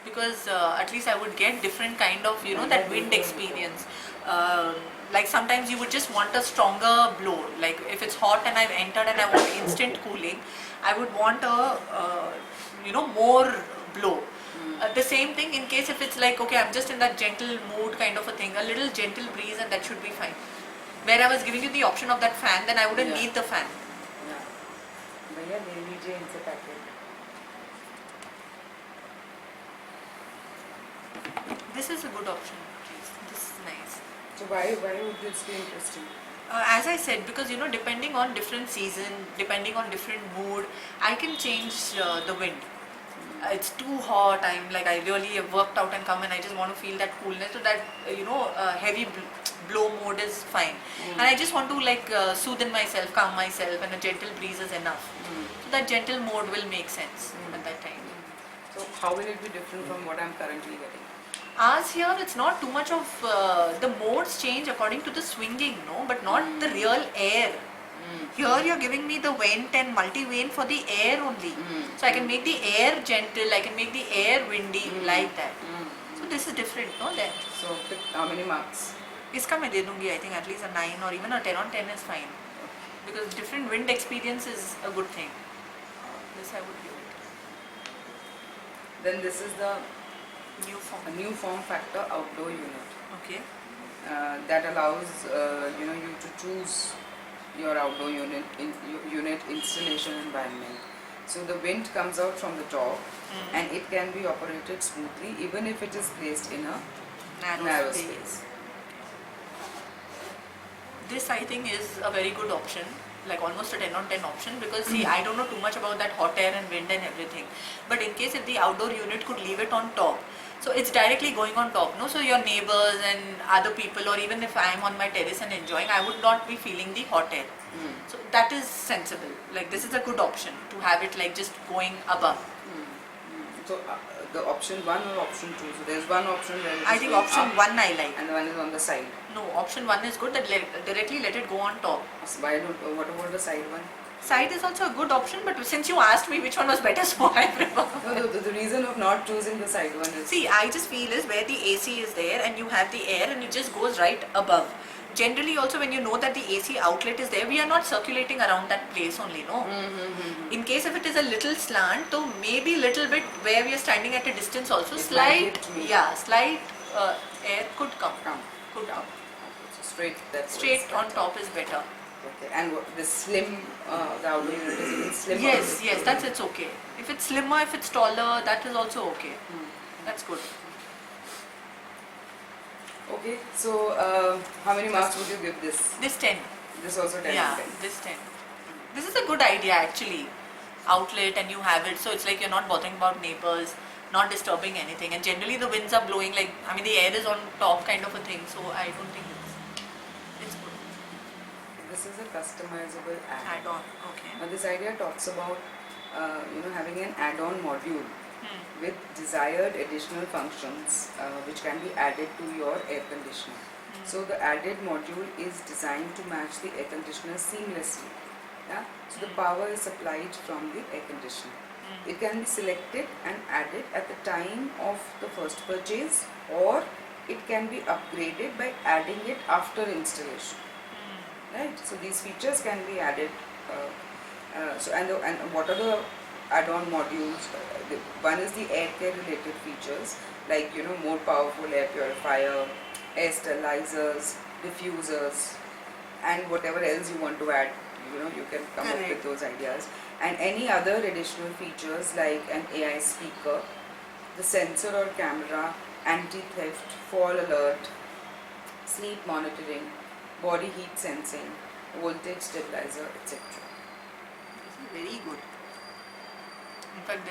because at least I would get different kind of, you know, that wind experience. Like sometimes you would just want a stronger blow, like if it's hot and I've entered and I want instant cooling, I would want a you know, more blow. The same thing in case if it's like, okay, I'm just in that gentle mood kind of a thing, a little gentle breeze and that should be fine. Where I was giving you the option of that fan, then I wouldn't Yeah. need the fan. Yeah. भैया ले लीजिए इनसे packet. This is a good option. This is nice. So why would this be interesting? As I said, because depending on different season, depending on different mood, I can change the wind. It's too hot. I'm like, I really have worked out and come and I just want to feel that coolness. So that heavy blow mode is fine. And I just want to like soothe myself, calm myself, and a gentle breeze is enough. So that gentle mode will make sense at that time. So how will it be different from what I'm currently getting? Ours here, it's not too much of the modes change according to the swinging, no, but not the real air. Here you're giving me the vent and multi-vane for the air only. So I can make the air gentle, I can make the air windy like that. So this is different, no, then. So pick how many marks? Iska मैं दे दूँगी, I think at least a 9 or even a 10 on 10 is fine. Because different wind experience is a good thing. This I would give it. Then this is the New form. new form factor outdoor unit Okay. that allows you to choose your outdoor unit installation environment. So the wind comes out from the top and it can be operated smoothly even if it is placed in a narrow space. This I think is a very good option, like almost a 10 on 10 option, because see, I don't know too much about that hot air and wind and everything, but in case if the outdoor unit could leave it on top, so it's directly going on top, no? So your neighbors and other people, or even if I am on my terrace and enjoying, I would not be feeling the hot air. So that is sensible, like this is a good option to have it like just going above. So the option 1 or option 2? So there's one option where it I is think going option up 1 I like. and the one is on the side. No, option 1 is good, that directly let it go on top. So why don't, what about the side one? Side is also a good option, but since you asked me which one was better, so I prefer. No, the reason of not choosing the side one is See, I just feel is where the AC is there and you have the air and it just goes right above. Generally also when you know that the AC outlet is there, we are not circulating around that place only, no? In case if it is a little slant, so maybe little bit where we are standing at a distance also, It might slight, hit me. yeah, slight air could come. Could down. So straight, that's what Straight it's on cut. top is better. Okay. And what, the slim, the outdoor unit is even slimmer? Yes, yes, it's okay. If it's slimmer, if it's taller, that is also okay. That's good. Okay, so how many marks would you give this? This 10. This also 10 Yeah, out of 10. this 10. This is a good idea actually. Outlet and you have it, so it's like you're not bothering about neighbors, not disturbing anything. And generally the winds are blowing like, I mean the air is on top kind of a thing, so I don't think it's good. This is a customizable add. Add-on, okay. Now this idea talks about having an add-on module with desired additional functions which can be added to your air conditioner. So the added module is designed to match the air conditioner seamlessly. Yeah? So the power is supplied from the air conditioner. It can be selected and added at the time of the first purchase, or it can be upgraded by adding it after installation. Right? So these features can be added. And what are the add-on modules? One is the air care related features, like more powerful air purifier, air sterilizers, diffusers, and whatever else you want to add. You can come up with those ideas. And any other additional features like an AI speaker, the sensor or camera, anti-theft, fall alert, sleep monitoring, body heat sensing, voltage stabilizer, etc. This is very good. In fact,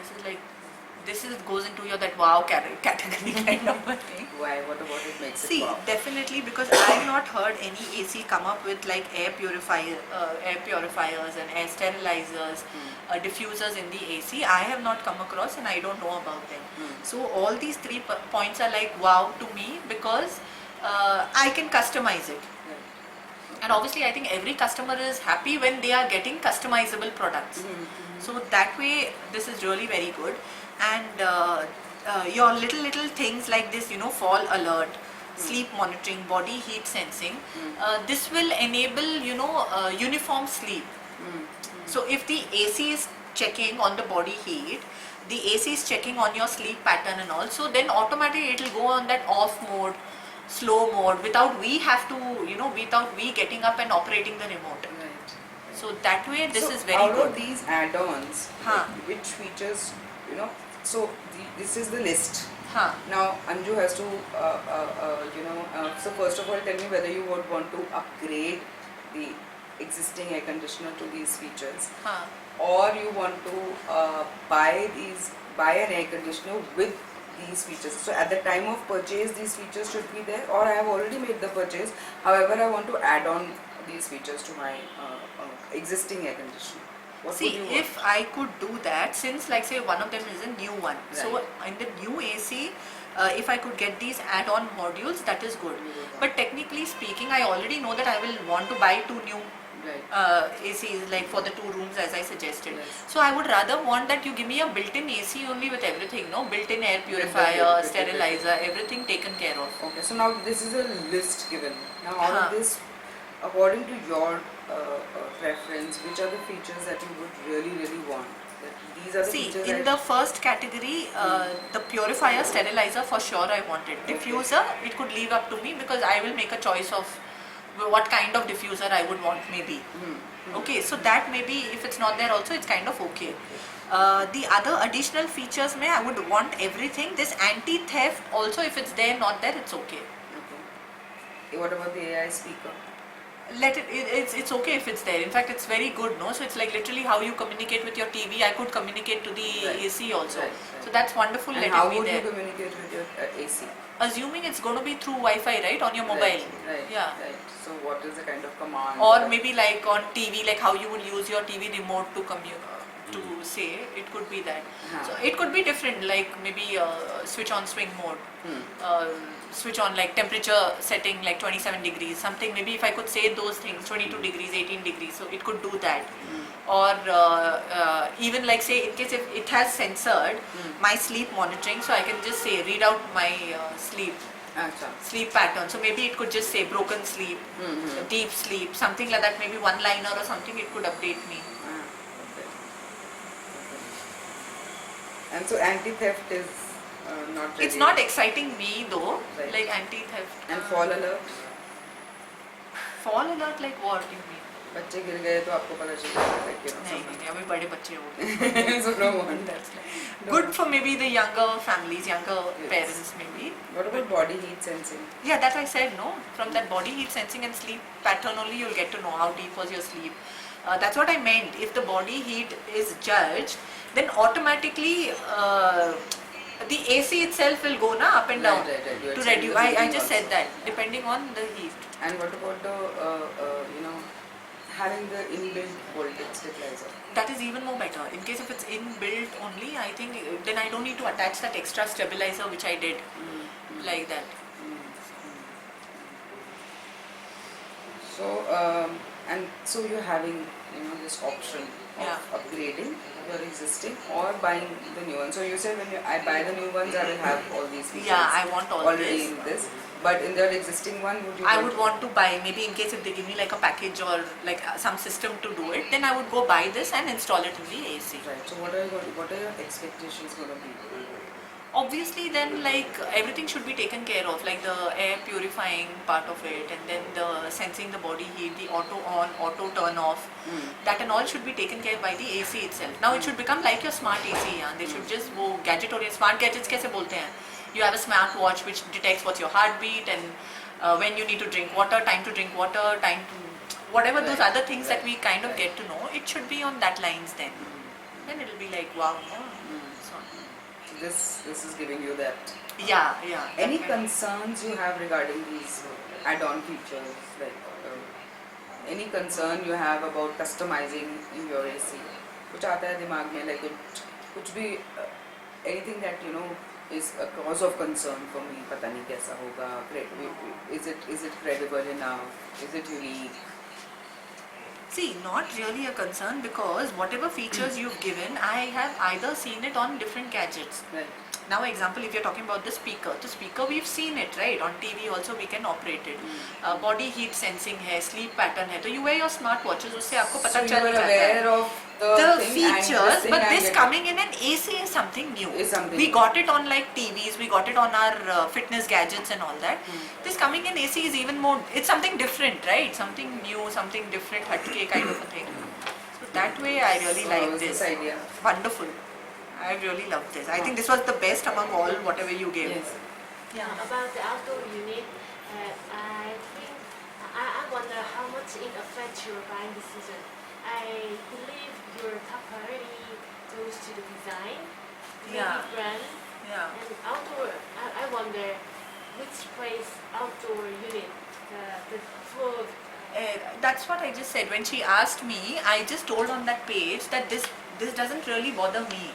this goes into your that wow category kind of a thing. Why? What about it makes See, it wow? definitely, because I have not heard any AC come up with like air purifiers and air sterilizers, diffusers in the AC. I have not come across and I don't know about them. So all these 3 points are like wow to me, because I can customize it. And obviously I think every customer is happy when they are getting customizable products. So that way this is really very good. And your little things like this, fall alert, sleep monitoring, body heat sensing, this will enable uniform sleep. So if the AC is checking on the body heat, the AC is checking on your sleep pattern and all, so then automatically it will go on that off mode, slow mode, without we have to, without we getting up and operating the remote. Right. So that way this So is very out good. of these add-ons, Huh. like, which features, so this is the list. Huh. Now Anju has to, so first of all tell me whether you would want to upgrade the existing air conditioner to these features, Huh. or you want to buy an air conditioner with these features. So at the time of purchase these features should be there, or I have already made the purchase, however I want to add on these features to my existing air conditioner. What See, would you want? if I could do that, since like say one of them is a new one, so Right. in the new AC, if I could get these add-on modules, that is good. But technically speaking, I already know that I will want to buy 2 new Right. ACs, like for the 2 rooms as I suggested. Yes. So I would rather want that you give me a built-in AC only with everything, no? Built-in air With the- purifier, with the- sterilizer, everything taken care of. Okay, so now this is a list given. Now out Huh. of this, according to your preference, which are the features that you would really want? That these are the See, features in that the first category, the purifier, sterilizer, for sure I wanted. Diffuser, it could leave up to me because I will make a choice of what kind of diffuser I would want maybe. Okay, so that maybe if it's not there also, it's kind of okay. The other additional features, I would want everything. This anti-theft also, if it's there, not there, it's okay. Okay. What about the AI speaker? It's okay if it's there. In fact, it's very good, no? So it's like literally how you communicate with your TV. I could communicate to the Right. AC also. Right, So that's wonderful. And Let how it be would there. you communicate with your AC? Assuming it's going to be through Wi-Fi, right, on your mobile. Right. Yeah. Right. So what is the kind of command? Or maybe like on TV, like how you would use your TV remote to to say, it could be that. Huh. So it could be different, like maybe switch on swing mode, switch on like temperature setting like 27 degrees, something. Maybe if I could say those things, 22 degrees, 18 degrees, so it could do that. Or even like say in case if it has censored my sleep monitoring, so I can just say read out my sleep pattern. So maybe it could just say broken sleep, deep sleep, something like that, maybe one liner or something, it could update me. Okay. And so anti-theft is not really. It's not exciting me though, Right. like anti-theft. And fall alert? Fall alert, like what you mean? बच्चे गिर गए तो आपको पता चलेगा, like, नहीं, अभी बड़े बच्चे हो गए. so no one. That's good for maybe the younger families, younger Yes. parents maybe. What about body heat sensing? Yeah, that I said, no. From that body heat sensing and sleep pattern only, you'll get to know how deep was your sleep. That's what I meant. If the body heat is judged, then automatically the AC itself will go up and down Right. You had to said reduce. the I heating just said also. that, depending on the heat. And what about the having the inbuilt voltage stabilizer? That is even more better. In case if it's inbuilt only, I think then I don't need to attach that extra stabilizer which I did like that. So and so you're having this option of Yeah. upgrading your existing or buying the new one. So you said when I buy the new ones, I will have all these features. Yeah, I want all already this. in this. But in their existing one, would you? I would want to buy, maybe in case if they give me like a package or like some system to do it, then I would go buy this and install it in the AC. Right. So what are your expectations going to be? Obviously then like everything should be taken care of, like the air purifying part of it, and then the sensing the body heat, the auto on, auto turn off, that and all should be taken care by the AC itself. Now it should become like your smart AC, and they should just go gadget oriented. Smart gadgets kaise bolte hain? You have a smart watch which detects what's your heartbeat and when you need to drink water, time to drink water, time to whatever those Right. other things that we kind of Right. get to know. It should be on that lines then. Then it'll be like wow. So, So this is giving you that. yeah. Any that kind of- concerns you have regarding these add-on features? Like any concern you have about customizing in your AC? कुछ आता है दिमाग में, like कुछ भी anything that is a cause of concern for me. पता नहीं कैसा होगा. Is it credible enough? Is it unique? See, not really a concern because whatever features you've given, I have either seen it on different gadgets. Right. Now, example, if you're talking about the speaker we've seen it, right? On TV also we can operate it. Body heat sensing है, sleep pattern है, तो you wear your smart watches, उससे आपको पता So you चल are जाता है. aware of the thing and features, thing but I this get it. coming in an AC is something new. Is something We new. got it on like TVs, we got it on our fitness gadgets and all that. This coming in AC is even more, it's something different, right? Something new, something different, hatke kind of a thing. So that way I really So like how's this. this idea? Wonderful. I really love this. I think this was the best among all whatever you gave. Yes. Yeah. About the outdoor unit, I think I wonder how much it affects your buying decision. I believe your top priority goes to the design, maybe Yeah. brand, Yeah. and outdoor. I wonder which place outdoor unit, the floor. That's what I just said. When she asked me, I just told on that page that this doesn't really bother me.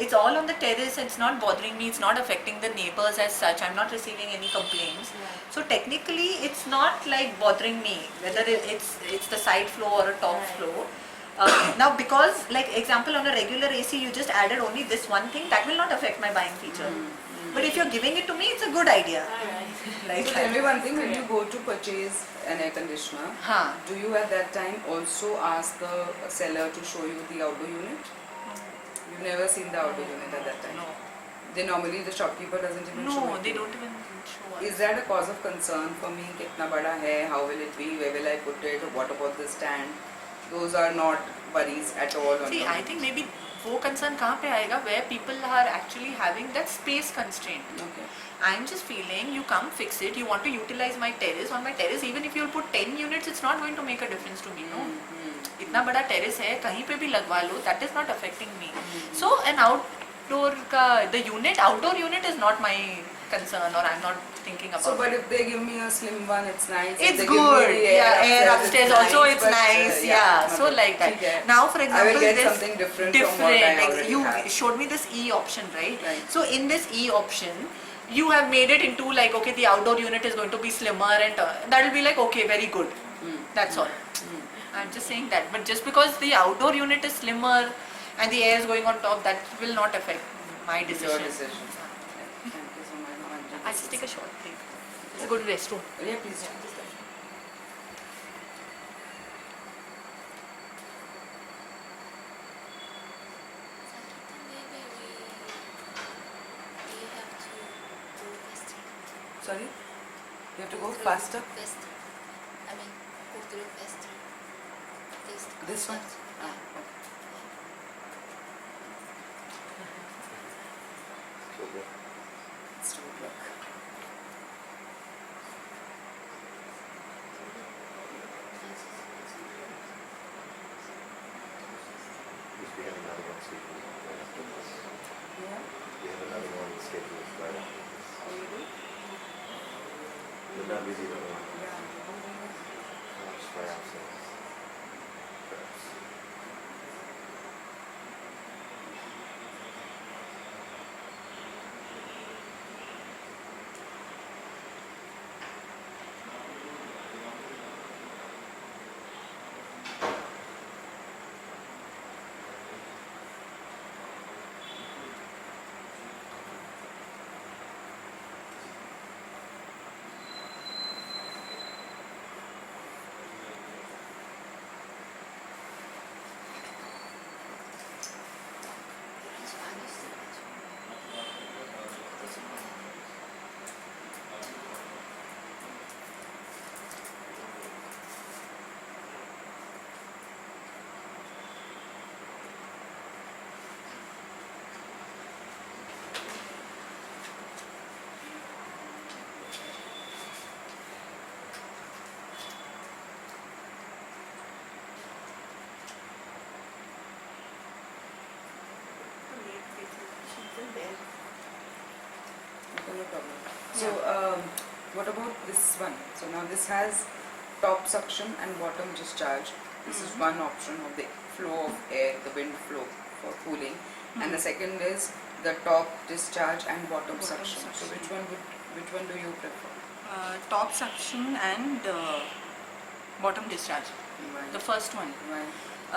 It's all on the terrace. It's not bothering me. It's not affecting the neighbors as such. I'm not receiving any complaints. Yeah. So technically, it's not like bothering me whether it's the side floor or a top Right. floor. Now, because like example on a regular AC, you just added only this one thing that will not affect my buying feature. But if you're giving it to me, it's a good idea. Alright. Like So tell me one thing, when you go to purchase an air conditioner, Huh. do you at that time also ask the seller to show you the outdoor unit? You've never seen the outdoor unit at that time? No. They normally, the shopkeeper doesn't even show No, it. they don't even show us. Is that a cause of concern for me? Kitna bada hai? How will it be? Where will I put it? What about the stand? Those are not worries at all. On See, the I think maybe वो concern कहाँ पे आएगा where people are actually having that space constraint. Okay. I'm just feeling you come fix it, you want to utilize my terrace. On my terrace, even if you put 10 units, it's not going to make a difference to me, no? इतना बड़ा terrace है, कहीं पे भी लगवा लो, that is not affecting me. So an outdoor का, the unit, outdoor unit is not my concern, or I'm not thinking about So, but it. if they give me a slim one, it's nice. If It's they give me good, the yeah, air upstairs also nice, it's but, nice, yeah, so matlab, like that. theek hai. Now for I example will get this something different from what I like already you have. showed me this E option, right? Right. So in this E option, you have made it into like, okay, the outdoor unit is going to be slimmer and that will be like, okay, very good. That's all. I'm just saying that, but just because the outdoor unit is slimmer and the air is going on top, that will not affect my decision. Your decision. Thank you so much, Anju. I'll just take a short break. Let's go to the restroom. Yeah, please. Maybe we have to go faster. Sorry? You have to go faster? Faster. I mean, go through faster. This one? Yeah. Ah, okay. It's 2 o'clock. We have another one scheduled right after this. Yeah? We have another one scheduled right after this. Oh, you do? But not busy though. Yeah. Just right outside. Perhaps. Okay, no problem. So, what about this one? So now this has top suction and bottom discharge. This is one option of the flow of air, the wind flow for cooling. And the second is the top discharge and bottom suction. So which one do you prefer? Top suction and bottom discharge. Why? The first one. Why?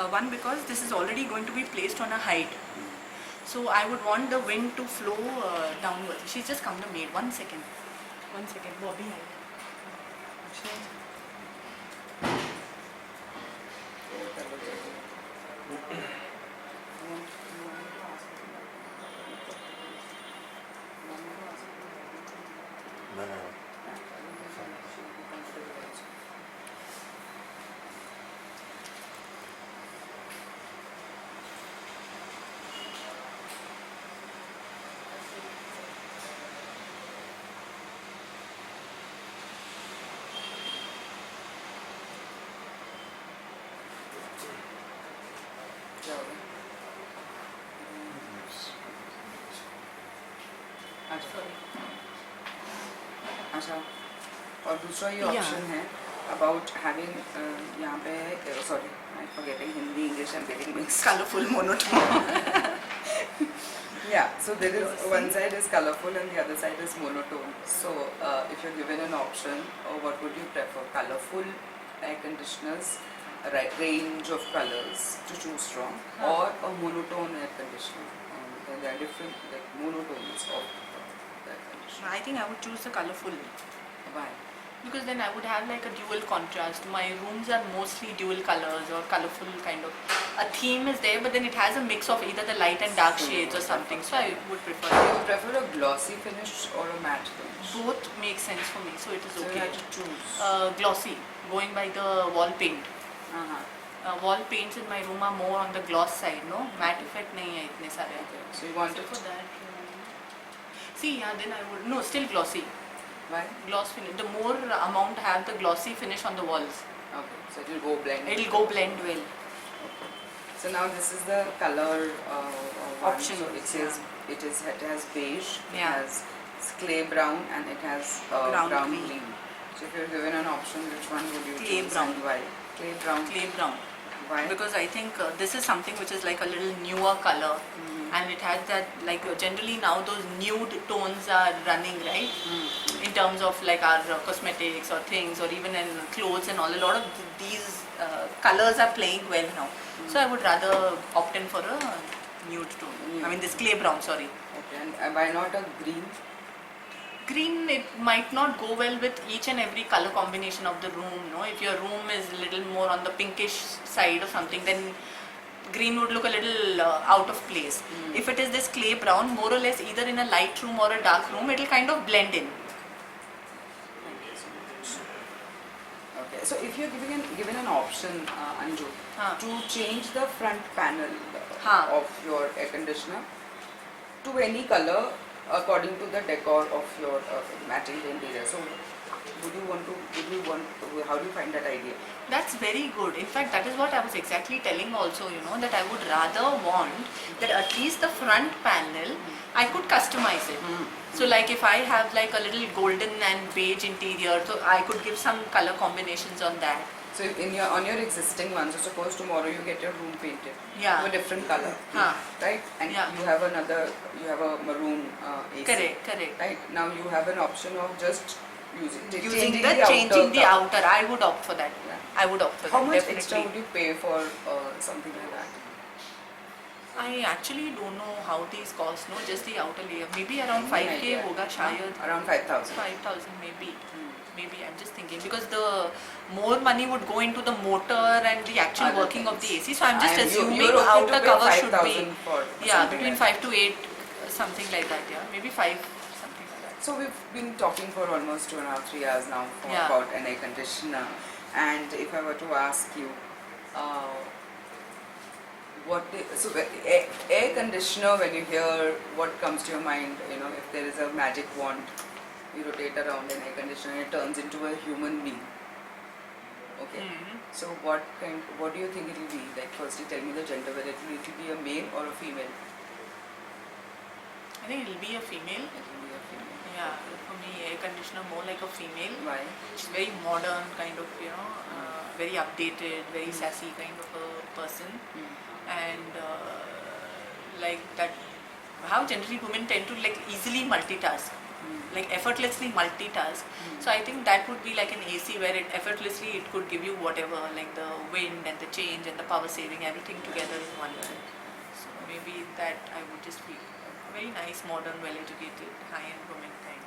One, because this is already going to be placed on a height. So I would want the wind to flow downwards. She's just come to maid. 1 second. 1 second. Bobby. No, no. क्या हो गया? अच्छा अच्छा, और दूसरा ये Yeah. Option है about having यहाँ पे sorry I forgetting Hindi English and getting mix Colorful monotone. Yeah, so there is Glossy. one side is colorful and the other side is monotone. So if you're given an option, what would you prefer? Colorful air conditioners, a range of colors to choose from, or a monotone air conditioner? And there are different like monotones of air conditioner. I think I would choose the colorful. Why? Because then I would have like a dual contrast. My rooms are mostly dual colors or colorful kind of. A theme is there, but then it has a mix of either the light and dark shades or something. So I would prefer Do it. you prefer a glossy finish or a matte finish? Both make sense for me, so it is So you okay. have to choose. Glossy, going by the wall paint. Uh-huh. Wall paints in my room are more on the gloss side, no? Matte effect nahi hai itne sare. Okay. So you want So it? for that, see, yeah, then I would, no, still glossy. Why? Gloss finish. The more amount have the glossy finish on the walls, Okay. So it will go blend. it'll go blend well. So now this is the color one. Option, So it says it has beige, it Yeah. has clay brown, and it has Brown brown green. green. So if you're given an option, which one would you Clay choose brown. and why? Clay brown. Clay brown. Why? Because I think this is something which is like a little newer color, and it has that like generally now those nude tones are running, right? In terms of like our cosmetics or things, or even in clothes and all, a lot of these colors are playing well now. So I would rather opt in for a nude tone. I mean this clay brown, sorry. Okay. And why not a green? Green, it might not go well with each and every color combination of the room, no? If your room is a little more on the pinkish side or something, then green would look a little out of place. If it is this clay brown, more or less either in a light room or a dark room, it will kind of blend in. Okay. So if you're given an option, Anju, Huh. to change the front panel Huh. of your air conditioner to any color according to the decor of your matching interior. So would you want to, how do you find that idea? That's very good. In fact, that is what I was exactly telling also, you know, that I would rather want that at least the front panel, I could customize it. So like if I have like a little golden and beige interior, so I could give some color combinations on that. So on your existing one, so suppose tomorrow you get your room painted Yeah. to a different color, Huh. right? And Yeah. you have a maroon AC. Correct, correct. Right? Now you have an option of just Changing the outer outer, I would opt for that. Yeah. I would opt for How that. much definitely. extra would you pay for something like that? I actually don't know how these cost, no, just the outer layer. Maybe around Any 5k idea? hoga shayad. Around 5,000. 5,000 maybe. Maybe I'm just thinking because the more money would go into the motor and the actual Other working of the things. AC. So I'm just And assuming you're okay to outer pay cover should 5,000 be for yeah something between like 5 to 8 something like that. Yeah, maybe 5 something like that. So we've been talking for almost 2.5, 3 hours now Yeah. about an air conditioner. And if I were to ask you, air conditioner, when you hear what comes to your mind, you know, if there is a magic wand, you rotate around an air conditioner and it turns into a human being. Okay. So what do you think it will be? Like firstly tell me the gender, whether it will be a male or a female. I think it'll be a female. It will be a female. Yeah, for me air conditioner more like a female. Why? She's very modern kind of, you know, very updated, very sassy kind of a person. And like that, how generally women tend to like easily multitask, like effortlessly multitask. So I think that would be like an AC where it effortlessly it could give you whatever, like the wind and the change and the power saving, everything together in one. So maybe that I would just be a very nice, modern, well-educated, high-end woman kind.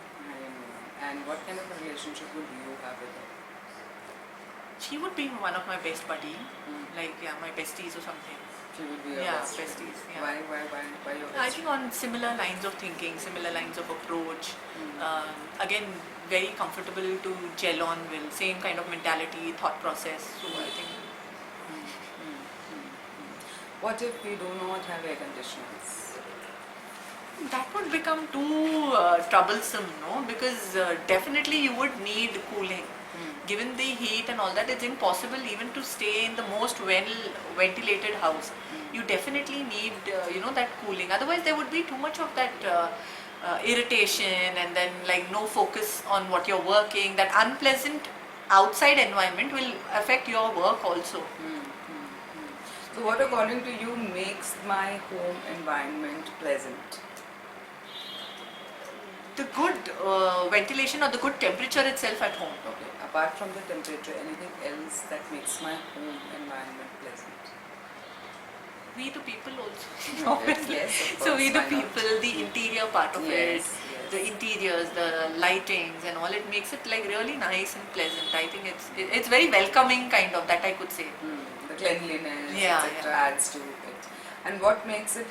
And what kind of a relationship would you have with her? She would be one of my best buddy, like yeah, my besties or something. She would be your Yeah, best friend. besties, yeah. Why your I best think on similar lines of thinking, similar lines of approach. Mm. Again, very comfortable to gel on with, same kind of mentality, thought process. So I think What if we do not have air conditioners? that would become too troublesome, no? Because definitely you would need cooling. Given the heat and all that, it's impossible even to stay in the most well ventilated house. You definitely need, that cooling. Otherwise, there would be too much of that irritation and then like no focus on what you're working. That unpleasant outside environment will affect your work also. So what according to you makes my home environment pleasant? The good ventilation or the good temperature itself at home. Okay, apart from the temperature, anything else that makes my home environment pleasant? We the people also. Yes, yes, of So we course, the why not? people, the interior part of it, Yes, yes. the interiors, the lightings and all, it makes it like really nice and pleasant. I think it's very welcoming kind of, that I could say. The cleanliness, Yeah, etc. yeah. adds to it. And what makes it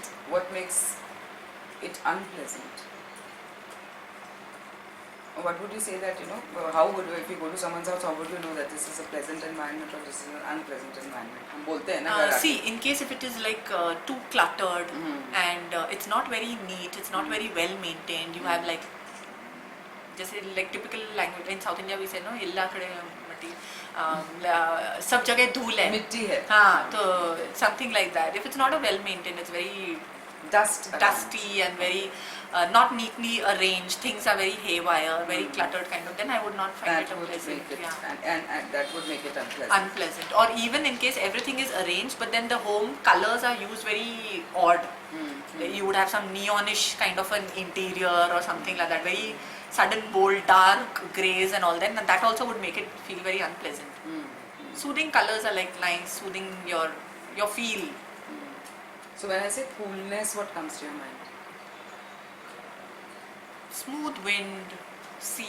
unpleasant? What would you say that, how would you, if you go to someone's house, how would you know that this is a pleasant environment or this is an unpleasant environment? हम बोलते हैं ना घर आके. See, in case if it is like too cluttered and it's not very neat, it's not very well maintained, you have like, just like typical language in South India we say, no, illa khade matti, सब जगह धूल है. मिट्टी है. हाँ, तो something like that. If it's not a well maintained, it's very dusty and very not neatly arranged. Things are very haywire, very cluttered kind of. Then I would not find That it a would pleasant. make it, Yeah. and that would make it unpleasant. Unpleasant. Or even in case everything is arranged, but then the home colors are used very odd. You would have some neonish kind of an interior or something like that. Very sudden, bold, dark grays and all that. And that also would make it feel very unpleasant. Soothing colors are like nice, soothing your feel. So when I say coolness, what comes to your mind? Smooth wind, sea,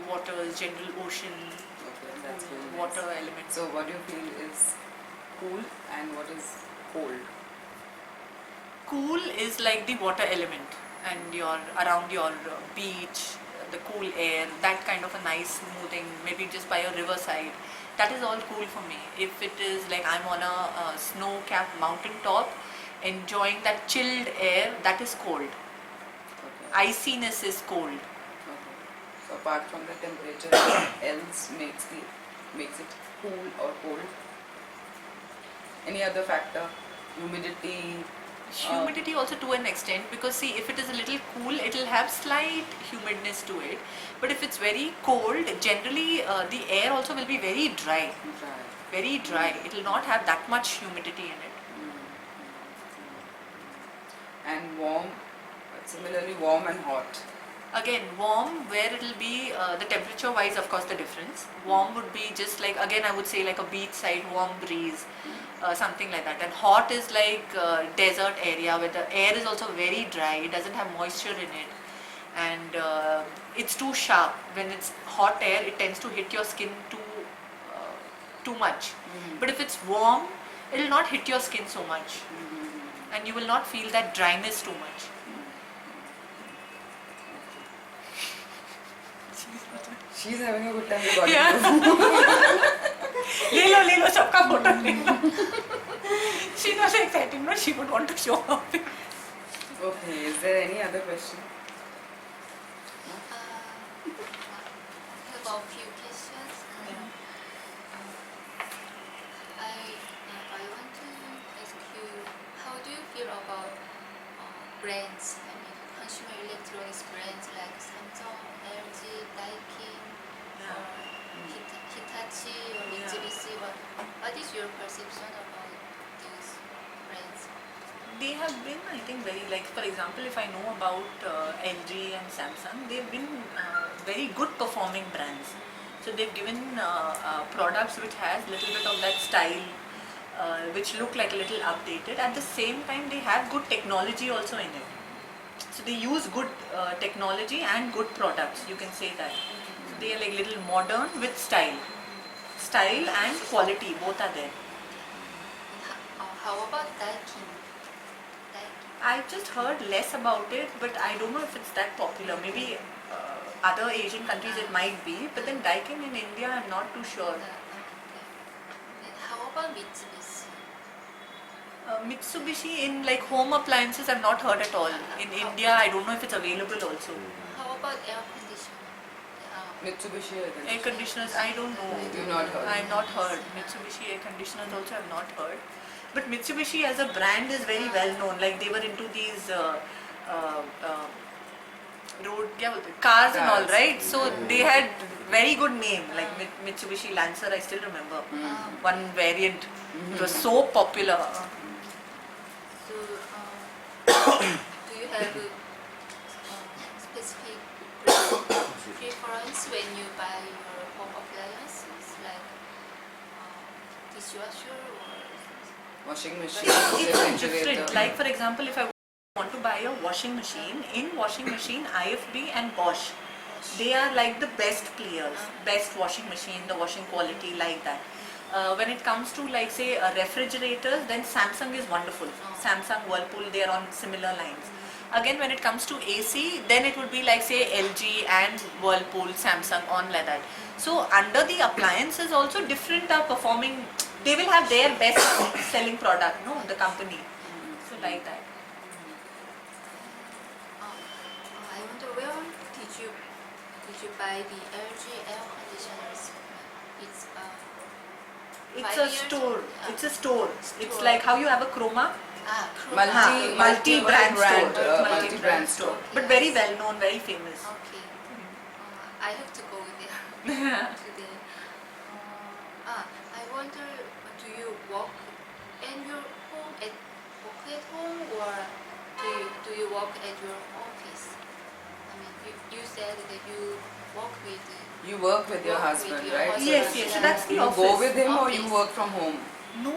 waters, general ocean, Okay, that's coolness. water elements. So what do you feel is cool and what is cold? Cool is like the water element and around your beach, the cool air, that kind of a nice smoothing, maybe just by a riverside. That is all cool for me. If it is like I'm on a snow-capped mountain top, enjoying that chilled air, that is cold. Okay. Iciness is cold. Okay. So apart from the temperature, what else makes it cool or cold? Any other factor? Humidity? Humidity also to an extent, because see, if it is a little cool, it will have slight humidness to it. But if it's very cold, generally the air also will be very dry. Dry. Very dry. It will not have that much humidity in it. And warm, similarly warm and hot. Again, warm, where it will be the temperature wise, of course, the difference. Warm would be just like, again, I would say like a beachside warm breeze, something like that. And hot is like desert area where the air is also very dry, it doesn't have moisture in it. And it's too sharp. When it's hot air, it tends to hit your skin too much. But if it's warm, it will not hit your skin so much. And you will not feel that dryness too much. She's having a good time recording. ले लो सबका photo ले लो. She's not excited, no? She would want to show off. Okay, is there any other question? I have a few questions. I want to ask you, how do you feel about brands? I mean, consumer electronics brands like Samsung, LG, Daikin, or Hitachi or Mitsubishi. What is your perception about these brands? They have been, I think, very, like, for example, if I know about LG and Samsung, they've been very good performing brands. So they've given products which has little bit of that style, which look like a little updated. At the same time, they have good technology also in it. So they use good technology and good products, you can say that. So they are like little modern with style. Style and quality, both are there. how about Daikin? I just heard less about it, but I don't know if it's that popular. Maybe other Asian countries it might be, but then Daikin in India, I'm not too sure. And how about Mitsubishi? Mitsubishi in like home appliances, I've not heard at all. In India, I don't know if it's available also. How about air conditioner? Mitsubishi Air conditioners, I don't know. You've not heard. I've not heard. Mitsubishi air conditioners also I've not heard. But Mitsubishi as a brand is very well known. Like they were into these road cars and all, Cars. right? So they had very good name. Like Mitsubishi Lancer, I still remember one variant. It was so popular. So, do you have a specific preference when you buy your home appliances, like dishwasher or Washing machine, It's refrigerator. different. Like for example, if I want to buy a washing machine, in washing machine, IFB and Bosch, they are like the best players, best washing machine, the washing quality like that. When it comes to like say refrigerators, then Samsung is wonderful. Samsung, Whirlpool, they are on similar lines. Again, when it comes to AC, then it would be like say LG and Whirlpool, Samsung on like that. So under the appliances also different are performing. They will have their best selling product, no, the company. So like that. I wonder where did you buy the LG air conditioners? It's It's 5 a years store. old. It's a store. It's Store. like how you have a Chroma. Multi-brand store. store. Multi-brand store. But very well known, very famous. Okay. I have to go there today. I wonder, do you work in your home work at home, or do you work at your office? I mean, you said that you work with. You work with your Work husband, with your right? husband. Yes, yes. So that's the You office. go with him or you Office. work from home? No,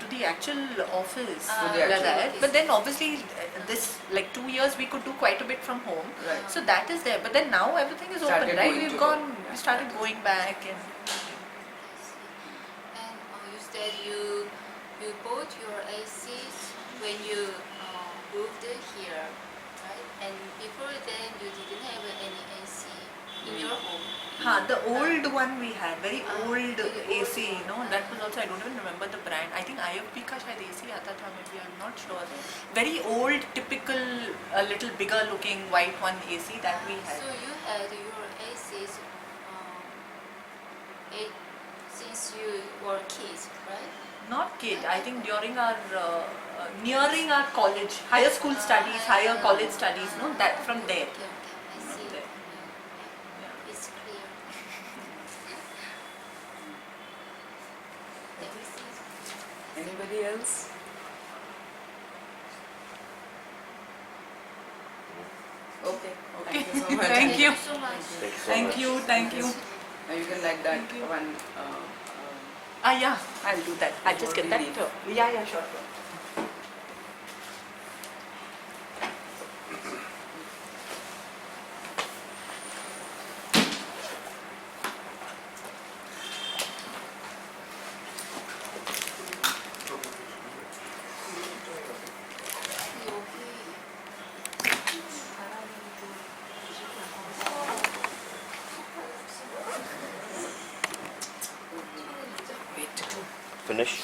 to the actual office. To the like actual that. office. But then obviously this like 2 years we could do quite a bit from home. Right. So that is there. But then now everything is Started open, right? going We've to gone, work. we started going back and And you said you bought your ACs when you moved here, right? And before then you didn't have any AC in your home. the old one we had, very old very AC, old you know, one. that was also, I don't even remember the brand. I think IFB ka shayad AC aata tha, maybe, I'm not sure. Very old, typical, a little bigger looking white one AC that we had. So you had your ACs since you were kids, right? Not kid, I think during our, nearing our college, higher school studies, higher college studies, no, that from there. Okay, I see. there. Yeah. It's clear. Anybody else? Okay. Thank you so much. Thank you. So much. Thank you, thank you. Now you can like that Thank you. one. Yeah, I'll do that. I'll just get that. Before Yeah, sure. Finish?